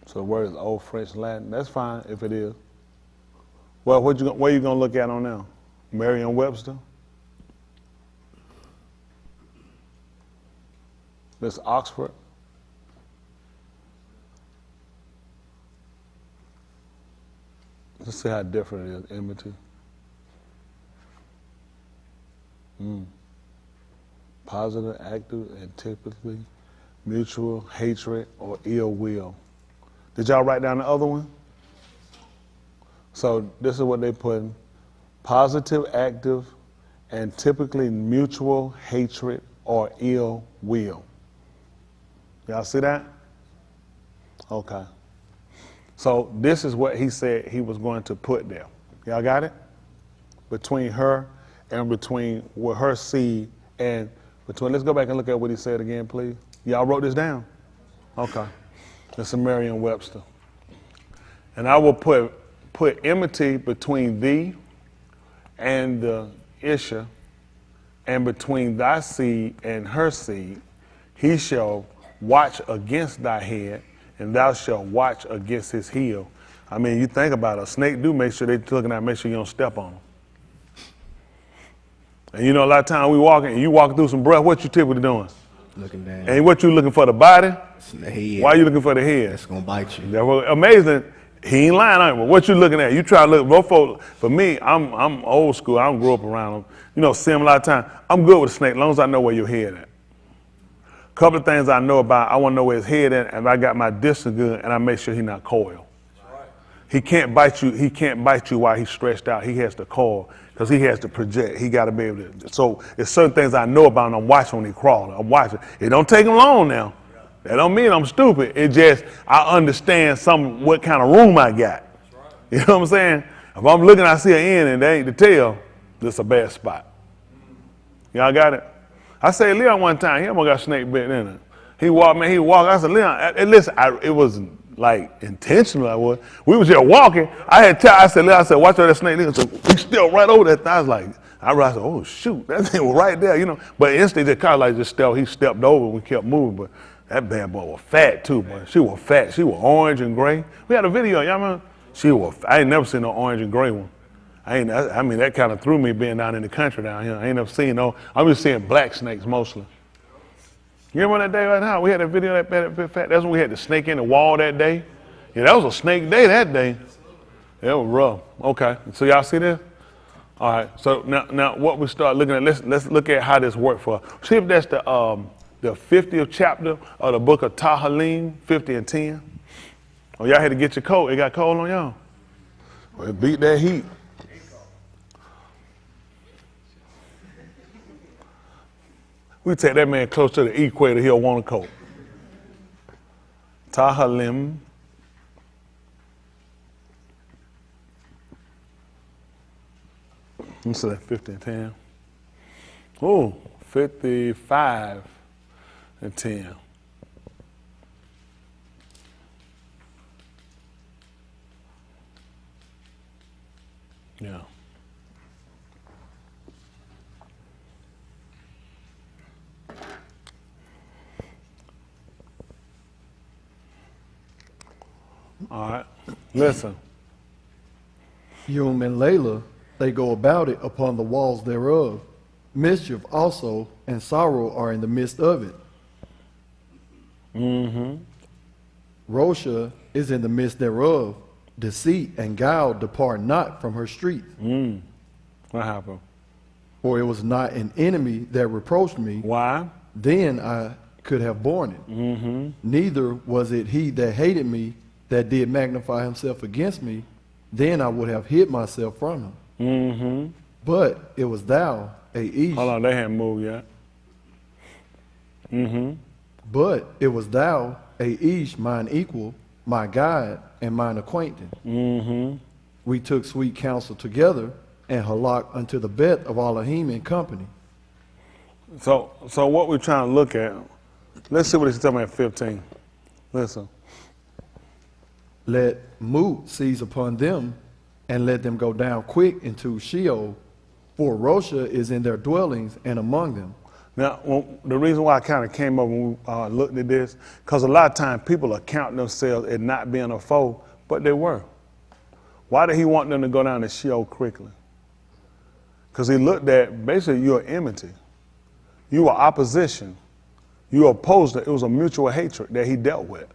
So the word is Old French Latin. That's fine if it is. Well, where you going to look at on now? Merriam-Webster? This Oxford. Let's see how different it is, enmity. Positive, active, and typically mutual hatred or ill will. Did y'all write down the other one? So this is what they put in. Positive, active, and typically mutual hatred or ill will. Y'all see that? Okay. So this is what he said he was going to put there. Y'all got it? Between her and between with her seed and between, let's go back and look at what he said again, please. Y'all wrote this down? Okay. This is Merriam-Webster. And I will put enmity between thee and the Isha and between thy seed and her seed, he shall watch against thy head, and thou shalt watch against his heel. I mean, you think about it, a snake do make sure they're looking at, make sure you don't step on them. And you know, a lot of times we walking, and you walking through some brush, what you typically doing? Looking down. And what you looking for, the body? It's the head. Why you looking for the head? That's gonna bite you. That was amazing. He ain't lying on you, but what you looking at? You try to look, both folks, for me, I'm old school, I don't grow up around them. You know, see them a lot of times. I'm good with a snake, as long as I know where your head at. Couple of things I know about, I want to know where his head at, and I got my distance good, and I make sure he's not coiled. He can't bite you while he's stretched out. He has to coil, because he has to project. He got to be able to, so there's certain things I know about, and I'm watching when he crawls. I'm watching. It don't take him long now. That don't mean I'm stupid. It just, I understand what kind of room I got. You know what I'm saying? If I'm looking, I see an end and they ain't the tail, this a bad spot. Y'all got it? I said, Leon one time, he almost got snake bit in it. He walked. I said, Leon, listen, it wasn't like intentional. We was just walking. I said, Leon, watch out that snake. So he still right over that thing. I was like, I realized, oh shoot, that thing was right there, you know. But instantly, he stepped over and we kept moving. But that bad boy was fat too, boy. She was fat. She was orange and gray. We had a video, y'all remember? I ain't never seen no orange and gray one. I mean, that kind of threw me being down in the country down here. I ain't never seen no, I'm just seeing black snakes mostly. You remember that day right now? We had a video that fat. That's when we had the snake in the wall that day. Yeah, that was a snake day that day. It was rough. Okay, so y'all see this? All right, so now what we start looking at, let's look at how this worked for us. See if that's the 50th chapter of the book of Alahym, 50 and 10. Oh, y'all had to get your coat. It got cold on y'all. Well, it beat that heat. We take that man close to the equator, he'll want a coat. Alahym. Let's say 50 and 10. Oh, 55 and 10. Yeah. All right, listen. Yum and Layla, they go about it upon the walls thereof. Mischief also and sorrow are in the midst of it. Mm-hmm. Rosha is in the midst thereof. Deceit and guile depart not from her streets. What happened? For it was not an enemy that reproached me. Why? Then I could have borne it. Mm-hmm. Neither was it he that hated me that did magnify himself against me. Then I would have hid myself from him. Mm-hmm. But it was thou, a Ish. Hold on, they haven't moved yet. Mm-hmm. But it was thou, a Ish, mine equal, my guide, and mine acquaintance. Mm-hmm. We took sweet counsel together, and halak unto the bed of Alahym in company. So what we're trying to look at, let's see what it's talking about at 15. Listen. Let Moot seize upon them, and let them go down quick into Sheol, for Rosha is in their dwellings and among them. Now, the reason why I kind of came up when we looked at this, because a lot of times people account themselves as not being a foe, but they were. Why did he want them to go down to Sheol quickly? Because he looked at, basically, you're enmity. You were opposition. You opposed it. It was a mutual hatred that he dealt with.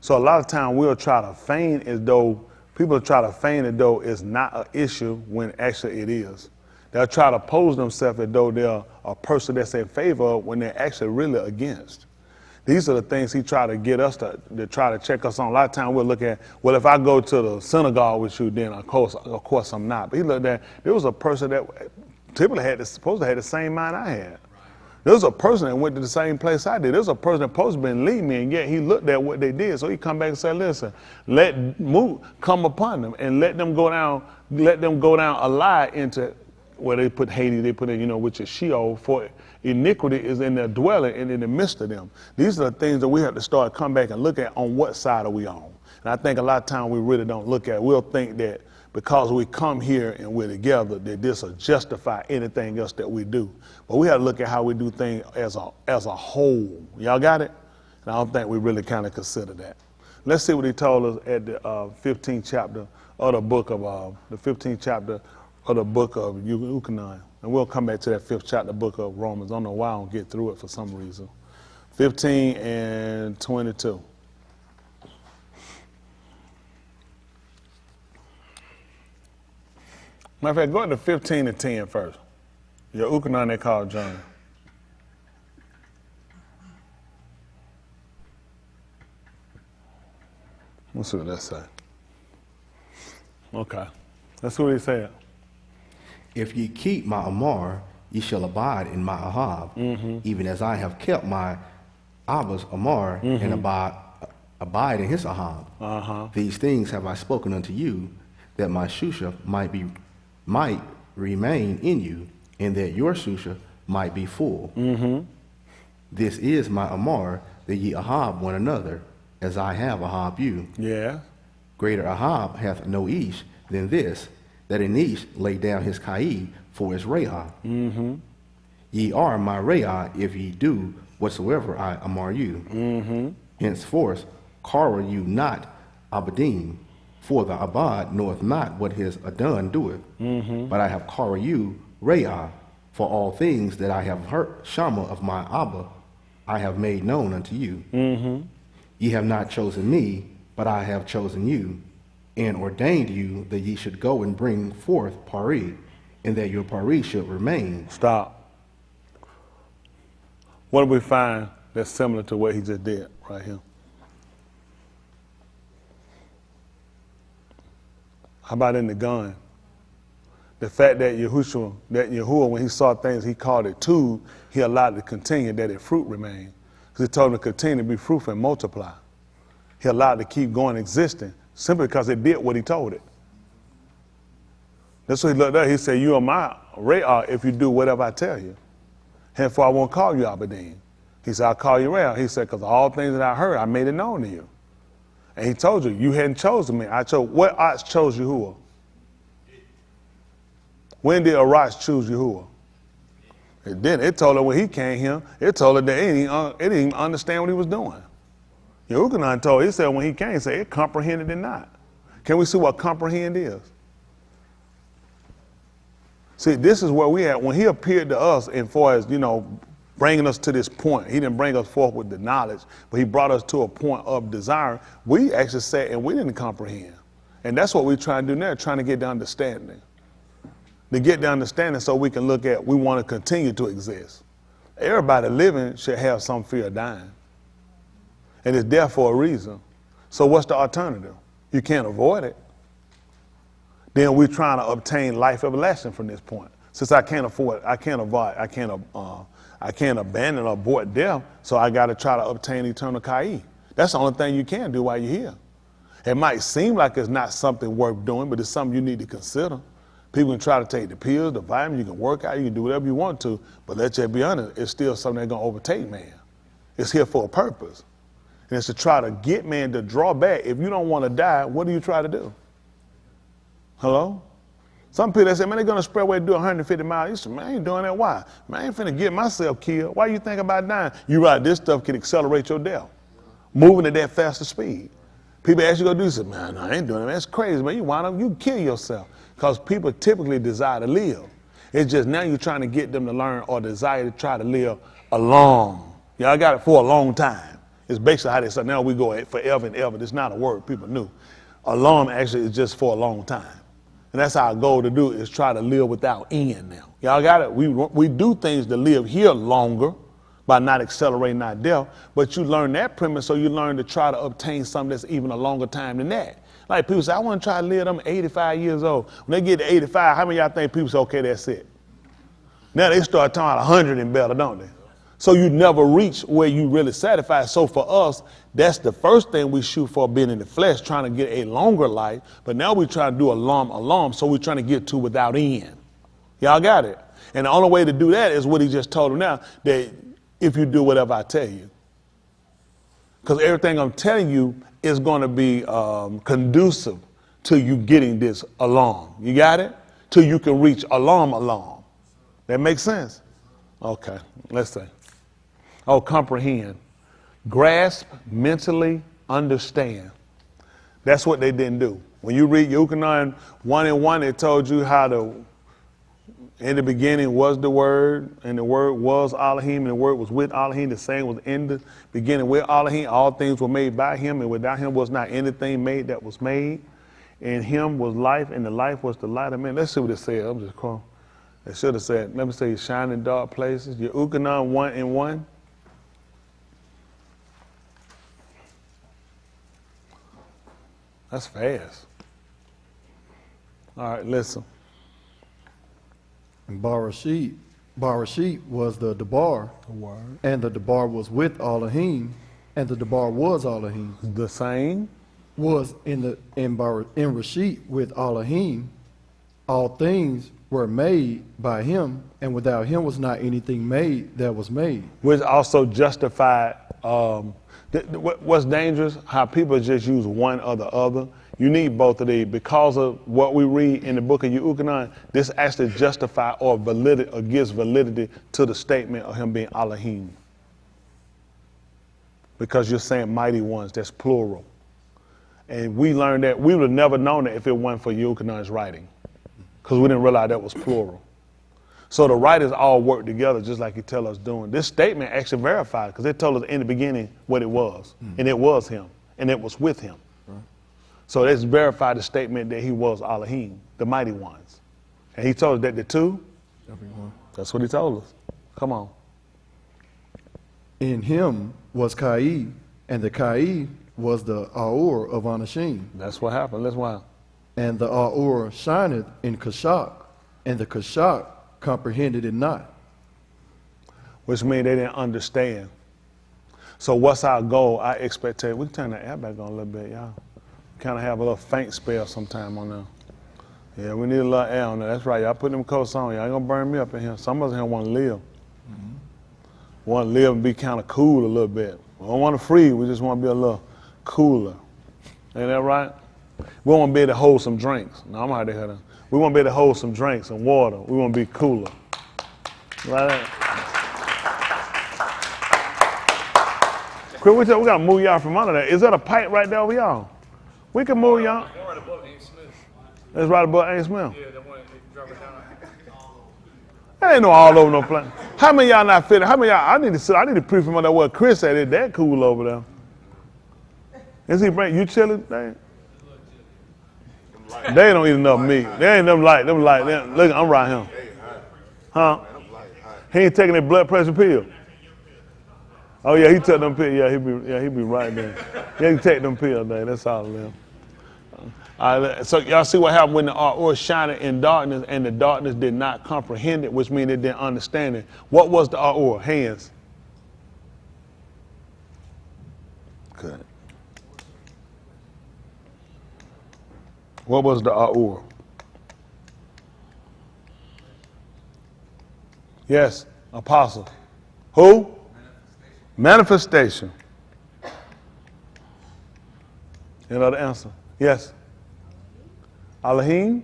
So a lot of times we'll try to feign as though, people try to feign as though it's not an issue when actually it is. They'll try to pose themselves as though they're a person that's in favor of when they're actually really against. These are the things he tried to get us to try to check us on. A lot of times we'll look at, well, if I go to the synagogue with you, then of course I'm not. But he looked at, there was a person that typically supposed to have the same mind I had. There was a person that went to the same place I did. There was a person that supposed to been leading me, and yet he looked at what they did. So he come back and said, listen, let Moot come upon them and let them go down alive into where they put Hades, they put in, which is Sheol, for iniquity is in their dwelling and in the midst of them. These are the things that we have to come back and look at on what side are we on. And I think a lot of times we really don't look at it. We'll think that because we come here and we're together, that this will justify anything else that we do. But we have to look at how we do things as a whole. Y'all got it? And I don't think we really kind of consider that. Let's see what he told us at the 15th chapter of the book of Euchanan. And we'll come back to that 5th chapter book of Romans. I don't know why I don't get through it for some reason. 15 and 22. Matter of fact, go to 15 and 10 first. Your Euchanan they call John. Let's see what that say. Okay. That's what he said. If ye keep my Amar, ye shall abide in my Ahab, even as I have kept my Abba's Amar and abide in his Ahab. These things have I spoken unto you, that my Shusha might remain in you, and that your Shusha might be full. This is my Amar, that ye Ahab one another, as I have Ahab you. Yeah. Greater Ahab hath no Ish than this, that an Ish lay down his Kai for his Reah. Ye are my Reah if ye do whatsoever I Amar you. Henceforth, quarrel you not Abadim, for the Abad knoweth not what his Adon doeth. But I have quarreled you Reah, for all things that I have heard Shama of my Abba, I have made known unto you. Ye have not chosen me, but I have chosen you, and ordained you that ye should go and bring forth Pari, and that your Pari should remain. Stop. What do we find that's similar to what he just did right here? How about in the gun? The fact that Yahuwah, when he saw things, he called it two, he allowed it to continue, that its fruit remained. Because he told him to continue to be fruitful and multiply. He allowed it to keep going existing simply because it did what he told it. That's what he looked at. He said, you are my Re'ah if you do whatever I tell you. Henceforth, I won't call you Abadim. He said, I'll call you Re'ah. He said, because all things that I heard, I made it known to you. And he told you, you hadn't chosen me. What ox chose Yahuwah? When did Arach choose Yahuwah? It didn't. It told her when he came here, it told her that it didn't even understand what he was doing. Yehukanan told her, he said when he came, he said it comprehended it not. Can we see what comprehend is? See, this is where we at. When he appeared to us, and far as, bringing us to this point, he didn't bring us forth with the knowledge, but he brought us to a point of desire. We actually sat and we didn't comprehend. And that's what we're trying to do now, trying to get the understanding. To get the understanding so we can look at, we want to continue to exist. Everybody living should have some fear of dying. And it's there for a reason. So what's the alternative? You can't avoid it. Then we're trying to obtain life everlasting from this point. Since I can't afford, I can't abandon or abort death, so I got to try to obtain eternal Kai. That's the only thing you can do while you're here. It might seem like it's not something worth doing, but it's something you need to consider. People can try to take the pills, the vitamins, you can work out, you can do whatever you want to, but let's just be honest, it's still something that's going to overtake man. It's here for a purpose. And it's to try to get man to draw back. If you don't want to die, what do you try to do? Hello? Some people, they say, man, they're going to spread away to do 150 miles. You say, man, I ain't doing that. Why? Man, I ain't finna get myself killed. Why you think about dying? You right, this stuff can accelerate your death. Moving at that faster speed. People ask you to go do this. Man, no, I ain't doing it. Man, that's crazy, man. You wind up, you kill yourself. Because people typically desire to live. It's just now you're trying to get them to learn or desire to try to live a long. I got it for a long time. It's basically how they say, now we go forever and ever. It's not a word people knew. A long actually is just for a long time. And that's our goal to do is try to live without end now. Y'all got it? We do things to live here longer by not accelerating our death, but you learn that premise so you learn to try to obtain something that's even a longer time than that. Like people say, I want to try to live, I'm 85 years old. When they get to 85, how many of y'all think people say, okay, that's it? Now they start talking about 100 and better, don't they? So you never reach where you really satisfied. So for us, that's the first thing we shoot for, being in the flesh, trying to get a longer life. But now we try to do alarm, so we're trying to get to without end. Y'all got it? And the only way to do that is what he just told them now, that if you do whatever I tell you. Because everything I'm telling you is going to be conducive till you getting this along. You got it? Till you can reach along. That makes sense? Okay, let's see. Oh, comprehend. Grasp, mentally understand. That's what they didn't do. When you read Yochanan 1 and 1, it told you how in the beginning was the Word, and the Word was Alahym, and the Word was with Alahym. The same was in the beginning with Alahym. All things were made by Him, and without Him was not anything made that was made. In Him was life, and the life was the light of men. Let's see what it said. I'm just calling. It should have said, let me say, shine in dark places. Yochanan 1 and 1. That's fast. All right, listen. And Barashit was the Debar, and the Debar was with Alahym, and the Debar was Alahym. The same. Was in Rashid with Alahym. All things were made by him, and without him was not anything made that was made. Which also justified what's dangerous, how people just use one or the other. You need both of these because of what we read in the book of Yochanan. This actually justifies or gives validity to the statement of him being Alahym. Because you're saying mighty ones, that's plural. And we learned that we would have never known it if it wasn't for Yochanan's writing, because we didn't realize that was plural. So the writers all work together just like he tell us doing. This statement actually verified because it told us in the beginning what it was, and it was him, and it was with him. So it's verified the statement that he was Alahym, the mighty ones. And he told us that the two, that's what he told us. Come on. In him was Kai, and the Kai was the Aur of Anashim. That's what happened. That's why. And the Aur shineth in Kashak, and the Kashak comprehended it not. Which means they didn't understand. So what's our goal, our expectation? We can turn the air back on a little bit, y'all. Kind of have a little faint spell sometime on there. Yeah, we need a little air on there. That's right, y'all put them coats on. Y'all ain't gonna burn me up in here. Some of us here want to live. Want to live and be kind of cool a little bit. We don't want to freeze, we just want to be a little cooler. Ain't that right? We want to be able to hold some drinks. No, I'm out of here. We want to be able to hold some drinks and water. We want to be cooler. Right? Chris, we got to move y'all from under that. Is that a pipe right there over y'all? We can move y'all. One right above Ames Smith. That's right above Ames Smith. Yeah, the one that drop it down. That ain't no all over no place. How many of y'all not feeling? How many of y'all? I need to prove from that what Chris said. It's that cool over there. Is he bring you chilling? They don't eat enough meat. They ain't them light. Look, I'm right here. Huh? He ain't taking that blood pressure pill. Oh yeah, he took them pills. Yeah, he be right there. Yeah, he take them pills there. That's all of them. So y'all see what happened when the Aur shined in darkness, and the darkness did not comprehend it, which means it didn't understand it. What was the Aur? Hands. Good. What was the Aur? Yes, apostle. Who? Manifestation. You know the answer? Yes. Alahym?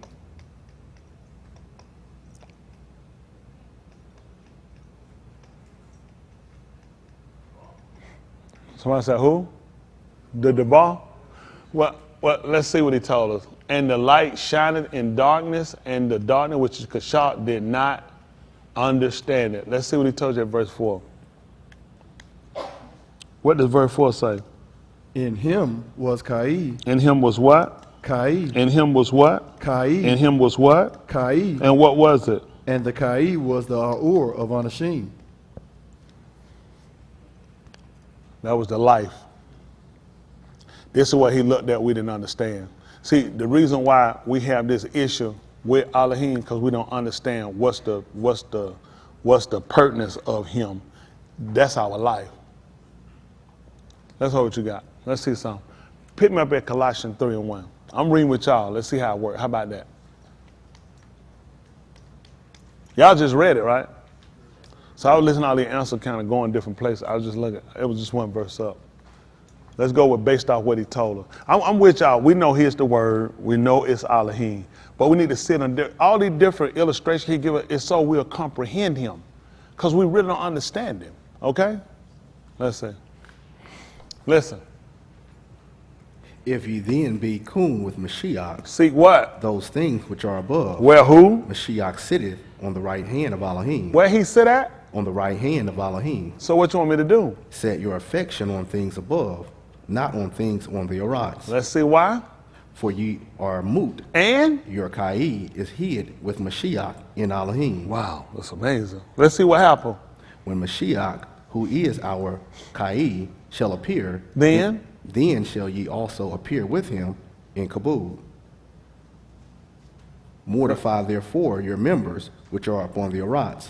Somebody said who? The Debar? Well, let's see what he told us. And the light shineth in darkness, and the darkness, which is Kashak, did not understand it. Let's see what he told you at verse 4. What does verse 4 say? In him was Kai. In him was what? Kai. In him was what? Kai. In him was what? Kai. And what was it? And the Kai was the Aur of Anashim. That was the life. This is what he looked at we didn't understand. See, the reason why we have this issue with Alahym, because we don't understand what's the pertinence of him. That's our life. Let's hold what you got. Let's see something. Pick me up at Colossians 3 and 1. I'm reading with y'all. Let's see how it works. How about that? Y'all just read it, right? So I was listening to all the answers kind of going different places. I was just looking. It was just one verse up. Let's go with based off what he told us. I'm with y'all. We know here's the word. We know it's Alahym. But we need to sit on all these different illustrations he gives us is so we'll comprehend him. Because we really don't understand him. Okay? Let's see. Listen. If ye then be coon with Mashiach, Seek what? those things which are above, Where who? Mashiach sitteth on the right hand of Alahym. Where he sit at? On the right hand of Alahym. So what you want me to do? Set your affection on things above, not on things on the arats. Let's see why. For ye are moot. And? Your Kai is hid with Mashiach in Alahym. Wow, that's amazing. Let's see what happened. When Mashiach, who is our Kai, shall appear, Then shall ye also appear with him in Kabul. Mortify therefore your members which are upon the arats,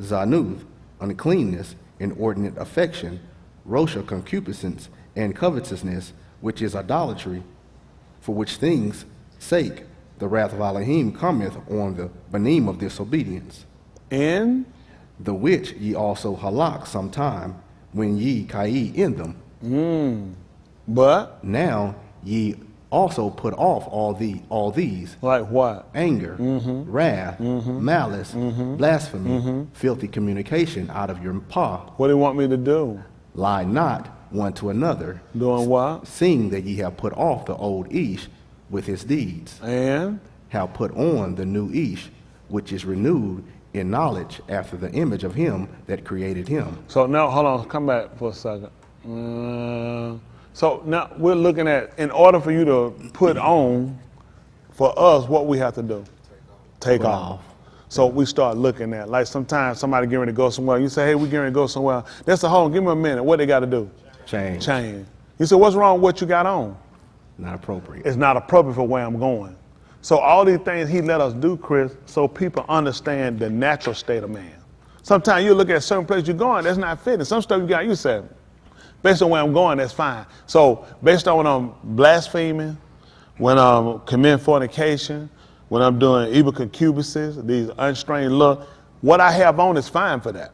Zanuth, uncleanness, inordinate affection, Rosha, concupiscence, and covetousness, which is idolatry, for which things' sake the wrath of Alahym cometh on the banim of disobedience, in the which ye also halak sometime when ye Kai in them. but Now ye also put off all these like what? anger, wrath, malice, blasphemy, filthy communication out of your paw. What do you want me to do? Lie not one to another, Doing what? seeing that ye have put off the old Ish with his deeds, And have put on the new Ish, which is renewed in knowledge after the image of him that created him. so now, hold on, come back for a second. So now we're looking at, in order for you to put on, for us, what we have to do? Take Put off. off. So we start looking at, like sometimes somebody getting ready to go somewhere. You say, hey, we getting ready to go somewhere. That's a hold on, give me a minute. What they got to do? Change. Change. You say, what's wrong with what you got on? Not appropriate. It's not appropriate for where I'm going. So all these things he let us do, Chris, so people understand the natural state of man. Sometimes you look at certain places you're going, that's not fitting. Some stuff you got, you say, based on where I'm going, that's fine. So based on when I'm blaspheming, when I'm committing fornication, when I'm doing evil concupiscence, these unstrained love, what I have on is fine for that.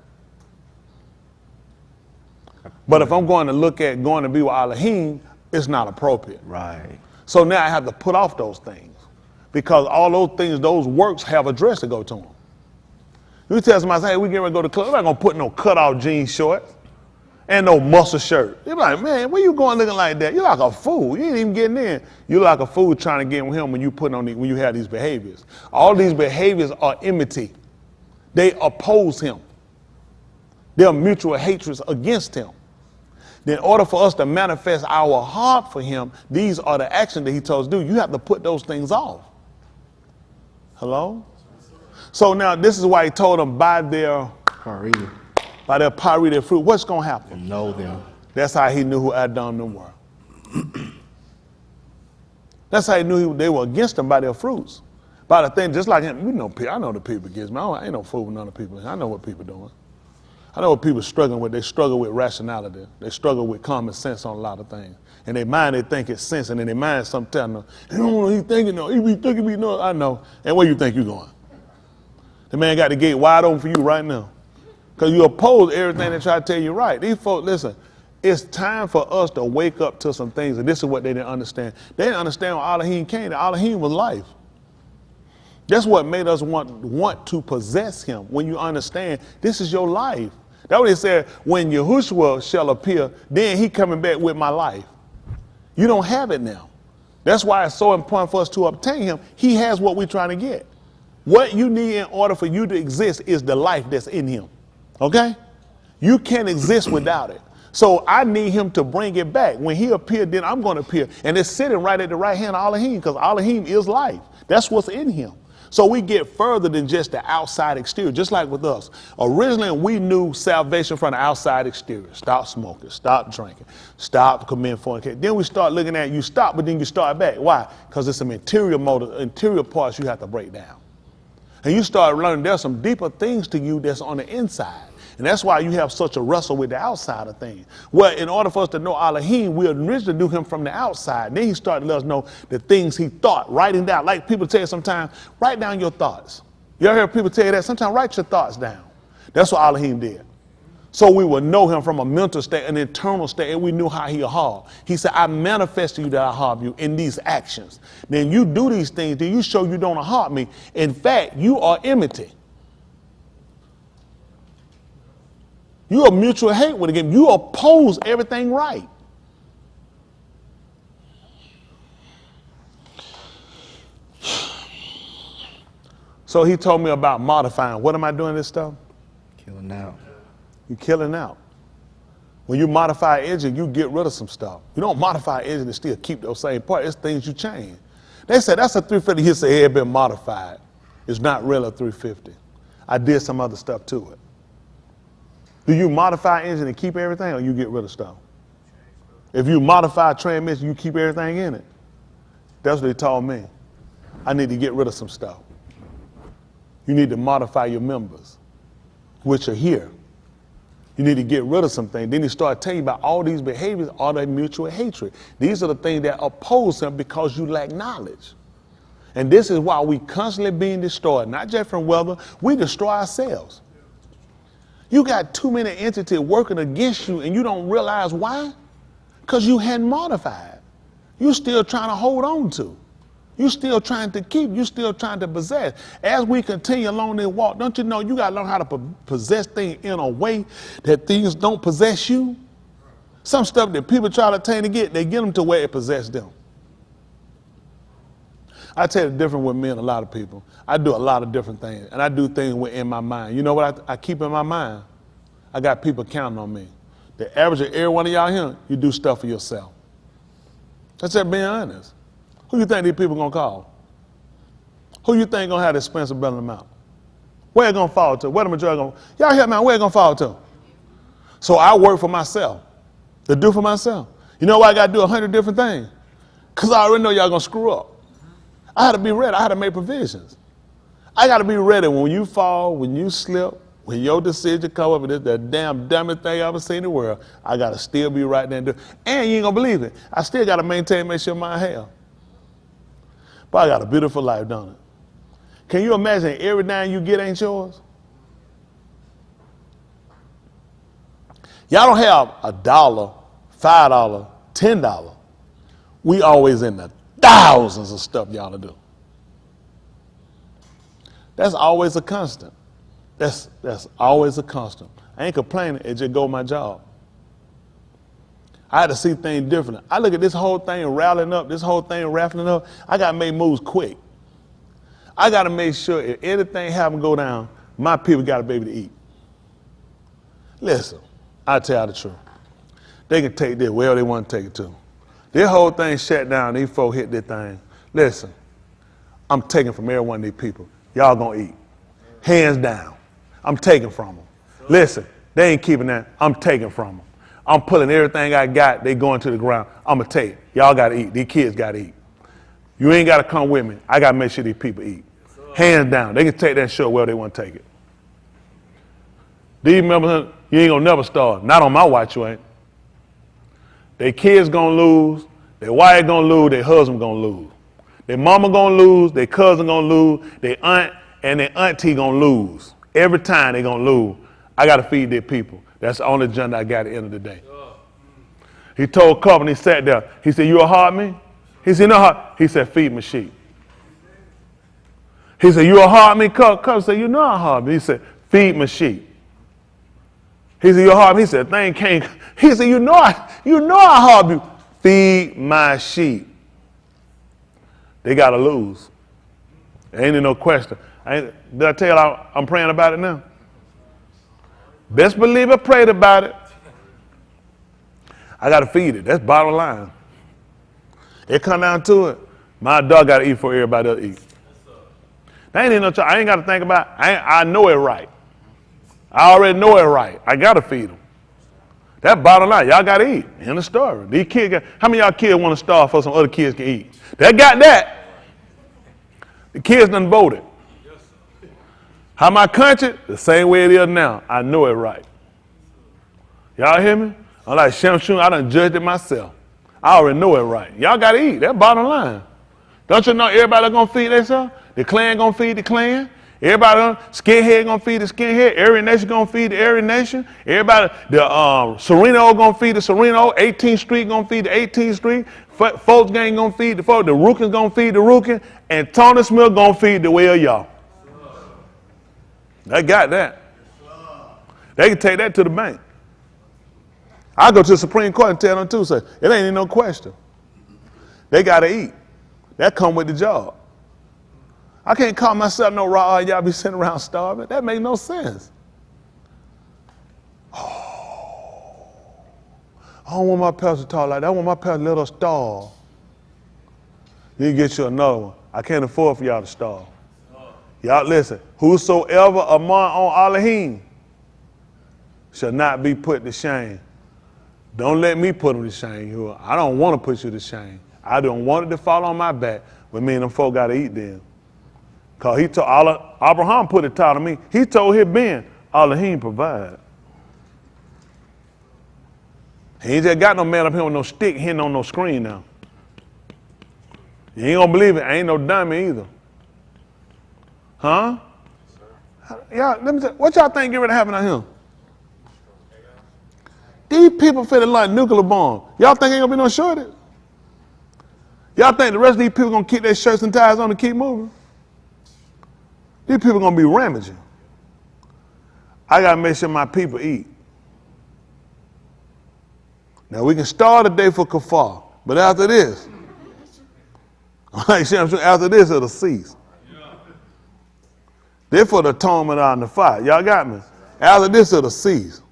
But if I'm going to look at going to be with Alahym, it's not appropriate. Right. So now I have to put off those things because all those things, those works have a dress to go to them. You tell somebody, hey, we getting ready to go to the club. I'm not going to put no cutoff jean shorts and no muscle shirt. They're like, man, where you going looking like that? You're like a fool. You ain't even getting in. You're like a fool trying to get with him when you put on when you have these behaviors. All these behaviors are enmity. They oppose him. They're mutual hatreds against him. In order for us to manifest our heart for him, these are the actions that he told us to do. You have to put those things off. Hello? So now this is why he told them by their pari, their fruit, what's going to happen? Know them. That's how he knew who Adam them were. That's how he knew they were against him by their fruits. By the thing, just like him, you know, I know the people against me. I ain't no fool with none of the people. I know what people doing. I know what people are struggling with. They struggle with rationality. They struggle with common sense on a lot of things. In their mind, they think it's sense, and in their mind, something telling them, he don't know, he thinking, no, he be thinking, me, no, I know. And where you think you going? The man got the gate wide open for you right now. Because you oppose everything they try to tell you right. These folks, listen, it's time for us to wake up to some things, and this is what they didn't understand. They didn't understand when Alahym came. That Alahym was life. That's what made us want to possess him. When you understand, this is your life. That's what he said, when Yahushua shall appear, then he coming back with my life. You don't have it now. That's why it's so important for us to obtain him. He has what we're trying to get. What you need in order for you to exist is the life that's in him. Okay? You can't exist without it. So I need him to bring it back. When he appeared, then I'm going to appear. And it's sitting right at the right hand of Alahym, because Alahym is life. That's what's in him. So we get further than just the outside exterior, just like with us. Originally, we knew salvation from the outside exterior. Stop smoking, stop drinking, stop committing fornication. Then we start looking at you stop, but then you start back. Why? Because there's some interior parts you have to break down. And you start learning there's some deeper things to you that's on the inside. And that's why you have such a wrestle with the outside of things. Well, in order for us to know Alahym, we originally knew him from the outside. Then he started to let us know the things he thought, writing down. Like people tell you sometimes, write down your thoughts. You ever hear people tell you that? Sometimes write your thoughts down. That's what Alahym did. So we will know him from a mental state, an internal state, and we knew how he harm. He said, I manifest to you that I harm you in these actions. Then you do these things, then you show you don't harm me. In fact, you are enmity. You are mutual hate with him. You oppose everything right. So he told me about modifying. What am I doing this stuff? Killing out. You're killing out. When you modify an engine, you get rid of some stuff. You don't modify an engine and still keep those same parts. It's things you change. They said, that's a 350. He said, it had been modified. It's not really a 350. I did some other stuff to it. Do you modify an engine and keep everything, or you get rid of stuff? If you modify a transmission, you keep everything in it. That's what they told me. I need to get rid of some stuff. You need to modify your members, which are here. You need to get rid of some things. Then he started telling you about all these behaviors are the mutual hatred. These are the things that oppose him because you lack knowledge. And this is why we constantly being destroyed, not just from weather, we destroy ourselves. You got too many entities working against you and you don't realize why? Because you hadn't modified. You're still trying to hold on to. You're still trying to keep. You're still trying to possess. As we continue along this walk, don't you know you got to learn how to possess things in a way that things don't possess you? Some stuff that people try to attain to get, they get them to where it possesses them. I tell you the difference with me and a lot of people. I do a lot of different things, and I do things within my mind. You know what I keep in my mind? I got people counting on me. The average of every one of y'all here, you do stuff for yourself. That's just being honest. Who you think these people gonna call? Who you think gonna have the expensive bailing them out? Where it gonna fall to? Where the majority gonna? Y'all hear me? Where it gonna fall to? So I work for myself. To do for myself. You know why I gotta do 100 different things? Because I already know y'all gonna screw up. I had to be ready. I had to make provisions. I gotta be ready when you fall, when you slip, when your decision come up, and it's the damn dumbest thing I ever seen in the world, I gotta still be right there and do it. And you ain't gonna believe it. I still gotta maintain, make sure my hair. But I got a beautiful life, don't it? Can you imagine every dime you get ain't yours? Y'all don't have $1, $5, $10. We always in the thousands of stuff y'all to do. That's always a constant. That's always a constant. I ain't complaining, it just go my job. I had to see things differently. I look at this whole thing rattling up, this whole thing rattling up. I got to make moves quick. I got to make sure if anything happen go down, my people got to be able to eat. Listen, I'll tell you the truth. They can take this wherever they want to take it to. This whole thing shut down, these folks hit this thing. Listen, I'm taking from every one of these people. Y'all gonna eat. Hands down. I'm taking from them. Listen, they ain't keeping that. I'm taking from them. I'm pulling everything I got, they going to the ground. I'm going to take it. Y'all got to eat. These kids got to eat. You ain't got to come with me. I got to make sure these people eat. Hands down. They can take that show where they want to take it. These members, you ain't going to never starve. Not on my watch, you ain't. Their kids going to lose. Their wife going to lose. Their husband going to lose. Their mama going to lose. Their cousin going to lose. Their aunt and their auntie going to lose. Every time they going to lose. I got to feed their people. That's the only agenda I got at the end of the day. He told Covenant, he sat there. He said, you a hard man? He said, no hard. He said, feed my sheep. He said, you a hard man? Covenant said, you know I hard man. He said, feed my sheep. He said, you a hard man? He said, thing can't. He said, you know I hard you. Feed my sheep. They got to lose. Ain't no question. Did I tell you I'm praying about it now? Best believe I prayed about it. I got to feed it. That's bottom line. It come down to it. My dog got to eat before everybody else eat. There ain't no choice. I ain't got to think about it. I know it right. I already know it right. I got to feed them. That bottom line. Y'all got to eat. In the story. These kids how many of y'all kids want to starve for some other kids can eat? They got that. The kids done voted. How my country? The same way it is now. I know it right. Y'all hear me? I'm like Shamshun, I done judged it myself. I already know it right. Y'all gotta eat. That's bottom line. Don't you know everybody gonna feed themselves? The clan gonna feed the clan. Everybody, skinhead gonna feed the skinhead. Every nation gonna feed the every nation. Everybody, the Sereno gonna feed the Sereno. 18th Street gonna feed the 18th Street. Folks gang gonna feed the folks. The Rookin gonna feed the Rookin. And Tony Smith gonna feed the well y'all. They got that. They can take that to the bank. I go to the Supreme Court and tell them too, say, it ain't even no question. They gotta eat. That come with the job. I can't call myself no raw, y'all be sitting around starving. That makes no sense. Oh, I don't want my pastor to talk like that. I want my pastor to let us starve. You get you another one. I can't afford for y'all to starve. Y'all listen, whosoever among on Alahym shall not be put to shame. Don't let me put them to shame. I don't want to put you to shame. I don't want it to fall on my back, but me and them folk got to eat then. Because he told Abraham put it tight on me. He told his Ben, Alahym provide. He ain't just got no man up here with no stick hitting on no screen now. You ain't gonna believe it. I ain't no dummy either. Huh? Y'all, let me tell you, what y'all think get ready to happen out here? These people finna like nuclear bomb. Y'all think ain't gonna be no shortage? Y'all think the rest of these people gonna keep their shirts and ties on and keep moving? These people gonna be ramaging. I gotta make sure my people eat. Now we can start a day for kafar, but after this, after this it'll cease. Therefore the atonement on the fire. Y'all got me? After this it'll cease.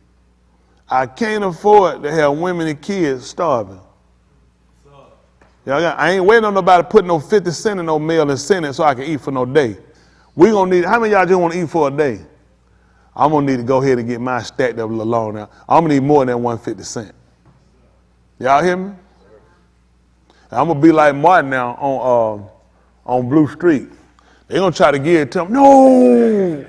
I can't afford to have women and kids starving. Y'all got, I ain't waiting on nobody putting no 50 cents in no meal and send it so I can eat for no day. We gonna need, how many of y'all just want to eat for a day? I'm gonna need to go ahead and get mine stacked up a little long now. I'm gonna need more than 150 cents. Y'all hear me? I'm gonna be like Martin now on Blue Street. They gonna try to give it to him.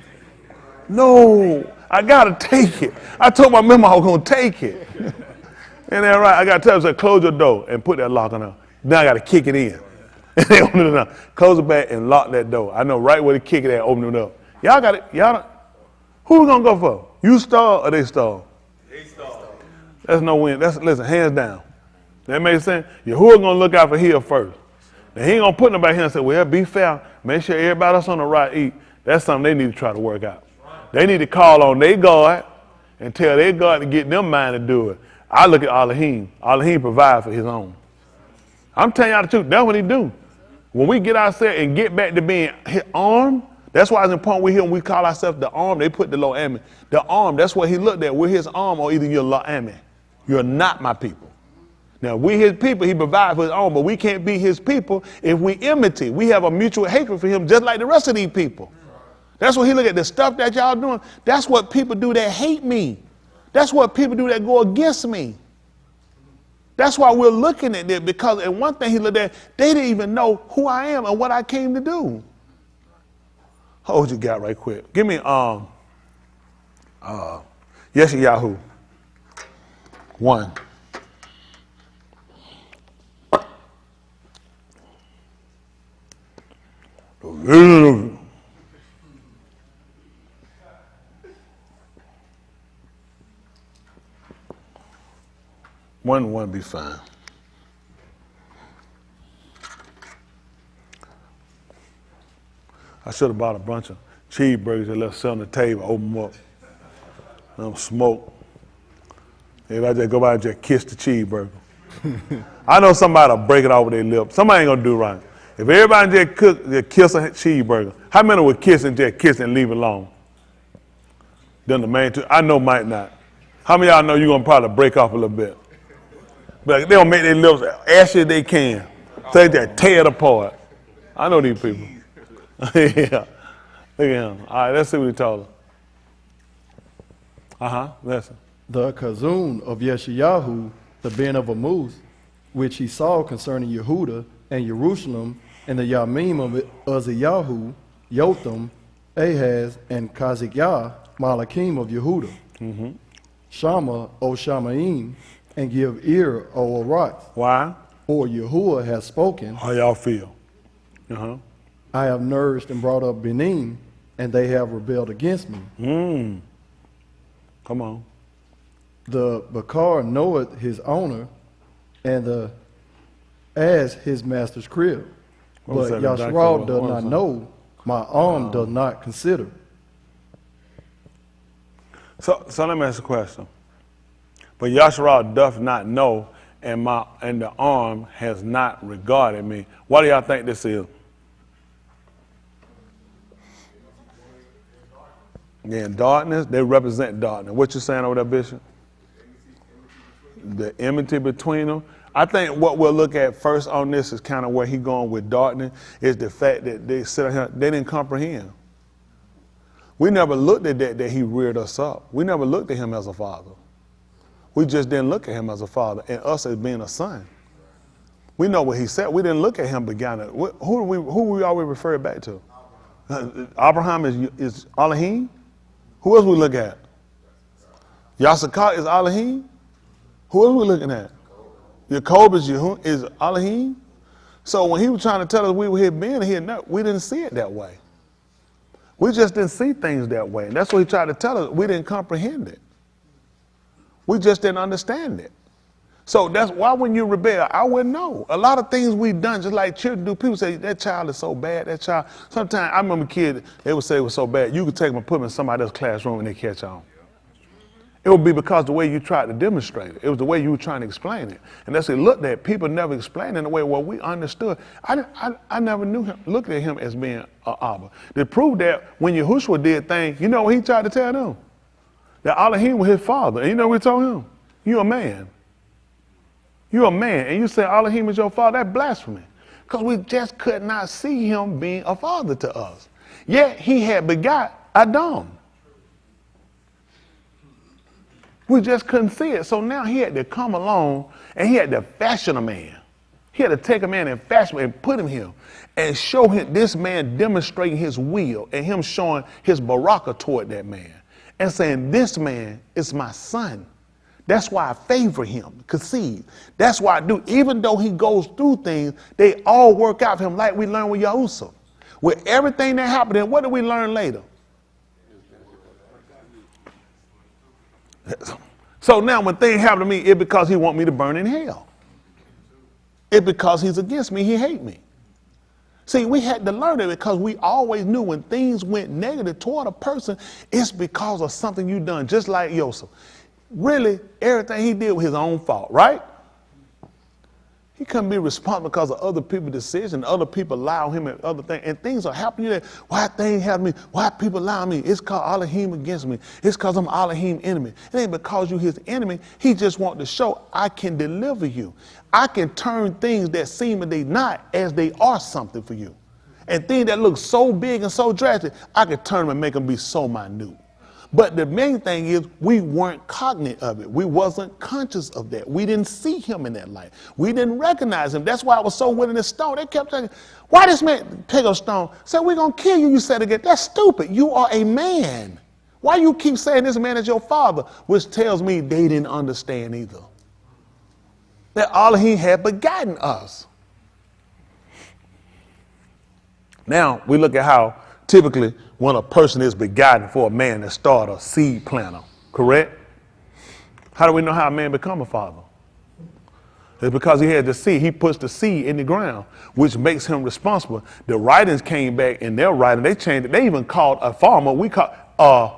No, I gotta take it. I told my mama I was gonna take it. Ain't that right? I gotta tell them, close your door and put that lock on her. Now I gotta kick it in. They open it up. Close it back and lock that door. I know right where to kick it at, open it up. Y'all got it. Who we gonna go for? You starve or they starve? They starve. That's no win. Listen, hands down. That makes sense? Yahuwah gonna look out for here first. Now he ain't gonna put nobody here and say, well, be fair. Make sure everybody else on the right eat. That's something they need to try to work out. They need to call on their God and tell their God to get them mind to do it. I look at Alahym. Alahym provide for his own. I'm telling y'all the truth. That's what he do. When we get ourselves and get back to being armed, that's why it's important we here when we call ourselves the arm, they put the lo ami. The arm, that's what he looked at. We're his arm or either you're lo ami. You're not my people. Now, we his people, he provides for his own, but we can't be his people if we enmity. We have a mutual hatred for him just like the rest of these people. That's what he look at, the stuff that y'all doing. That's what people do that hate me. That's what people do that go against me. That's why we're looking at it, because and one thing he looked at, they didn't even know who I am and what I came to do. Hold you got right quick. Give me Yeshayahu 1. One be fine. I should have bought a bunch of cheeseburgers and left sit on the table, open them up, let them smoke. Everybody just go by and just kiss the cheeseburger. I know somebody will break it off with their lips. Somebody ain't gonna do right. If everybody just kiss a cheeseburger, how many would kiss and just kiss and leave it alone? Then the main two, I know might not. How many of y'all know you're gonna probably break off a little bit? But they'll make their lips ashy as they can. So they just tear it apart. I know these people. Yeah. Look at him. All right, let's see what he told her. Listen. The Kazun of Yeshayahu, the Ben of Amuz, which he saw concerning Yehuda and Jerusalem, and the Yamim of Uzziyahu, Yotham, Ahaz, and Kazikyah, Malachim of Yehuda. Mm-hmm. Shama, O Shamaim, and give ear, O Arat. Why? For Yahuwah has spoken. How y'all feel? I have nourished and brought up Benin, and they have rebelled against me. Come on. The Bakar knoweth his owner, and the as his master's crib. What was But that exactly? Yashral does What not was that? know, my arm does not consider. So let me ask a question. But Yasharal doth not know, and the arm has not regarded me. What do y'all think this is? Yeah, darkness, they represent darkness. What you saying over there, Bishop? The enmity between them. I think what we'll look at first on this is kind of where he going with darkness, is the fact that they sit here, they didn't comprehend. We never looked at that he reared us up. We never looked at him as a father. We just didn't look at him as a father and us as being a son. We know what he said. We didn't look at him beginning. Who we always refer back to? Abraham is Alahym. Who else we look at? Yasakar is Alahym. Who else we looking at? Jacob is Alahym. So when he was trying to tell us we were here being here, we didn't see it that way. We just didn't see things that way. And that's what he tried to tell us. We didn't comprehend it. We just didn't understand it. So that's why when you rebel, I wouldn't know. A lot of things we've done, just like children do, people say, that child is so bad, that child. Sometimes I remember kids, they would say it was so bad, you could take them and put them in somebody else's classroom and they catch on. It would be because the way you tried to demonstrate it. It was the way you were trying to explain it. And that's what looked at. People never explained it in a way where we understood. I never looked at him as being an Abba. To prove that when Yahushua did things, you know what he tried to tell them? That Alahym was his father. And you know what he told him? You're a man. You're a man. And you say Alahym is your father, that's blasphemy. Because we just could not see him being a father to us. Yet he had begot Adam. We just couldn't see it. So now he had to come along and he had to fashion a man. He had to take a man and fashion him and put him here and show him this man demonstrating his will and him showing his baraka toward that man and saying, this man is my son. That's why I favor him, concede. That's why I do. Even though he goes through things, they all work out for him like we learned with Yahushua. With everything that happened, and what did we learn later? So now when things happen to me, it's because he want me to burn in hell. It's because he's against me, he hate me. See, we had to learn it because we always knew when things went negative toward a person, it's because of something you done, just like Joseph. Really, everything he did was his own fault, right? He couldn't be responsible because of other people's decisions. Other people allow him and other things. And things are happening to you. Why things happen to me? Why people allow me? It's called Alahym against me. It's because I'm Alahym enemy. It ain't because you his enemy. He just wants to show I can deliver you. I can turn things that seem that they not as they are something for you. And things that look so big and so drastic, I can turn them and make them be so minute. But the main thing is we weren't cognizant of it. We wasn't conscious of that. We didn't see him in that light. We didn't recognize him. That's why I was so willing to stone. They kept saying, why this man pick up stone? Said, we're going to kill you. You said again, that's stupid. You are a man. Why you keep saying this man is your father? Which tells me they didn't understand either. That Alahym had begotten us. Now we look at how typically when a person is begotten for a man to start a seed planter, correct? How do we know how a man become a father? It's because he had the seed. He puts the seed in the ground, which makes him responsible. The writings came back in their writing. They changed it. They even called a farmer, we call a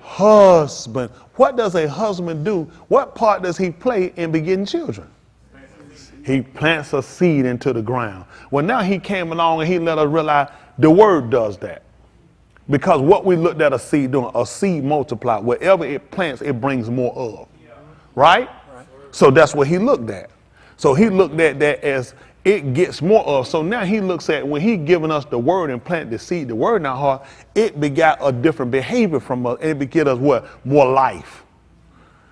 husband. What does a husband do? What part does he play in begetting children? He plants a seed into the ground. Well, now he came along and he let us realize the word does that. Because what we looked at a seed doing, a seed multiply. Wherever it plants, it brings more of. Right? So that's what he looked at. So he looked at that as it gets more of. So now he looks at when he giving us the word and plant the seed, the word in our heart, it begot a different behavior from us. And it begat us what? More life.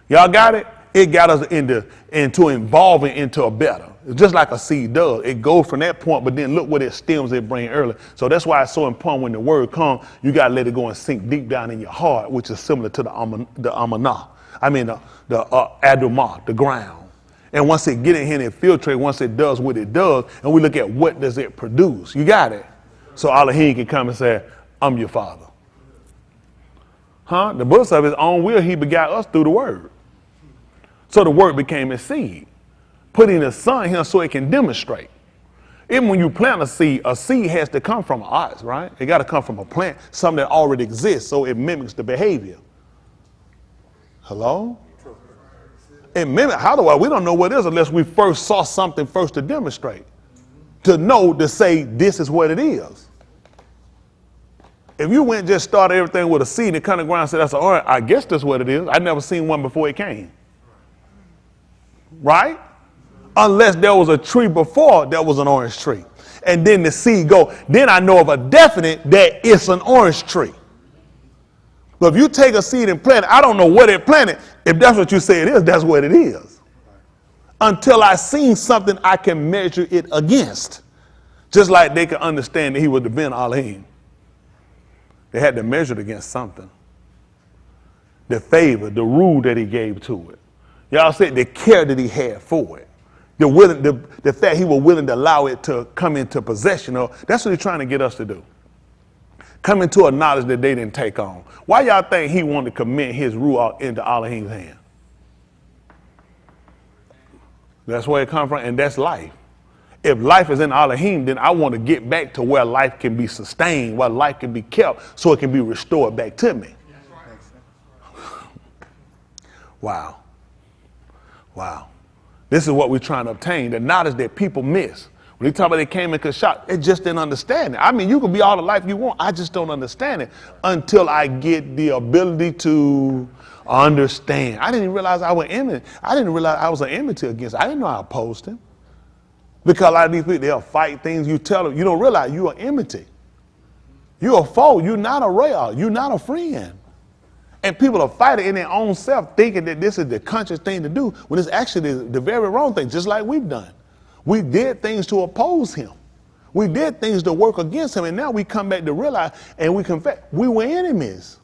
Y'all got it? It got us into evolving into a better. It's just like a seed does. It goes from that point, but then look what it stems it bring earlier. So that's why it's so important when the word comes, you got to let it go and sink deep down in your heart, which is similar to the amanah. I mean, the adumah, the ground. And once it get in here and it filtrates, once it does what it does, and we look at what does it produce. You got it? So Alahym can come and say, I'm your father. Huh? The book of his own will, he begot us through the word. So the word became his seed, putting the son in him so it can demonstrate. Even when you plant a seed has to come from an ox, right? It got to come from a plant, something that already exists, so it mimics the behavior. Hello? It mimics, we don't know what it is unless we first saw something first to demonstrate. To know, to say, this is what it is. If you went and just started everything with a seed and come to the ground and said, that's an orange, I guess that's what it is. I'd never seen one before it came. Right? Unless there was a tree before there was an orange tree. And then the seed go, then I know of a definite that it's an orange tree. But if you take a seed and plant it, I don't know what it planted. If that's what you say it is, that's what it is. Until I seen something I can measure it against. Just like they could understand that he would have been Alahym. They had to measure it against something. The favor, the rule that he gave to it. Y'all said the care that he had for it. The fact he was willing to allow it to come into possession of. That's what he's trying to get us to do. Come into a knowledge that they didn't take on. Why y'all think he wanted to commit his rule into Alahym's hand? That's where it comes from, and that's life. If life is in Alahym, then I want to get back to where life can be sustained, where life can be kept, so it can be restored back to me. Wow. Wow. This is what we're trying to obtain, the knowledge that people miss. When they talk about they came in shock, it just didn't understand it. I mean, you can be all the life you want. I just don't understand it until I get the ability to understand. I didn't realize I was enmity. I didn't realize I was an enmity against. I didn't know I opposed him. Because a lot of these people, they'll fight things. You tell them, you don't realize you're an enmity. You're a foe. You're not a real. You're not a friend. And people are fighting in their own self, thinking that this is the conscious thing to do, when it's actually the very wrong thing, just like we've done. We did things to oppose him. We did things to work against him, and now we come back to realize, and we confess, we were enemies.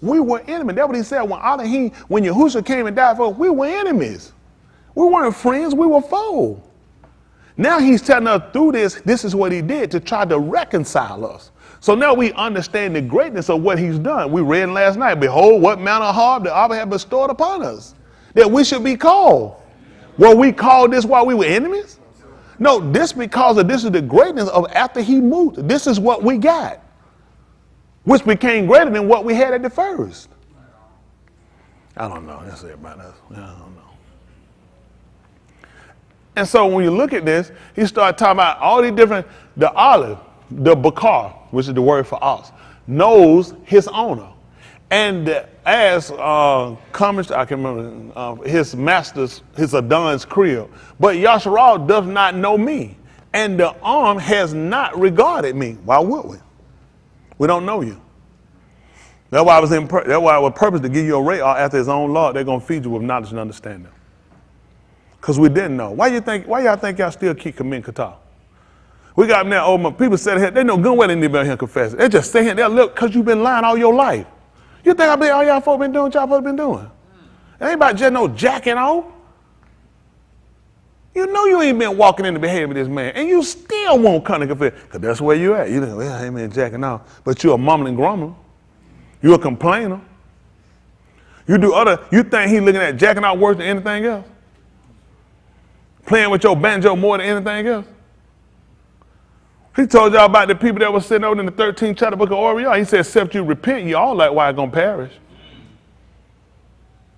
We were enemies. That's what he said when Alahym, when Yahushua came and died for us, we were enemies. We weren't friends, we were foes. Now he's telling us through this is what he did to try to reconcile us. So now we understand the greatness of what he's done. We read last night, behold, what manner of harm the Abba had bestowed upon us, that we should be called. Were we called this while we were enemies? No, this because of this is the greatness of after he moved. This is what we got, which became greater than what we had at the first. I don't know. That's it about us. I don't know. And so when you look at this, he started talking about all these different, the olive, the bakar, which is the word for ox, knows his owner. And as comes, I can remember, his master's, his Adon's crib. But Yasharal does not know me. And the arm has not regarded me. Why would we? We don't know you. That's why I was purpose to give you a rate after his own law. They're going to feed you with knowledge and understanding. Because we didn't know. Why y'all think y'all still keep committing kata? We got them there, people said here, they know good well they need to be out here confessing. They just stay here, they'll look, because you've been lying all your life. You think I believe all y'all folk been doing what y'all folks been doing? It ain't about just no jacking off. You know you ain't been walking in the behavior of this man, and you still won't come to confess, because that's where you at. You think, well, I ain't been jacking off. But you're a mumbling grumbler. You're a complainer. You think he looking at jacking off worse than anything else? Playing with your banjo more than anything else? He told y'all about the people that were sitting over in the 13th chapter book of Oriel. He said, except you repent, you all like why it's going to perish.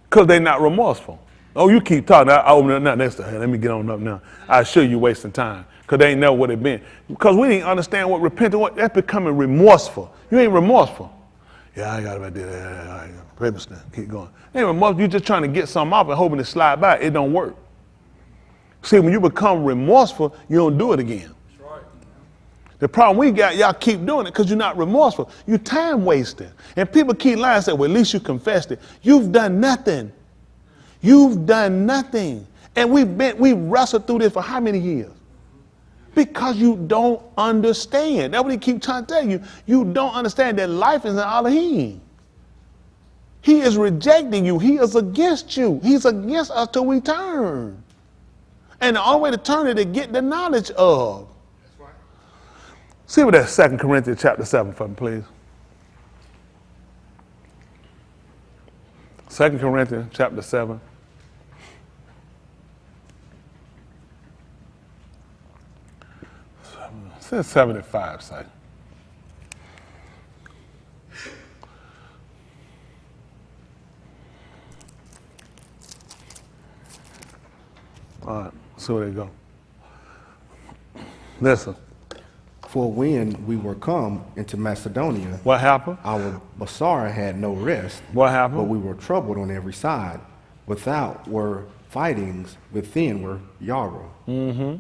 Because they're not remorseful. Oh, you keep talking. I open it up now. Next time, let me get on up now. I show you wasting time. Because they ain't know what it been. Because we didn't understand what repenting was. That's becoming remorseful. You ain't remorseful. Yeah, I got about this. Purpose now. Keep going. You ain't remorseful. You're just trying to get something off and hoping to slide by. It don't work. See, when you become remorseful, you don't do it again. The problem we got, y'all keep doing it because you're not remorseful. You're time wasting. And people keep lying and say, well, at least you confessed it. You've done nothing. You've done nothing. And we wrestled through this for how many years? Because you don't understand. That's what he keeps trying to tell you. You don't understand that life is an Alahym. He is rejecting you. He is against you. He's against us till we turn. And the only way to turn it is to get the knowledge of. See what that 2 Corinthians chapter 7 for me, please. 2 Corinthians chapter 7. It says 75, say. All right, see where they go. Listen, For when we were come into Macedonia, what happened? our Basara had no rest, What happened? but we were troubled on every side. Without were fightings, within were yarrow. Mm-hmm.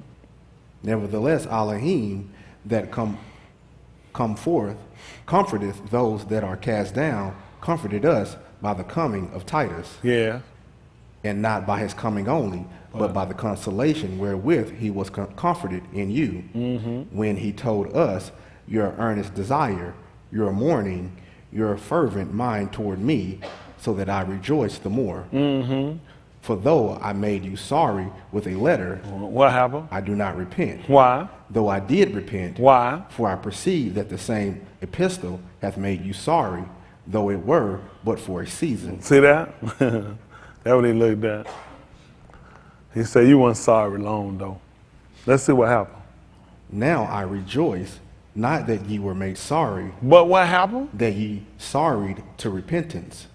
Nevertheless, Alahym that come forth comforteth those that are cast down, comforted us by the coming of Titus, Yeah. and not by his coming only, but by the consolation wherewith he was comforted in you, when he told us your earnest desire, your mourning, your fervent mind toward me, so that I rejoice the more. For though I made you sorry with a letter, What happened? I do not repent. Why? Though I did repent, Why? for I perceive that the same epistle hath made you sorry, though it were but for a season. See that? That's what he looked at. He said, you weren't sorry long, though. Let's see what happened. Now I rejoice, not that ye were made sorry, But what happened? that ye sorried to repentance.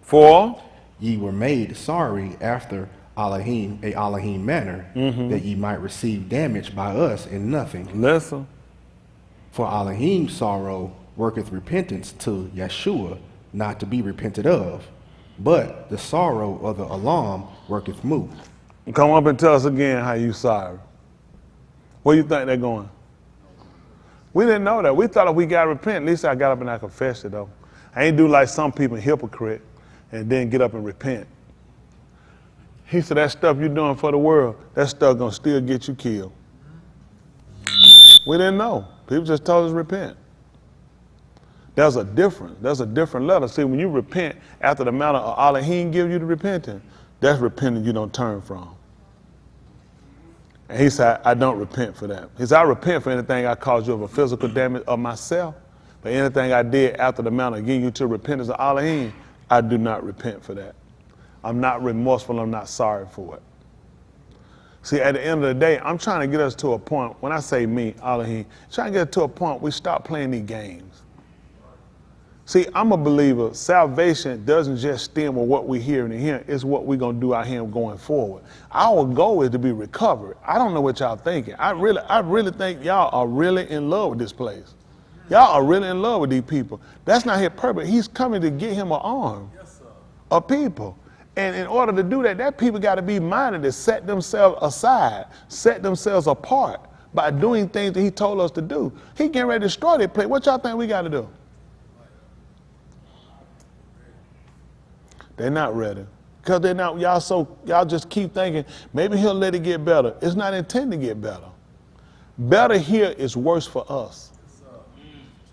For? Ye were made sorry after Alahym manner, that ye might receive damage by us in nothing. Listen. For Alahym's sorrow worketh repentance to Yeshua, not to be repented of. But the sorrow of the Alahym worketh moot. Come up and tell us again how you sorry. Where you think they're going? We didn't know that. We thought if we got to repent, at least I got up and I confessed it, though. I ain't do like some people, hypocrite, and then get up and repent. He said, that stuff you're doing for the world, that stuff gonna still get you killed. We didn't know. People just told us to repent. There's a difference. There's a different letter. See, when you repent after the manner of Alahym give you the repentance, that's repenting you don't turn from. And he said, I don't repent for that. He said, I repent for anything I caused you of a physical damage of myself, but anything I did after the manner of getting you to repentance of Alahym, I do not repent for that. I'm not remorseful. I'm not sorry for it. See, at the end of the day, I'm trying to get us to a point, when I say me, Alahym, trying to get to a point we stop playing these games. See, I'm a believer. Salvation doesn't just stem with what we hear and hear. It's what we're going to do out here going forward. Our goal is to be recovered. I don't know what y'all thinking. I really think y'all are really in love with this place. Y'all are really in love with these people. That's not his purpose. He's coming to get him an arm of people. And in order to do that, that people got to be minded to set themselves aside, set themselves apart by doing things that he told us to do. He getting ready to destroy that place. What y'all think we got to do? They're not ready. Because they're not, y'all just keep thinking, maybe he'll let it get better. It's not intended to get better. Better here is worse for us.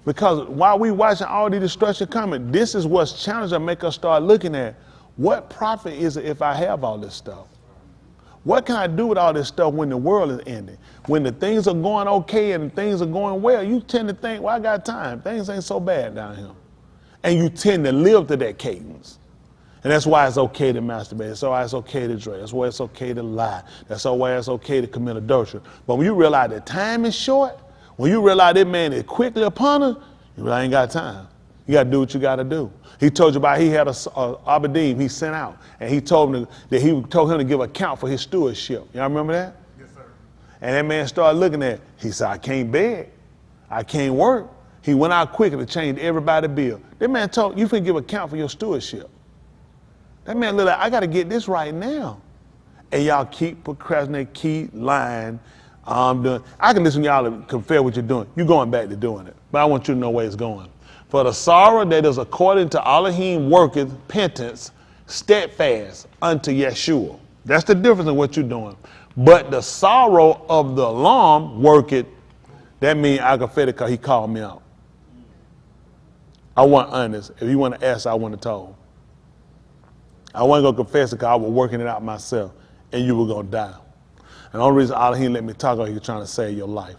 Because while we watching all the destruction coming, this is what's challenging to make us start looking at, what profit is it if I have all this stuff? What can I do with all this stuff when the world is ending? When the things are going okay and things are going well, you tend to think, well, I got time. Things ain't so bad down here. And you tend to live to that cadence. And that's why it's okay to masturbate. That's why it's okay to drink. That's why it's okay to lie. That's why it's okay to commit adultery. But when you realize that time is short, when you realize that man is quickly upon us, you realize I ain't got time. You got to do what you got to do. He told you about he had a Abadim he sent out, and he told him to give account for his stewardship. Y'all remember that? Yes, sir. And that man started looking at it. He said, I can't beg. I can't work. He went out quickly to change everybody's bill. That man told you can give account for your stewardship. That man looked like, I got to get this right now. And y'all keep procrastinating, keep lying. I can listen to y'all to confess what you're doing. You're going back to doing it. But I want you to know where it's going. For the sorrow that is according to Alahym worketh penance, steadfast unto Yeshua. That's the difference in what you're doing. But the sorrow of the Alahym worketh, that means I confess it because he called me out. I want honest. If you want to ask, I want to tell. I wasn't going to confess it because I was working it out myself, and you were going to die. And the only reason Alahym let me talk about you trying to save your life.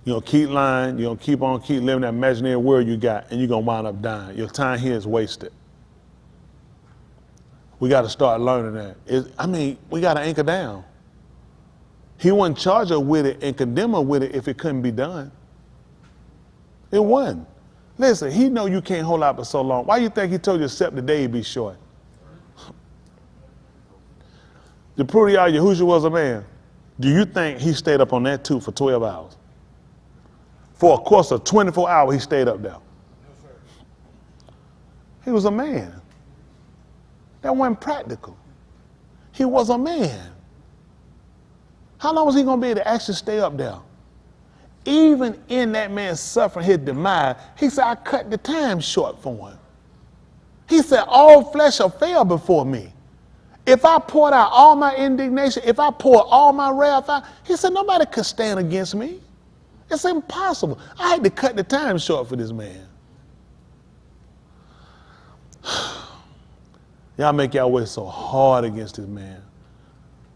You're gonna keep lying, you're gonna keep living that imaginary world you got, and you're gonna wind up dying. Your time here is wasted. We gotta start learning that. We gotta anchor down. He wouldn't charge her with it and condemn her with it if it couldn't be done. It wasn't. Listen, he know you can't hold out for so long. Why you think he told you except the day be short? To prove to y'all Yahushua was a man, do you think he stayed up on that tube for 12 hours? For a course of 24 hours, he stayed up there. He was a man. That wasn't practical. He was a man. How long was he going to be able to actually stay up there? Even in that man suffering his demise, he said, I cut the time short for him. He said, all flesh shall fail before me. If I poured out all my indignation, if I poured all my wrath out, he said, nobody could stand against me. It's impossible. I had to cut the time short for this man. Y'all make y'all way so hard against this man.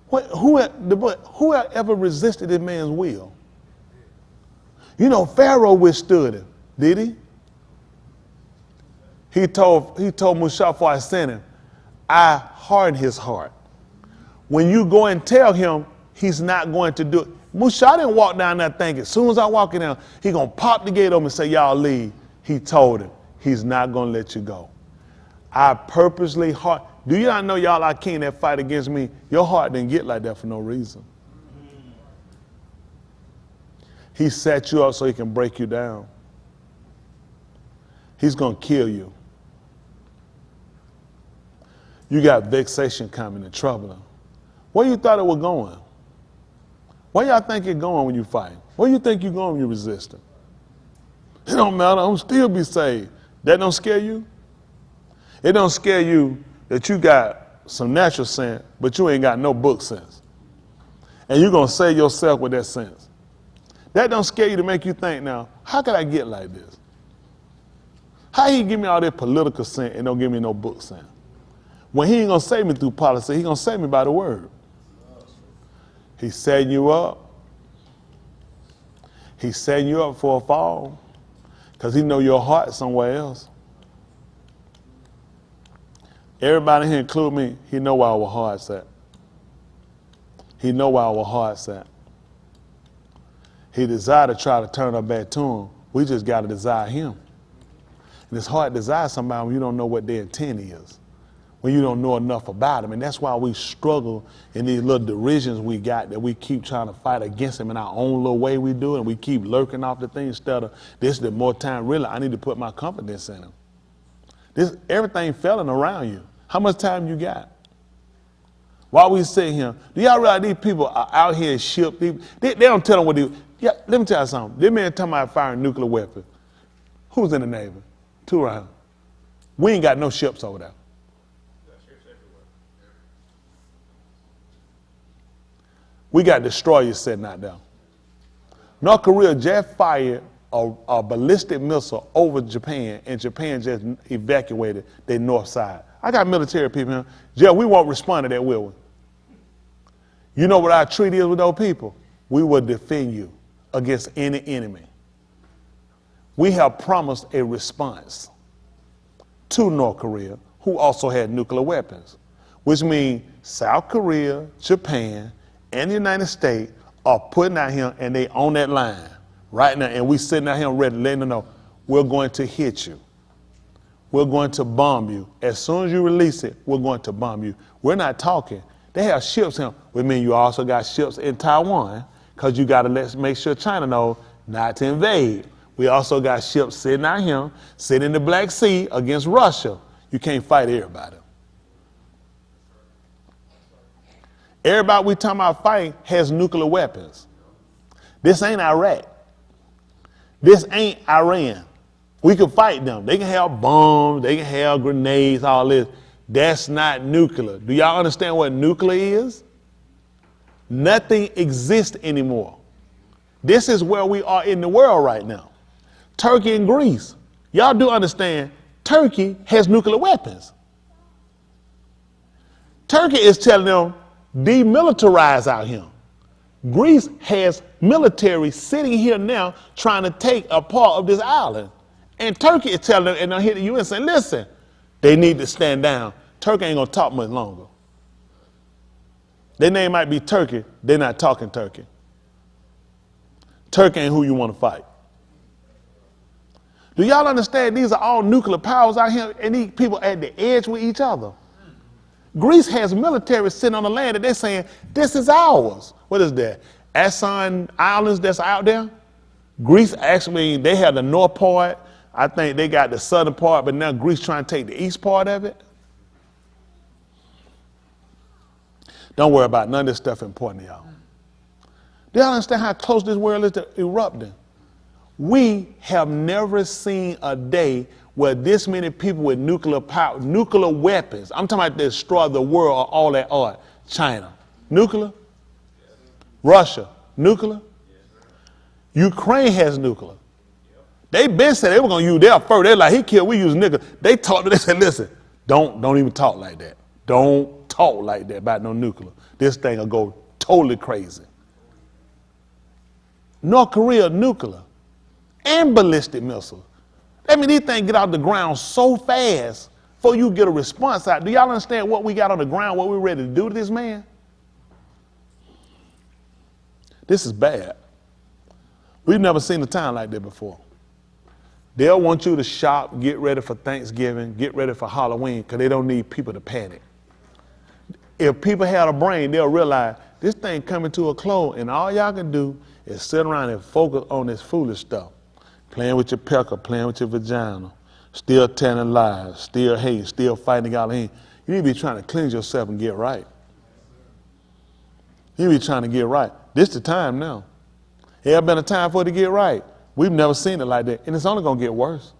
Who ever resisted this man's will? You know, Pharaoh withstood him, did he? He told Musa before I sent him, I hardened his heart. When you go and tell him, he's not going to do it. Musa didn't walk down there thinking, as soon as I walk in there, he's going to pop the gate open and say, y'all leave. He told him, he's not going to let you go. I purposely hard. Do you not know y'all are king that fight against me? Your heart didn't get like that for no reason. He set you up so he can break you down. He's going to kill you. You got vexation coming and trouble. Where you thought it was going? Where y'all think it's going when you fight? Where you think you're going when you resist him? It don't matter. I'm still be saved. That don't scare you? It don't scare you that you got some natural sense, but you ain't got no book sense. And you're going to save yourself with that sense. That don't scare you to make you think now, how could I get like this? How he give me all that political sense and don't give me no book sense? When he ain't going to save me through policy, he going to save me by the word. He's setting you up. He's setting you up for a fall because he know your heart somewhere else. Everybody here, include me, he know where our heart's at. He know where our heart's at. He desire to try to turn our back to him. We just got to desire him. And it's hard to desire somebody when you don't know what their intent is, when you don't know enough about them. And that's why we struggle in these little derisions we got that we keep trying to fight against them in our own little way we do, and we keep lurking off the thing instead of this, the more time, really, I need to put my confidence in him. Everything failing around you. How much time you got? While we sitting here, do y'all realize these people are out here in ship? They don't tell them what they do. Yeah, let me tell you something. This man talking about firing nuclear weapons. Who's in the Navy? 2 rounds. We ain't got no ships over there. We got destroyers sitting out there. North Korea just fired a ballistic missile over Japan, and Japan just evacuated their north side. I got military people here. Jeff, we won't respond to that, will we? You know what our treaty is with those people? We will defend you against any enemy. We have promised a response to North Korea, who also had nuclear weapons, which means South Korea, Japan, and the United States are putting out here, and they on that line right now, and we sitting out here ready, letting them know, we're going to hit you. We're going to bomb you. As soon as you release it, we're going to bomb you. We're not talking. They have ships here. We mean you also got ships in Taiwan, because you got to make sure China knows not to invade. We also got ships sitting out here, sitting in the Black Sea against Russia. You can't fight everybody. Everybody we talking about fighting has nuclear weapons. This ain't Iraq. This ain't Iran. We can fight them. They can have bombs, they can have grenades, all this. That's not nuclear. Do y'all understand what nuclear is? Nothing exists anymore. This is where we are in the world right now. Turkey and Greece. Y'all do understand Turkey has nuclear weapons. Turkey is telling them, demilitarize out here. Greece has military sitting here now trying to take a part of this island. And Turkey is telling them, and they'll hit the UN saying, listen, they need to stand down. Turkey ain't gonna talk much longer. Their name might be Turkey, they're not talking Turkey. Turkey ain't who you want to fight. Do y'all understand these are all nuclear powers out here and these people at the edge with each other? Greece has military sitting on the land that they're saying, this is ours. What is that? Assan Islands that's out there? Greece actually, they have the north part. I think they got the southern part, but now Greece trying to take the east part of it. Don't worry about none of this stuff important to y'all. Do y'all understand how close this world is to erupting? We have never seen a day where this many people with nuclear power, nuclear weapons, I'm talking about destroy the world of all that art. China, nuclear. Russia, nuclear. Ukraine has nuclear. They been said they were gonna use their first. They're like, he killed, we use nuclear. They talked to, they said, listen, don't even talk like that. Don't talk like that about no nuclear. This thing will go totally crazy. North Korea, nuclear and ballistic missiles. I mean, these things get out the ground so fast before you get a response out. Do y'all understand what we got on the ground, what we're ready to do to this man? This is bad. We've never seen a time like that before. They'll want you to shop, get ready for Thanksgiving, get ready for Halloween, because they don't need people to panic. If people had a brain, they'll realize this thing coming to a close, and all y'all can do is sit around and focus on this foolish stuff. Playing with your pecker, playing with your vagina, still telling lies, still hating, still fighting Alahym. You need to be trying to cleanse yourself and get right. You need to be trying to get right. This is the time now. There's been a time for it to get right. We've never seen it like that, and it's only gonna get worse.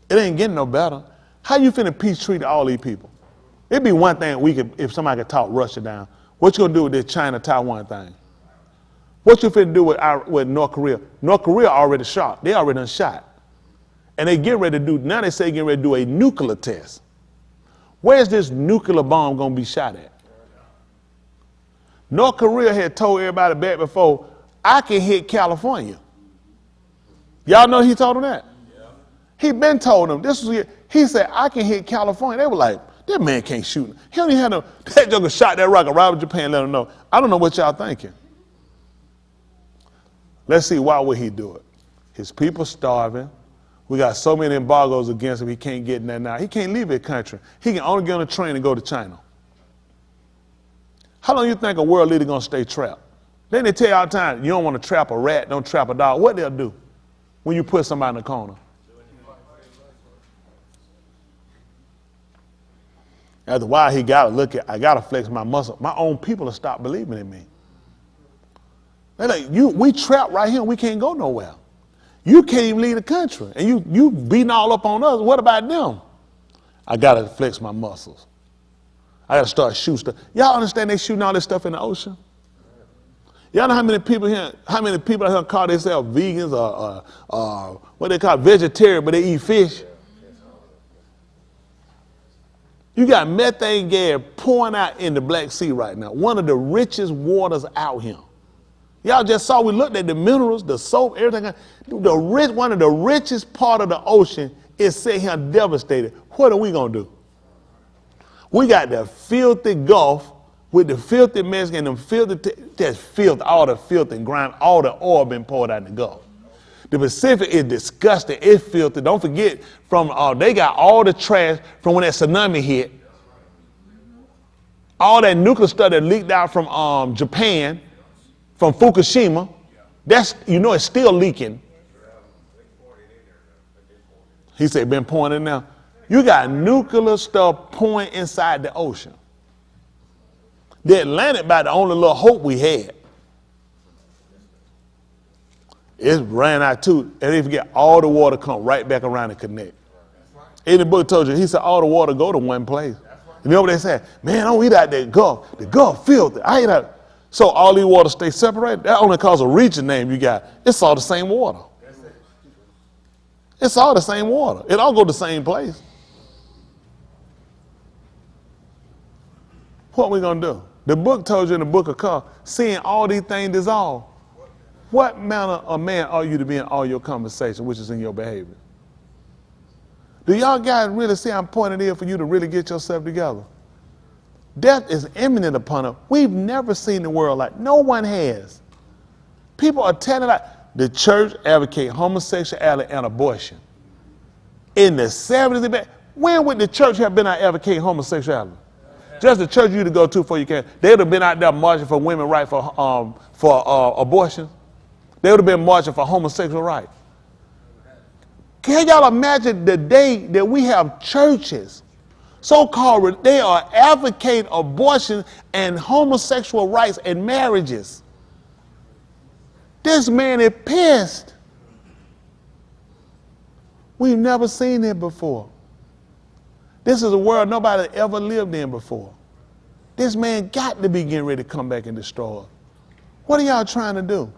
It ain't getting no better. How you finna peace treat all these people? It'd be one thing we could, if somebody could talk Russia down. What you gonna do with this China-Taiwan thing? What you finna do with North Korea? North Korea already shot. They already done shot. And they get ready to do, now they say getting ready to do a nuclear test. Where's this nuclear bomb gonna be shot at? North Korea had told everybody back before, I can hit California. Y'all know he told them that? Yeah. He been told them, he said, I can hit California. They were like, that man can't shoot. He don't even have no, that joker shot that rocket right over Japan, let them know. I don't know what y'all thinking. Let's see, why would he do it? His people starving. We got so many embargoes against him, he can't get in there now. He can't leave his country. He can only get on a train and go to China. How long you think a world leader gonna stay trapped? Then they tell you all the time, you don't want to trap a rat, don't trap a dog. What they'll do when you put somebody in the corner? After a while, he gotta look at, I gotta flex my muscle. My own people will stop believing in me. They're like, we trapped right here, we can't go nowhere. You can't even leave the country, and you beating all up on us. What about them? I gotta flex my muscles. I gotta start shooting stuff. Y'all understand they shooting all this stuff in the ocean? Y'all know how many people out here call themselves vegans or what they call vegetarian, but they eat fish? You got methane gas pouring out in the Black Sea right now, one of the richest waters out here. Y'all just saw, we looked at the minerals, the soap, everything. One of the richest part of the ocean is sitting here devastated. What are we gonna do? We got the filthy Gulf with the filthy Mexican and filthy, just filth, all the filth and grime, all the oil been poured out in the Gulf. The Pacific is disgusting, it's filthy. Don't forget, they got all the trash from when that tsunami hit. All that nuclear stuff that leaked out from Japan, from Fukushima, it's still leaking. He said, been pouring in now. You got nuclear stuff pouring inside the ocean. The Atlantic about the only little hope we had. It ran out too, and they forget all the water come right back around and connect. In the book told you, he said all the water go to one place. And you know what they said? Man, I don't eat out that Gulf. The Gulf filthy. I eat out. So all these water stay separated. That only cause a region name you got. It's all the same water. It's all the same water. It all go to the same place. What are we gonna do? The book told you in the book of Car, seeing all these things dissolve. What manner of man are you to be in all your conversation, which is in your behavior? Do y'all guys really see how important it is for you to really get yourself together? Death is imminent upon us. We've never seen the world like, no one has. People are telling like, the church advocate homosexuality and abortion. In the 70s, when would the church have been out advocating homosexuality? Just the church you to go to before you can. They would have been out there marching for women's right for abortion. They would have been marching for homosexual rights. Can y'all imagine the day that we have churches, so-called, they are advocating abortion and homosexual rights and marriages? This man is pissed. We've never seen it before. This is a world nobody ever lived in before. This man got to be getting ready to come back and destroy us. What are y'all trying to do?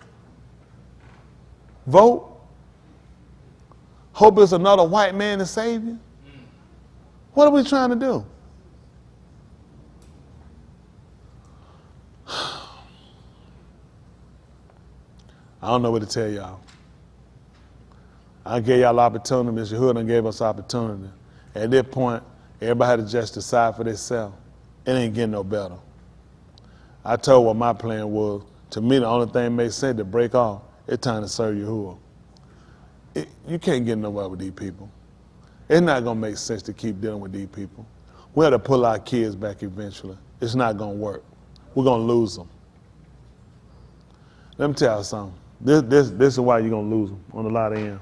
Vote? Hope it's another white man to save you? What are we trying to do? I don't know what to tell y'all. I gave y'all opportunity. Mr. Hood done gave us opportunity. At this point, everybody had to just decide for themselves. It ain't getting no better. I told what my plan was. To me, the only thing that makes sense to break off, it's time to serve Yahuwah. You can't get nowhere with these people. It's not going to make sense to keep dealing with these people. We have to pull our kids back eventually. It's not going to work. We're going to lose them. Let me tell you something. This is why you're going to lose them on a lot of end.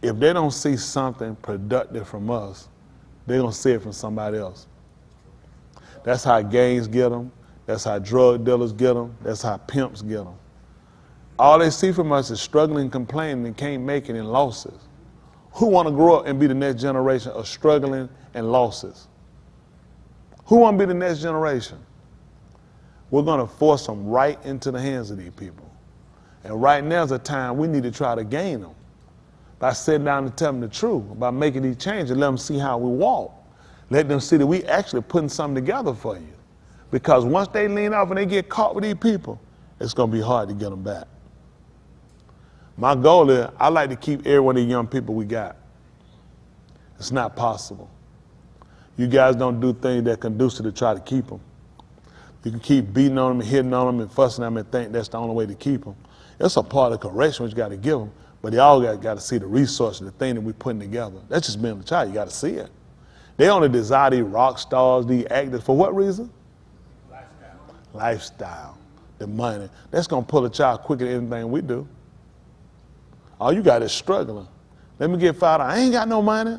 If they don't see something productive from us, they're going to see it from somebody else. That's how gangs get them. That's how drug dealers get them. That's how pimps get them. All they see from us is struggling, complaining, and can't make it in losses. Who want to grow up and be the next generation of struggling and losses? Who want to be the next generation? We're going to force them right into the hands of these people. And right now is a time we need to try to gain them by sitting down and telling them the truth, by making these changes, let them see how we walk. Let them see that we actually putting something together for you. Because once they lean off and they get caught with these people, it's going to be hard to get them back. My goal is, I like to keep every one of the young people we got. It's not possible. You guys don't do things that conducive to try to keep them. You can keep beating on them and hitting on them and fussing them and think that's the only way to keep them. It's a part of correction which you got to give them, but they all got to see the resources, the thing that we're putting together. That's just being a child. You got to see it. They only desire these rock stars, these actors. For what reason? Lifestyle. The money. That's going to pull a child quicker than anything we do. All you got is struggling. Let me get $5. I ain't got no money.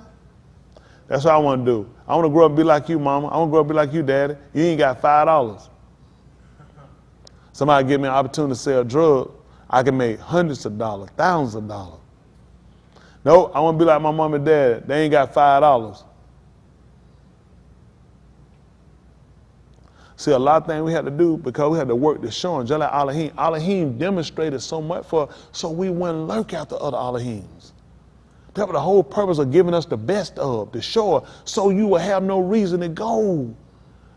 That's what I want to do. I want to grow up and be like you, mama. I want to grow up and be like you, daddy. You ain't got $5. Somebody give me an opportunity to sell drugs, I can make hundreds of dollars, thousands of dollars. No, I want to be like my mom and dad. They ain't got $5. See, a lot of things we had to do because we had to work to show them. Just like Alahym. Alahym demonstrated so much for us so we wouldn't lurk after other Alahyms. That was the whole purpose of giving us the best of, to show us, so you will have no reason to go.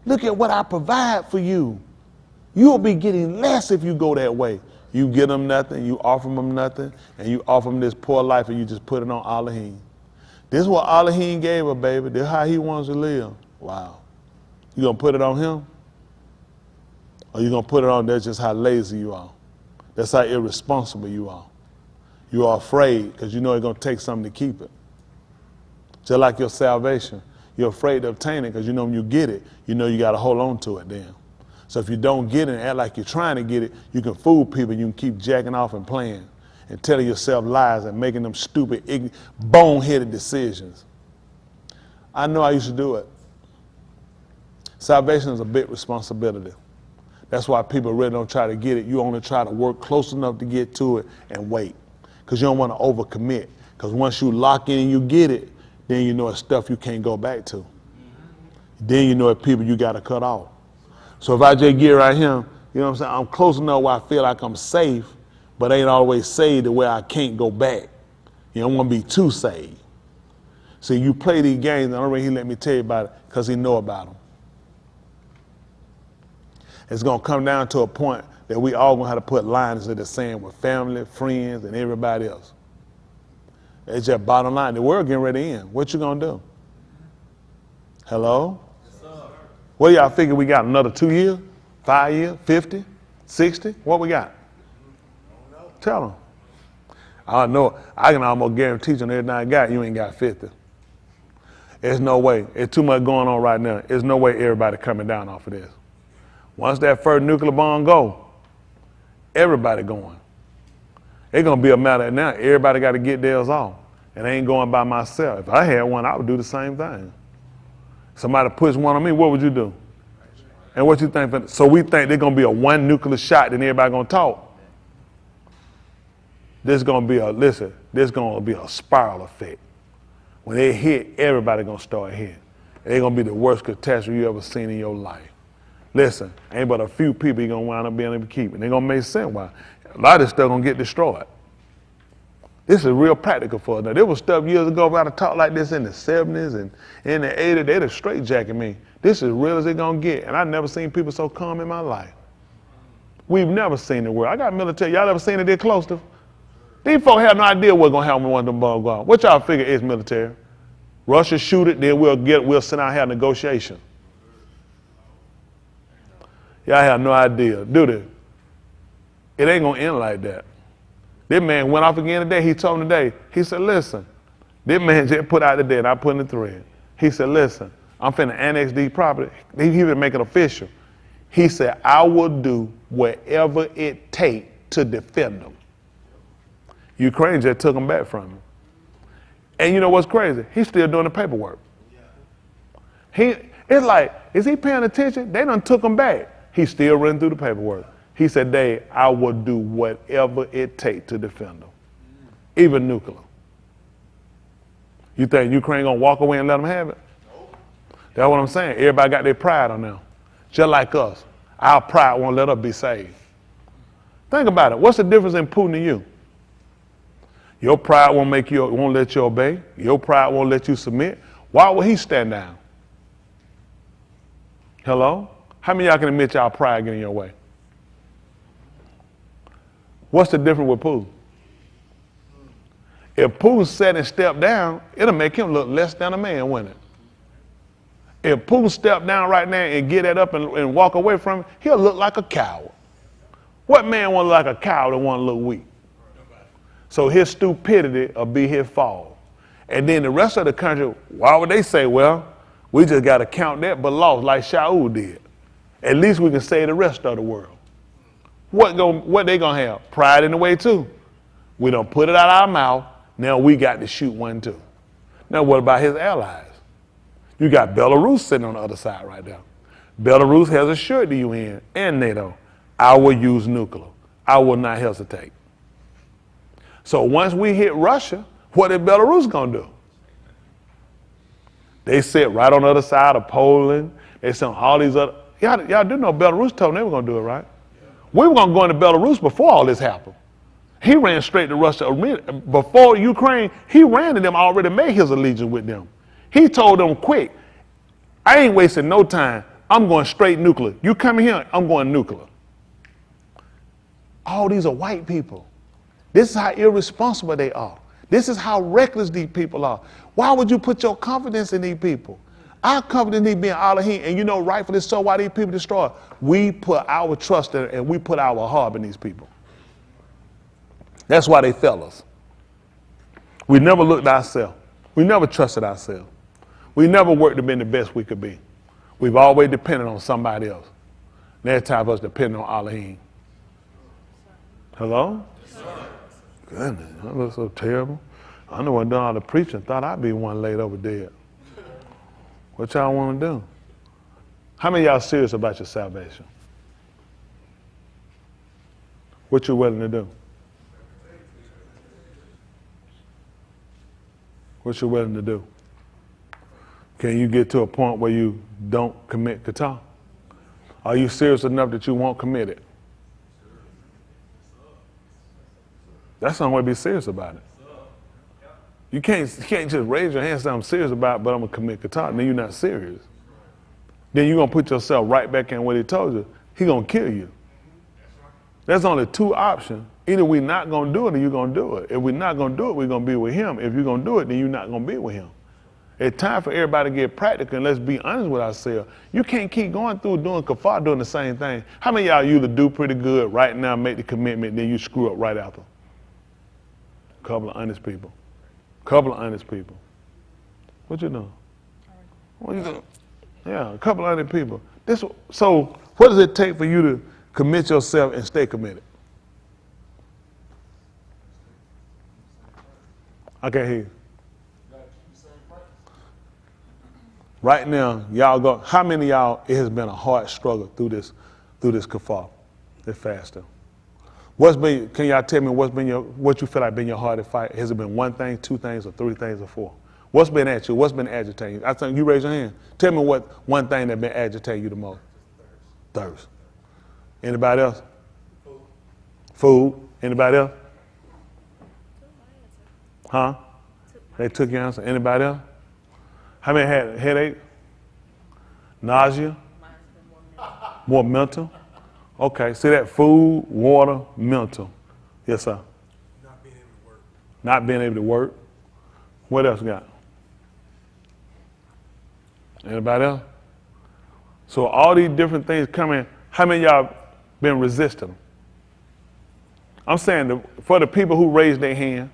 Look at what I provide for you. You'll be getting less if you go that way. You give them nothing, you offer them nothing, and you offer them this poor life and you just put it on Alahym. This is what Alahym gave her, baby. This is how he wants to live. Wow. You gonna put it on him? Or you gonna put it on, that's just how lazy you are. That's how irresponsible you are. You are afraid because you know it's gonna take something to keep it. Just like your salvation. You're afraid to obtain it because you know when you get it, you know you gotta hold on to it then. So if you don't get it and act like you're trying to get it, you can fool people. You can keep jacking off and playing and telling yourself lies and making them stupid, boneheaded decisions. I know I used to do it. Salvation is a big responsibility. That's why people really don't try to get it. You only try to work close enough to get to it and wait. Because you don't want to overcommit. Because once you lock in and you get it, then you know it's stuff you can't go back to. Then you know it's people you got to cut off. So if I just get right here, you know what I'm saying, I'm close enough where I feel like I'm safe, but ain't always saved to where I can't go back. You don't want to be too saved. See, you play these games, and the only way he let me tell you about it, because he know about them. It's gonna come down to a point that we all gonna have to put lines in the sand with family, friends, and everybody else. It's just bottom line. The world getting ready to end. What you gonna do? Hello? What do y'all figure we got? Another 2 years? 5 years? 50? 60? What we got? Tell them. I know. I can almost guarantee you everything I got, you ain't got 50. There's no way. There's too much going on right now. There's no way everybody coming down off of this. Once that first nuclear bomb go, everybody going. It's gonna be a matter of now. Everybody got to get theirs off. And I ain't going by myself. If I had one, I would do the same thing. Somebody puts one on me, what would you do? And what you think? So we think there's gonna be a one nuclear shot, then everybody gonna talk. This gonna be a spiral effect. When they hit, everybody gonna start hitting. It's gonna be the worst catastrophe you ever seen in your life. Listen, ain't but a few people you're gonna wind up being able to keep. And they're gonna make sense why. A lot of this stuff gonna get destroyed. This is real practical for us. Now, there was stuff years ago about to talk like this in the 70s and in the 80s. They'd have straight jacket me. This is real as it gonna get. And I've never seen people so calm in my life. We've never seen the world. I got military. Y'all ever seen it this close to? These folks have no idea what's gonna happen when one of them bombs go off. What y'all figure is military? Russia shoot it, then we'll send out here negotiation. Y'all have no idea, do they? It ain't gonna end like that. This man went off again today. He told me today, he said, listen, this man just put out today and I put in the thread. He said, listen, I'm finna annex these property. He would make it official. He said, I will do whatever it takes to defend them. Ukraine just took them back from him. And you know what's crazy? He's still doing the paperwork. It's like, is he paying attention? They done took him back. He's still running through the paperwork. He said, Dave, I will do whatever it takes to defend them, even nuclear. You think Ukraine gonna walk away and let them have it? That's what I'm saying. Everybody got their pride on them. Just like us. Our pride won't let us be saved. Think about it. What's the difference in Putin and you? Your pride won't let you obey. Your pride won't let you submit. Why would he stand down? Hello? How many of y'all can admit y'all pride getting in your way? What's the difference with Putin? If Putin sat and stepped down, it'll make him look less than a man, wouldn't it? If Putin stepped down right now and get that up and walk away from it, he'll look like a coward. What man want to look like a coward and want to look weak? So his stupidity will be his fall. And then the rest of the country, why would they say, well, we just got to count that but lost like Shaul did. At least we can save the rest of the world. What they gonna have? Pride in the way too. We don't put it out of our mouth. Now we got to shoot one too. Now what about his allies? You got Belarus sitting on the other side right now. Belarus has assured the UN and NATO, I will use nuclear. I will not hesitate. So once we hit Russia, what is Belarus gonna do? They sit right on the other side of Poland. They sit on all these other, y'all do know Belarus told them they were gonna do it, right? We were gonna go into Belarus before all this happened. He ran straight to Russia. Before Ukraine, he ran to them, already made his allegiance with them. He told them quick, I ain't wasting no time. I'm going straight nuclear. You come here, I'm going nuclear. All these are white people. This is how irresponsible they are. This is how reckless these people are. Why would you put your confidence in these people? Our confidence in being Alahym, and you know rightfully so why these people destroy. We put our trust in and we put our heart in these people. That's why they fail us. We never looked at ourselves. We never trusted ourselves. We never worked to be the best we could be. We've always depended on somebody else. Next time us depending on Alahym. Hello? Goodness, I look so terrible. I know I done all the preaching, thought I'd be one laid over dead. What y'all want to do? How many of y'all serious about your salvation? What you willing to do? What you willing to do? Can you get to a point where you don't commit kata? Are you serious enough that you won't commit it? That's the only way to be serious about it. You can't just raise your hand and say, I'm serious about it, but I'm going to commit kata. Then you're not serious. Then you're going to put yourself right back in what he told you. he gonna kill you. There's only two options. Either we're not gonna do it or you're gonna do it. If we're not gonna do it, we're gonna be with him. If you're gonna do it, then you're not gonna be with him. It's time for everybody to get practical, and let's be honest with ourselves. You can't keep going through doing kafar, doing the same thing. How many of y'all usually do pretty good right now, make the commitment, then you screw up right after? Couple of honest people. Couple of honest people. What you doing? What you doing? Yeah, a couple of honest people. So what does it take for you to commit yourself and stay committed? I can't hear you. Right now, y'all go. How many of y'all? It has been a hard struggle through this kafar, this fasting. Can y'all tell me what you feel like been your hardest fight? Has it been one thing, two things, or three things, or four? What's been at you? What's been agitating you? I think you raise your hand. Tell me what one thing that been agitating you the most. Thirst. Anybody else? Food. Anybody else? Huh? They took your answer. Anybody else? How many had headache? Nausea? More mental? Okay, see that? Food, water, mental. Yes, sir. Not being able to work. Not being able to work. What else got? Anybody else? So all these different things coming, how many of y'all been resisting them? I'm saying for the people who raised their hand,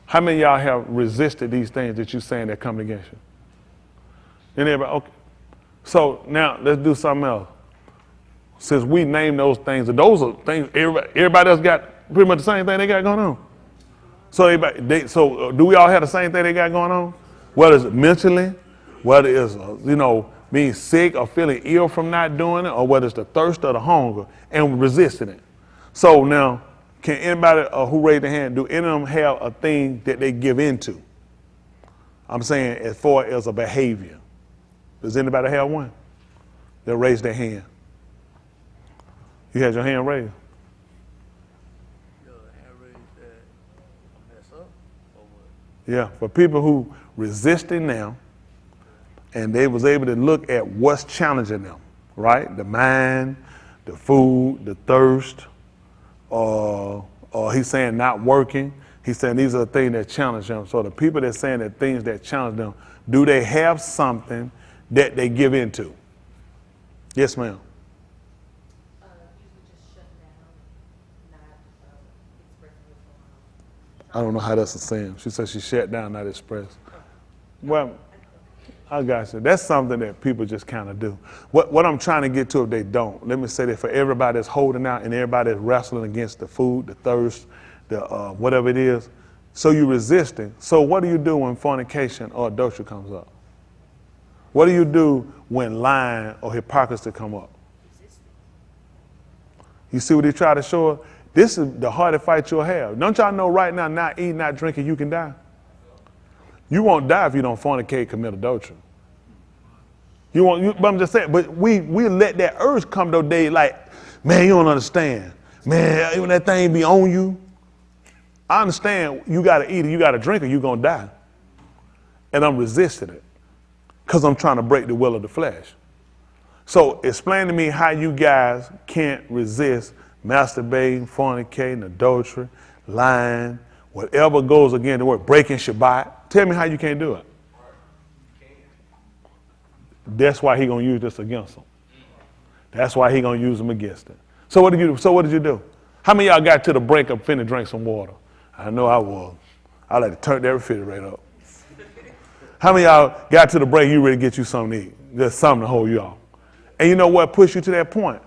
how many of y'all have resisted these things that you're saying that come against you? And everybody, okay. So now let's do something else. Since we named those things, and those are things everybody else got pretty much the same thing they got going on. So do we all have the same thing they got going on? Whether it's mentally, whether it's being sick or feeling ill from not doing it, or whether it's the thirst or the hunger and resisting it. So now, can anybody who raised their hand, do any of them have a thing that they give into? I'm saying as far as a behavior. Does anybody have one? They'll raise their hand. You had your hand raised. Yeah, for people who resisting now, and they was able to look at what's challenging them, right? The mind, the food, the thirst, he's saying not working. He's saying these are the things that challenge them. So the people that saying that things that challenge them, do they have something that they give into? Yes, ma'am. I don't know how that's a saying. She said she shut down, not express. Well, I got you. That's something that people just kind of do. What I'm trying to get to, if they don't, let me say that for everybody that's holding out and everybody that's wrestling against the food, the thirst, the whatever it is, so you're resisting. So what do you do when fornication or adultery comes up? What do you do when lying or hypocrisy come up? You see what he tried to show us? This is the hardest fight you'll have. Don't y'all know right now, not eating, not drinking, you can die? You won't die if you don't fornicate, commit adultery. You won't. But I'm just saying. But we let that urge come those days. Like, man, you don't understand. Man, even that thing be on you. I understand. You got to eat it. You got to drink it. You're gonna die. And I'm resisting it because I'm trying to break the will of the flesh. So explain to me how you guys can't resist masturbating, fornicating, adultery, lying, whatever goes against the word, breaking Shabbat. Tell me how you can't do it. That's why he gonna use this against them. That's why he gonna use them against it. So what did you do? How many of y'all got to the brink of finna drink some water? I know I was. I like to turn that refrigerator up. How many of y'all got to the brink you ready to get you something to eat? Just something to hold you off. And you know what pushed you to that point?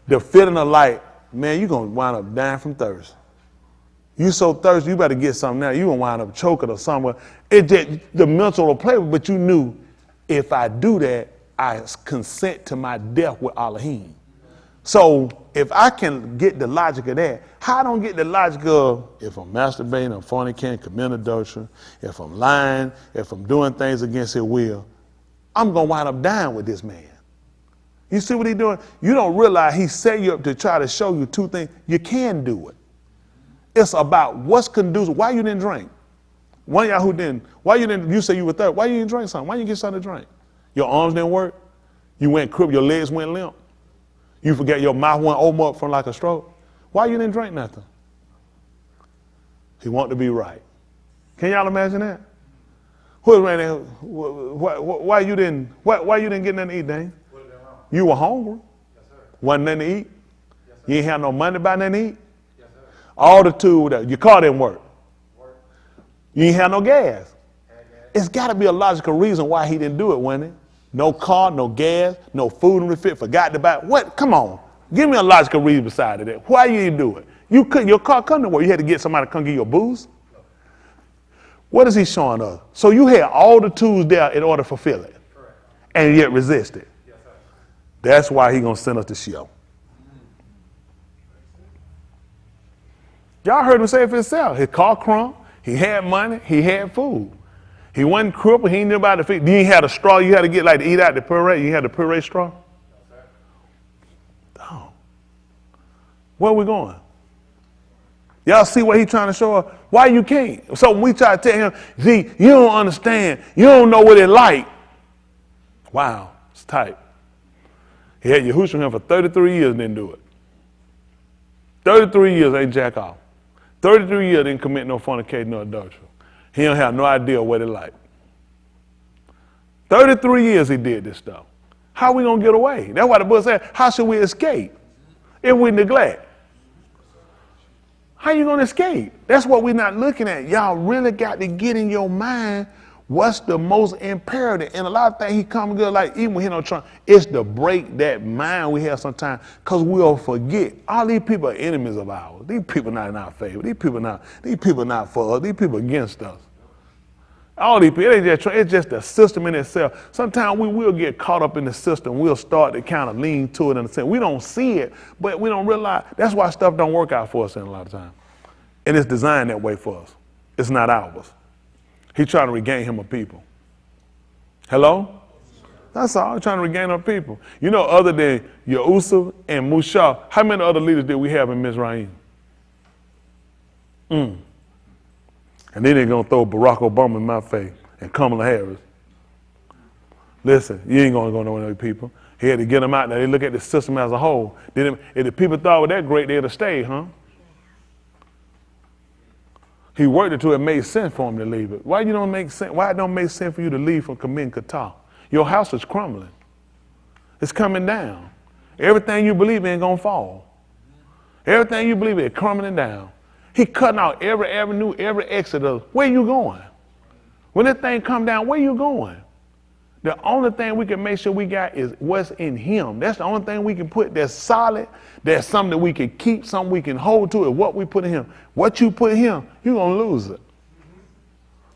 The feeling of like, man, you're gonna wind up dying from thirst. You so thirsty, you better get something now. You gonna wind up choking or somewhere. The mental will play, but you knew if I do that, I consent to my death with Alahym. So if I can get the logic of that, how I don't get the logic of if I'm masturbating, I'm fornicating, committing adultery, if I'm lying, if I'm doing things against his will, I'm gonna wind up dying with this man. You see what he's doing? You don't realize he set you up to try to show you two things. You can do it. It's about what's conducive. Why you didn't drink? One of y'all who didn't, why you didn't, you say you were thirsty. Why you didn't drink something? Why you didn't get something to drink? Your arms didn't work? You went crippled, your legs went limp? You forget your mouth went open up from like a stroke. Why you didn't drink nothing? He wanted to be right. Can y'all imagine that? Who ran there? Why you didn't get nothing to eat, Dane? You were hungry. Yes, sir. Wasn't nothing to eat. Yes, sir. You ain't had no money to buy nothing to eat. Yes, sir. All the tools, your car didn't work. Work. You ain't had no gas. Had gas. It's got to be a logical reason why he didn't do it, wasn't it? No car, no gas, no food in the refrigerator, forgot to buy. What? Come on. Give me a logical reason beside of that. Why you didn't do it? You couldn't, your car come to work. You had to get somebody to come give you a boost. What is he showing us? So you had all the tools there in order to fulfill it. Correct. And yet resisted. Yes, sir. That's why he's going to send us to show. Y'all heard him say it for himself. His car crumb, he had money, he had food. He wasn't crippled, he knew about the feet. You ain't had a straw you had to get like to eat out the puree. You had the puree straw? Oh. Where we going? Y'all see what he's trying to show us? Why you can't? So when we try to tell him, see, you don't understand. You don't know what it's like. Wow, it's tight. He had Yahushua from him for 33 years and didn't do it. 33 years ain't jack off. 33 years didn't commit no fornication, no adultery. He don't have no idea what it's like. 33 years he did this stuff. How we gonna get away? That's why the book said, how should we escape if we neglect? How you gonna escape? That's what we're not looking at. Y'all really got to get in your mind what's the most imperative. And a lot of things he come good, like even when he don't try, it's to break that mind we have sometimes, because we'll forget. All these people are enemies of ours. These people not in our favor. These people not for us. These people against us. All these people, it's just the system in itself. Sometimes we will get caught up in the system. We'll start to kind of lean to it in a sense. We don't see it, but we don't realize. That's why stuff don't work out for us in a lot of times. And it's designed that way for us. It's not ours. He's trying to regain him a people. Hello? That's all. He's trying to regain our people. You know, other than Yusuf and Musa, how many other leaders did we have in Mizraim? And then they're going to throw Barack Obama in my face and Kamala Harris. Listen, you ain't going to go nowhere with people. He had to get them out there. They look at the system as a whole. If the people thought it was that great, they'd have stayed, huh? He worked it till it made sense for him to leave it. Why it don't make sense? Why it don't make sense for you to leave from committing Qatar? Your house is crumbling. It's coming down. Everything you believe in gonna fall. Everything you believe in is crumbling down. He cutting out every avenue, every exit of, where you going? When this thing come down, where you going? The only thing we can make sure we got is what's in him. That's the only thing we can put that's solid, that's something that we can keep, something we can hold to, is what we put in him. What you put in him, you're going to lose it.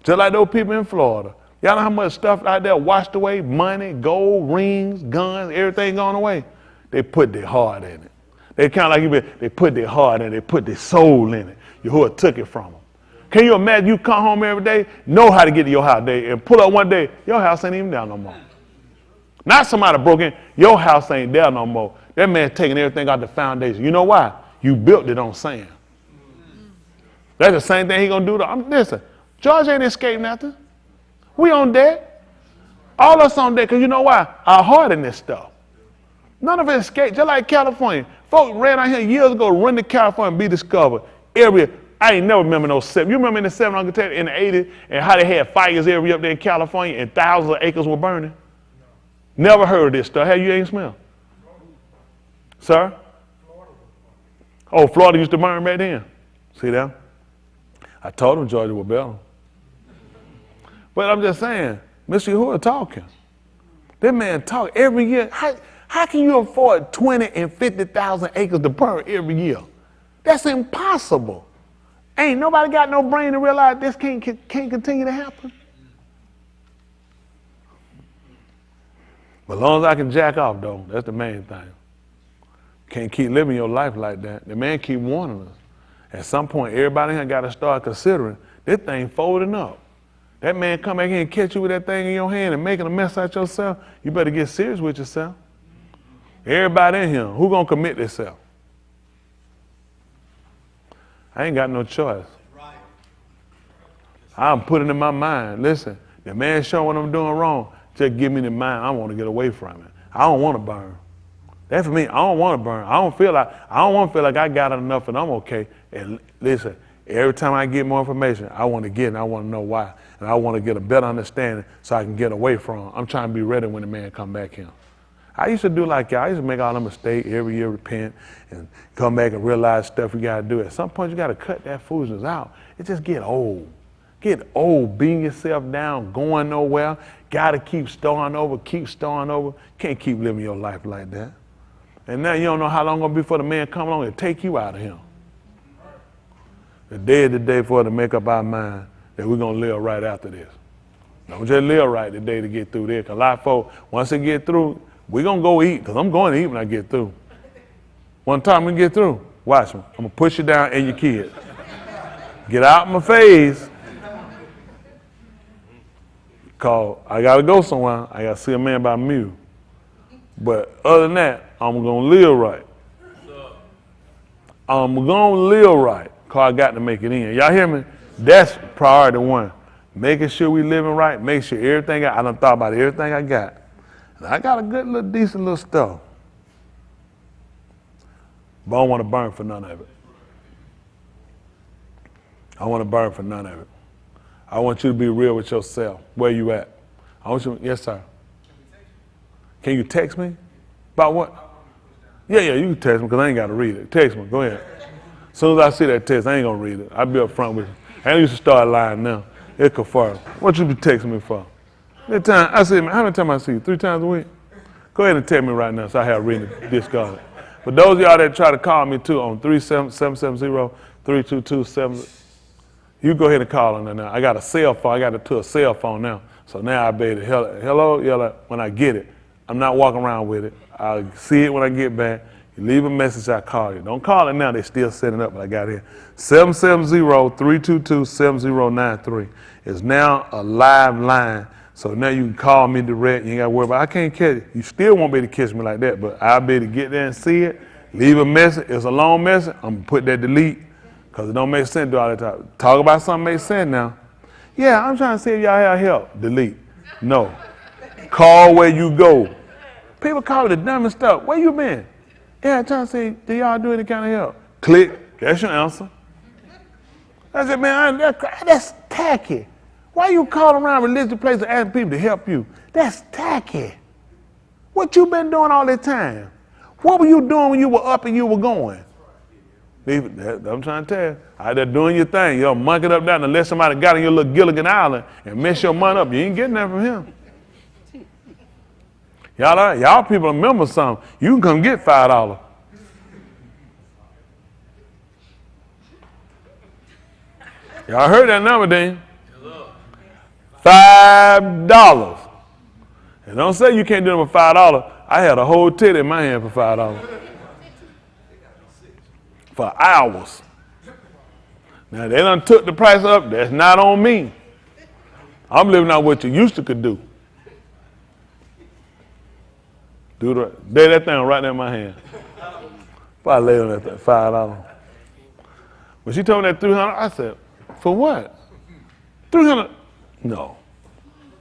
Just like those people in Florida. Y'all know how much stuff out there washed away? Money, gold, rings, guns, everything gone away. They put their heart in it. They kind of like, they put their heart in it, they put their soul in it. Yahuwah took it from them. Can you imagine you come home every day, know how to get to your house day, and pull up one day, your house ain't even down no more. Not somebody broke in, your house ain't there no more. That man taking everything out the foundation. You know why? You built it on sand. That's the same thing he gonna do to, listen, George ain't escaped nothing. We on deck. All us on deck, because you know why? Our heart in this stuff. None of it escaped, just like California. Folks ran out here years ago, run to California and be discovered. I ain't never remember no 7. You remember in the 700 in the 80s and how they had fires every up there in California and thousands of acres were burning? Never heard of this stuff. How you ain't smell? Sir? Oh, Florida used to burn back then. See that? I told them Georgia was better. But I'm just saying, Mr. Yahuwah talking. That man talk every year. How can you afford 20 and 50,000 acres to burn every year? That's impossible. Ain't nobody got no brain to realize this can't continue to happen. But as long as I can jack off, though, that's the main thing. Can't keep living your life like that. The man keep warning us. At some point, everybody here got to start considering this thing folding up. That man come back here and catch you with that thing in your hand and making a mess out yourself. You better get serious with yourself. Everybody in here, who gonna commit themselves? I ain't got no choice. I'm putting in my mind, listen, the man showing what I'm doing wrong, just give me the mind. I want to get away from it. I don't want to burn. That for me, I don't want to burn. I don't want to feel like I got enough and I'm okay. And listen, every time I get more information, I want to get and I want to know why. And I want to get a better understanding so I can get away from him. I'm trying to be ready when the man come back here. I used to do like y'all. I used to make all them mistakes every year, repent, and come back and realize stuff we got to do. At some point, you got to cut that foolishness out. It just get old. Get old, beating yourself down, going nowhere. Got to keep starting over, Can't keep living your life like that. And now you don't know how long it's going to be before the man come along and take you out of him. The day is the day for us to make up our mind that we're going to live right after this. Don't just live right the day to get through this. Because a lot of folks, once they get through, we're going to go eat, because I'm going to eat when I get through. One time we get through, watch me. I'm going to push you down and your kids. Get out my face. Because I got to go somewhere. I got to see a man by me. But other than that, I'm going to live right. I'm going to live right, because I got to make it in. Y'all hear me? That's priority one. Making sure we living right, make sure everything, I done thought about everything I got. And I got a good little, decent little stuff. But I don't want to burn for none of it. I want to burn for none of it. I want you to be real with yourself. Where you at? I want you, yes, sir. Can you text me? About what? Yeah, you can text me because I ain't got to read it. Text me, go ahead. As soon as I see that text, I ain't going to read it. I'll be up front with you. I ain't used to start lying now. It confirm. What you be texting me for? That time, I said, man, how many times I see you? 3 times a week? Go ahead and text me right now so I have reading discarded. For those of y'all that try to call me too on 370-322-7, you go ahead and call on that now. I got a cell phone. I got it to a cell phone now. So now I better hello, yell it when I get it. I'm not walking around with it. I'll see it when I get back. You leave a message, I call you. Don't call it now. They still setting up, but I got it here. 770-322-7093. It's now a live line. So now you can call me direct. You ain't got to worry about it. I can't catch it. You still won't be able to catch me like that, but I'll be able to get there and see it. Leave a message. It's a long message. I'm going to put that delete because it don't make sense to do all that time. Talk about something makes sense now. Yeah, I'm trying to see if y'all have help. Delete. No. Call where you go. People call it the dumbest stuff. Where you been? Yeah, I'm trying to see, do y'all do any kind of help? Click. That's your answer. I said, man, that's tacky. Why you calling around religious places asking people to help you? That's tacky. What you been doing all this time? What were you doing when you were up and you were going? I'm trying to tell you. Out there doing your thing. You're monkeying up down unless somebody got on your little Gilligan Island and mess your money up. You ain't getting that from him. Y'all people remember something. You can come get $5. Y'all heard that number, then? $5. And don't say you can't do it for $5. I had a whole titty in my hand for $5. For hours. Now, they done took the price up. That's not on me. I'm living out what you used to could do. Lay that thing right there in my hand. If I lay on that thing, $5. When she told me that $300, I said, for what? $300? No.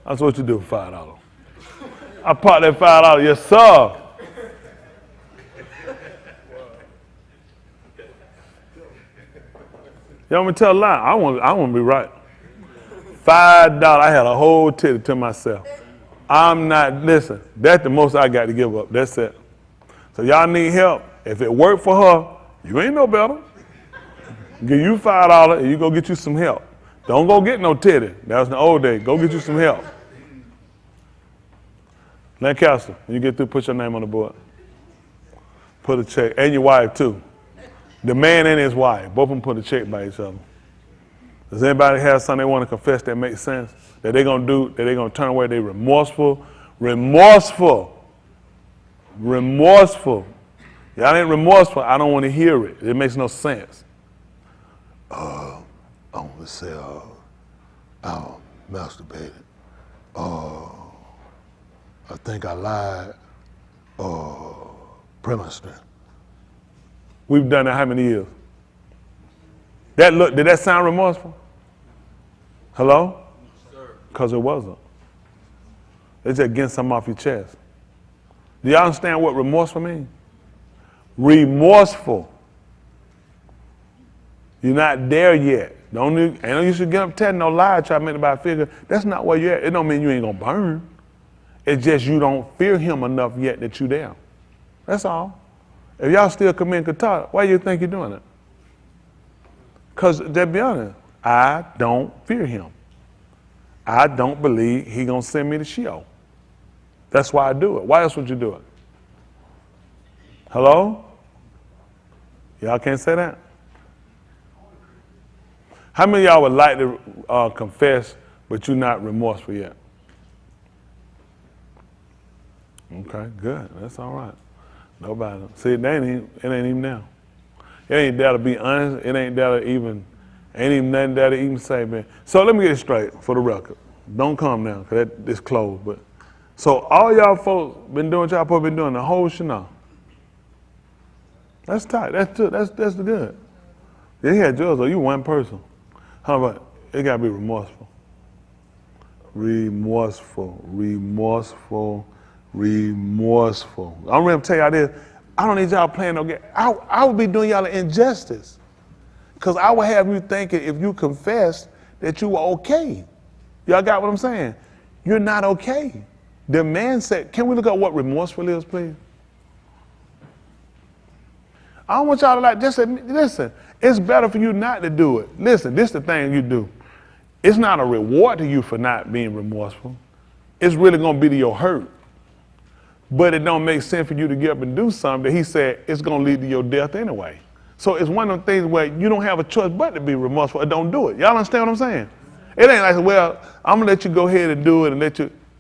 That's what you do for $5. I popped that $5. Yes, sir. You want me to tell a lie? I want to be right. $5. I had a whole titty to myself. I'm not, listen, that's the most I got to give up. That's it. So y'all need help. If it worked for her, you ain't no better. Give you $5 and you go get you some help. Don't go get no titty. That was the old day. Go get you some help. Lancaster, when you get through, put your name on the board. Put a check, and your wife too. The man and his wife, both of them put a check by each other. Does anybody have something they want to confess that makes sense? That they're going to do, that they're going to turn away? They're remorseful. Remorseful. Remorseful. Y'all ain't remorseful. I don't want to hear it. It makes no sense. I want to say, I masturbated. I think I lied. Premonstrate. We've done that how many years? Did that sound remorseful? Hello? Because it wasn't. It's just getting something off your chest. Do y'all understand what remorseful means? Remorseful. You're not there yet. Ain't no you should get up telling no lie, try to make anybody figure. That's not where you're at. It don't mean you ain't gonna burn. It's just you don't fear him enough yet that you there. That's all. If y'all still commit Qatar, why you think you're doing it? Because, to be honest, I don't fear him. I don't believe he gonna send me to Sheol. That's why I do it. Why else would you do it? Hello? Y'all can't say that? How many of y'all would like to confess, but you're not remorseful yet? Okay, good. That's all right. Nobody. See, it ain't even now. It ain't there to be honest. It ain't there to ain't even nothing there to even say, man. So let me get it straight for the record. Don't come now, because it's closed. But so all y'all folks been doing what y'all supposed to be doing the whole Shana. That's tight. That's the good. Yeah, he had yours, though. You one person. How about it? Got to be remorseful. Remorseful. I'm going to tell y'all this. I don't need y'all playing no game. I would be doing y'all an injustice. Because I would have you thinking if you confessed that you were okay. Y'all got what I'm saying? You're not okay. The man said, can we look at what remorseful is, please? I don't want y'all to listen, it's better for you not to do it. Listen, this is the thing you do. It's not a reward to you for not being remorseful. It's really going to be to your hurt. But it don't make sense for you to get up and do something that he said it's going to lead to your death anyway. So it's one of the things where you don't have a choice but to be remorseful or don't do it. Y'all understand what I'm saying? It ain't like, well, I'm going to let you go ahead and do it and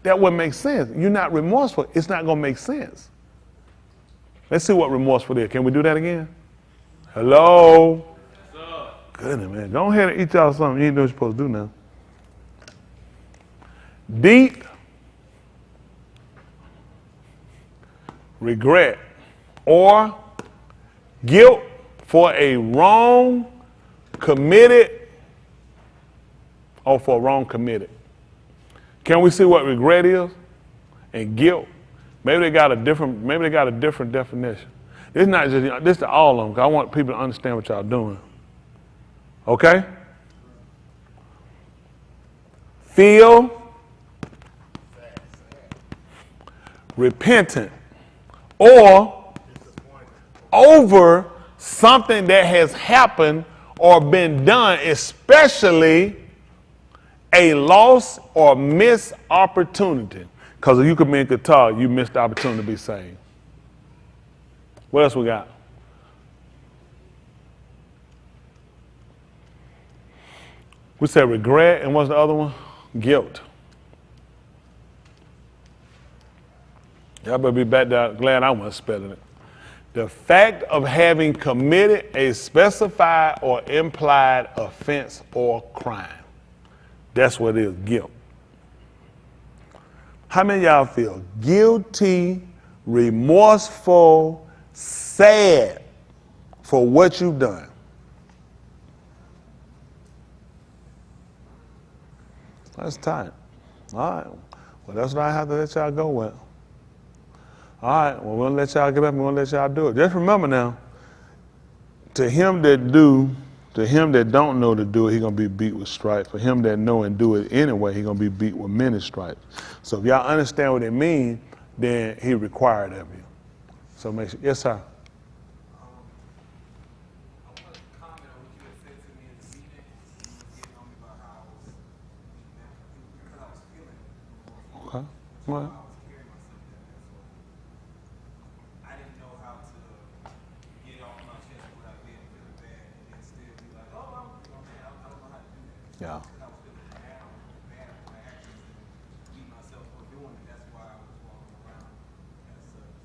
that wouldn't make sense. You're not remorseful. It's not going to make sense. Let's see what remorseful is. Can we do that again? Hello? Goodness, man. Go ahead and eat y'all something. You ain't know what you're supposed to do now. Deep regret or guilt for a wrong committed or for a wrong committed. Can we see what regret is and guilt? Maybe they got a different definition. It's not just this to all of them, because I want people to understand what y'all doing. Okay? Feel repentant or over something that has happened or been done, especially a loss or missed opportunity. Because if you could be in Qatar, you missed the opportunity to be saved. What else we got? We said regret, and what's the other one? Guilt. Y'all better be back there. Glad I wasn't spelling it. The fact of having committed a specified or implied offense or crime. That's what it is, guilt. How many of y'all feel guilty, remorseful, sad for what you've done? That's tight. All right. Well, that's what I have to let y'all go with. All right. Well, we're going to let y'all get up and we're going to let y'all do it. Just remember now, to him that don't know to do it, he's going to be beat with stripes. For him that know and do it anyway, he's going to be beat with many stripes. So if y'all understand what it means, then he required of you. So make sure. Yes, sir. I want to comment on what you had said to me in the meeting. You were getting on me about how I was, because I was feeling Okay. All right. I was carrying myself that way. So I didn't know how to get off my chest without being feeling bad and then still be like, oh, I don't know how to do that. Yeah. Because I was feeling bad for my actions and beat myself for doing it. That's why I was walking around as such.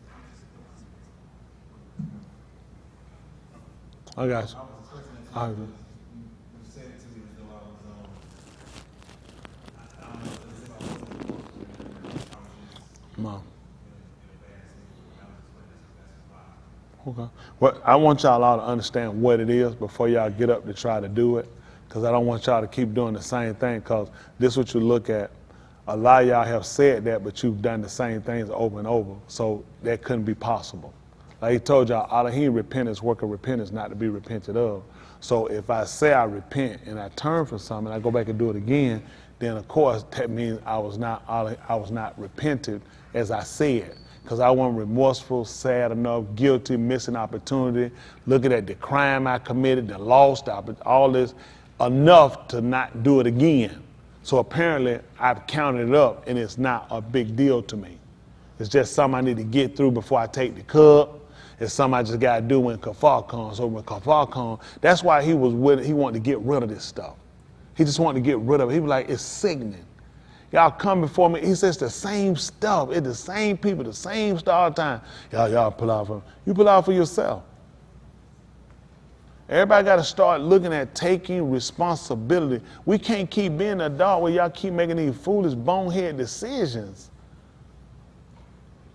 I'm just doing this. I got you. I was listening to I you agree. because you said it to me as though I was I don't know, as if I wasn't supposed to. I was just No. in a bad situation. I was just like, that's why. Okay. Well, I want y'all all to understand what it is before y'all get up to try to do it, because I don't want y'all to keep doing the same thing, because this is what you look at. A lot of y'all have said that, but you've done the same things over and over, so that couldn't be possible. Like he told y'all, Alahym repentance, work of repentance, not to be repented of. So if I say I repent and I turn from something, I go back and do it again, then of course that means I was not repentant as I said, because I wasn't remorseful, sad enough, guilty, missing opportunity, looking at the crime I committed, the loss, all this, enough to not do it again. So apparently I've counted it up and it's not a big deal to me. It's just something I need to get through before I take the cup. It's something I just got to do when kafar comes. So when kafar comes, that's why he wanted to get rid of this stuff. He just wanted to get rid of it. He was like, it's sickening. Y'all come before me. He says the same stuff. It's the same people, the same stuff all the time. Y'all pull out for him. You pull out for yourself. Everybody got to start looking at taking responsibility. We can't keep being an adult where y'all keep making these foolish bonehead decisions.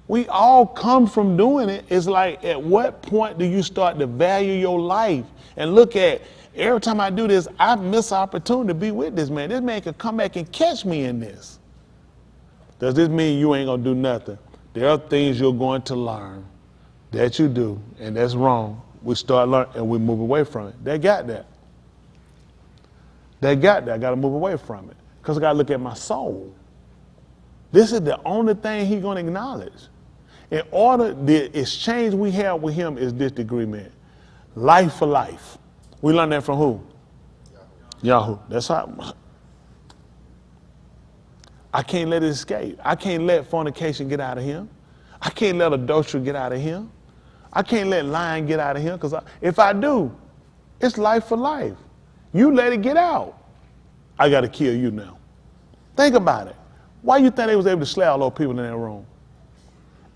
We all come from doing it. It's like, at what point do you start to value your life? And look at, every time I do this, I miss an opportunity to be with this man. This man could come back and catch me in this. Does this mean you ain't gonna do nothing? There are things you're going to learn that you do, and that's wrong. We start learning and we move away from it. They got that. They got that. I gotta move away from it. Because I gotta look at my soul. This is the only thing he's gonna acknowledge. In order, the exchange we have with him is this agreement. Life for life. We learned that from who? Yahoo. That's how. I can't let it escape. I can't let fornication get out of him. I can't let adultery get out of him. I can't let lying get out of him, because if I do, it's life for life. You let it get out, I got to kill you now. Think about it. Why you think they was able to slay all those people in that room?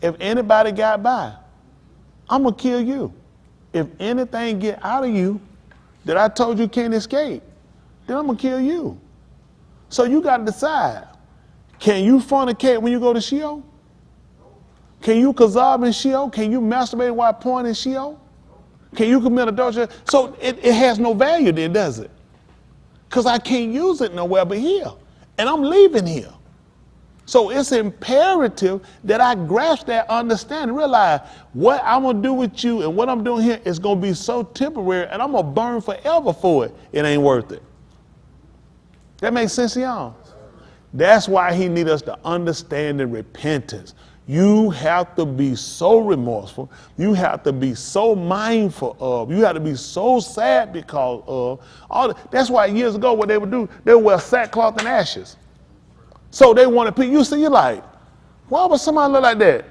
If anybody got by, I'm going to kill you. If anything get out of you that I told you can't escape, then I'm going to kill you. So you got to decide, can you fornicate when you go to Sheol? Can you kazab in Sheol? Can you masturbate while porn in Sheol? Can you commit adultery? So it has no value then, does it? Because I can't use it nowhere but here. And I'm leaving here. So it's imperative that I grasp that understanding, realize what I'm going to do with you and what I'm doing here is going to be so temporary, and I'm going to burn forever for it. It ain't worth it. That makes sense to y'all? That's why he needs us to understand the repentance. You have to be so remorseful. You have to be so mindful of. You have to be so sad because of. That's why years ago what they would do, they would wear sackcloth and ashes. So they wanted people. You see, you're like, why would somebody look like that?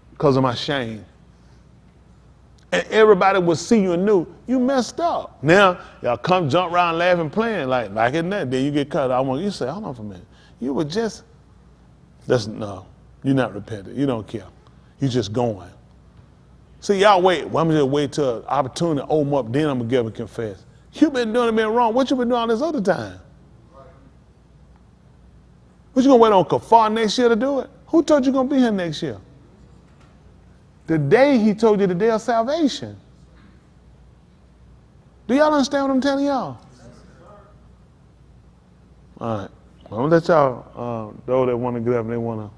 Because of my shame. And everybody would see you and knew you messed up. Now, y'all come jump around laughing, playing like it's nothing. Then you get cut. You say, hold on for a minute. You were just, no. You're not repentant. You don't care. You're just going. See, y'all wait. Well, I'm just wait till an opportunity to open up, then I'm going to give and confess. You've been doing it wrong. What you been doing all this other time? What you going to wait on kafar next year to do it? Who told you going to be here next year? The day he told you the day of salvation. Do y'all understand what I'm telling y'all? All right. I'm going to let y'all, those that want to get up and they want to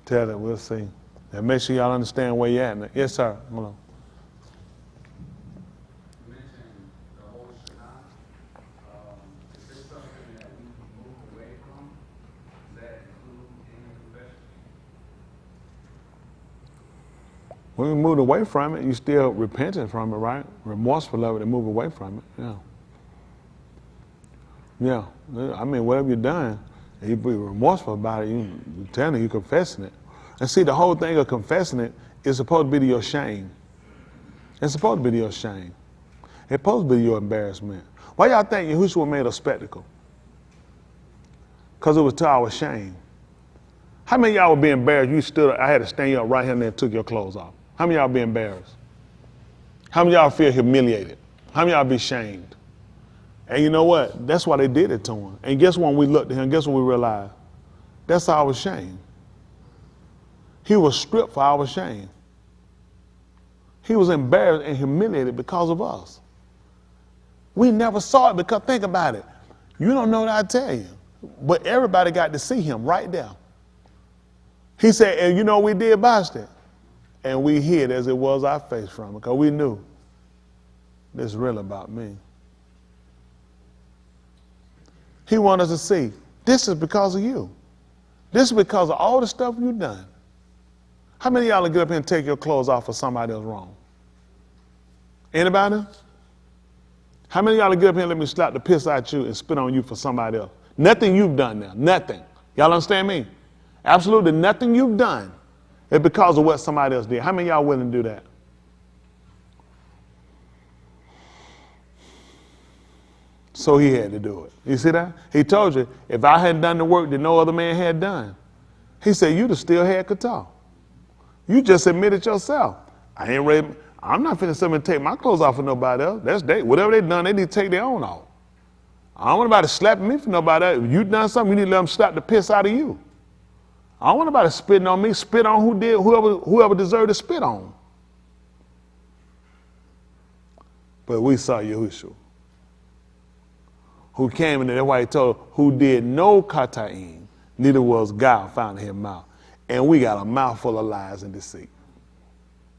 tell it, we'll see. And make sure y'all understand where you're at. Yes, sir. Hold on. You mentioned the whole Shana. Is this something that we move away from? Does that include any confession? When we move away from it, you still repenting from it, right? Remorseful of it and move away from it. Yeah. Yeah. I mean, whatever you've done, you be remorseful about it, you're telling it, you're confessing it. And see, the whole thing of confessing it is supposed to be to your shame. It's supposed to be to your shame. It's supposed to be your embarrassment. Why y'all think Yahushua made a spectacle? Because it was to our shame. How many of y'all would be embarrassed? You stood up, I had to stand you up right here and then took your clothes off. How many of y'all be embarrassed? How many of y'all feel humiliated? How many of y'all be shamed? And you know what? That's why they did it to him. And guess when we looked at him, guess when we realized? That's our shame. He was stripped for our shame. He was embarrassed and humiliated because of us. We never saw it because, think about it. You don't know what I tell you. But everybody got to see him right there. He said, and you know what we did, Boston? And we hid as it was our face from it, because we knew this is really about me. He wanted us to see, this is because of you. This is because of all the stuff you've done. How many of y'all will get up here and take your clothes off for somebody else wrong? Anybody? How many of y'all will get up here and let me slap the piss out you and spit on you for somebody else? Nothing you've done now, nothing. Y'all understand me? Absolutely nothing you've done is because of what somebody else did. How many of y'all willing to do that? So he had to do it. You see that? He told you, if I hadn't done the work that no other man had done, he said, you'd have still had Qatar. You just admitted yourself. I'm not finna sit and take my clothes off for nobody else. Whatever they done, they need to take their own off. I don't want nobody slapping me for nobody else. If you done something, you need to let them slap the piss out of you. I don't want nobody spitting on me. Spit on whoever deserved to spit on. But we saw Yahushua, who came in there. That's why he told, who did no kataim, neither was guile found in his mouth. And we got a mouthful of lies and deceit.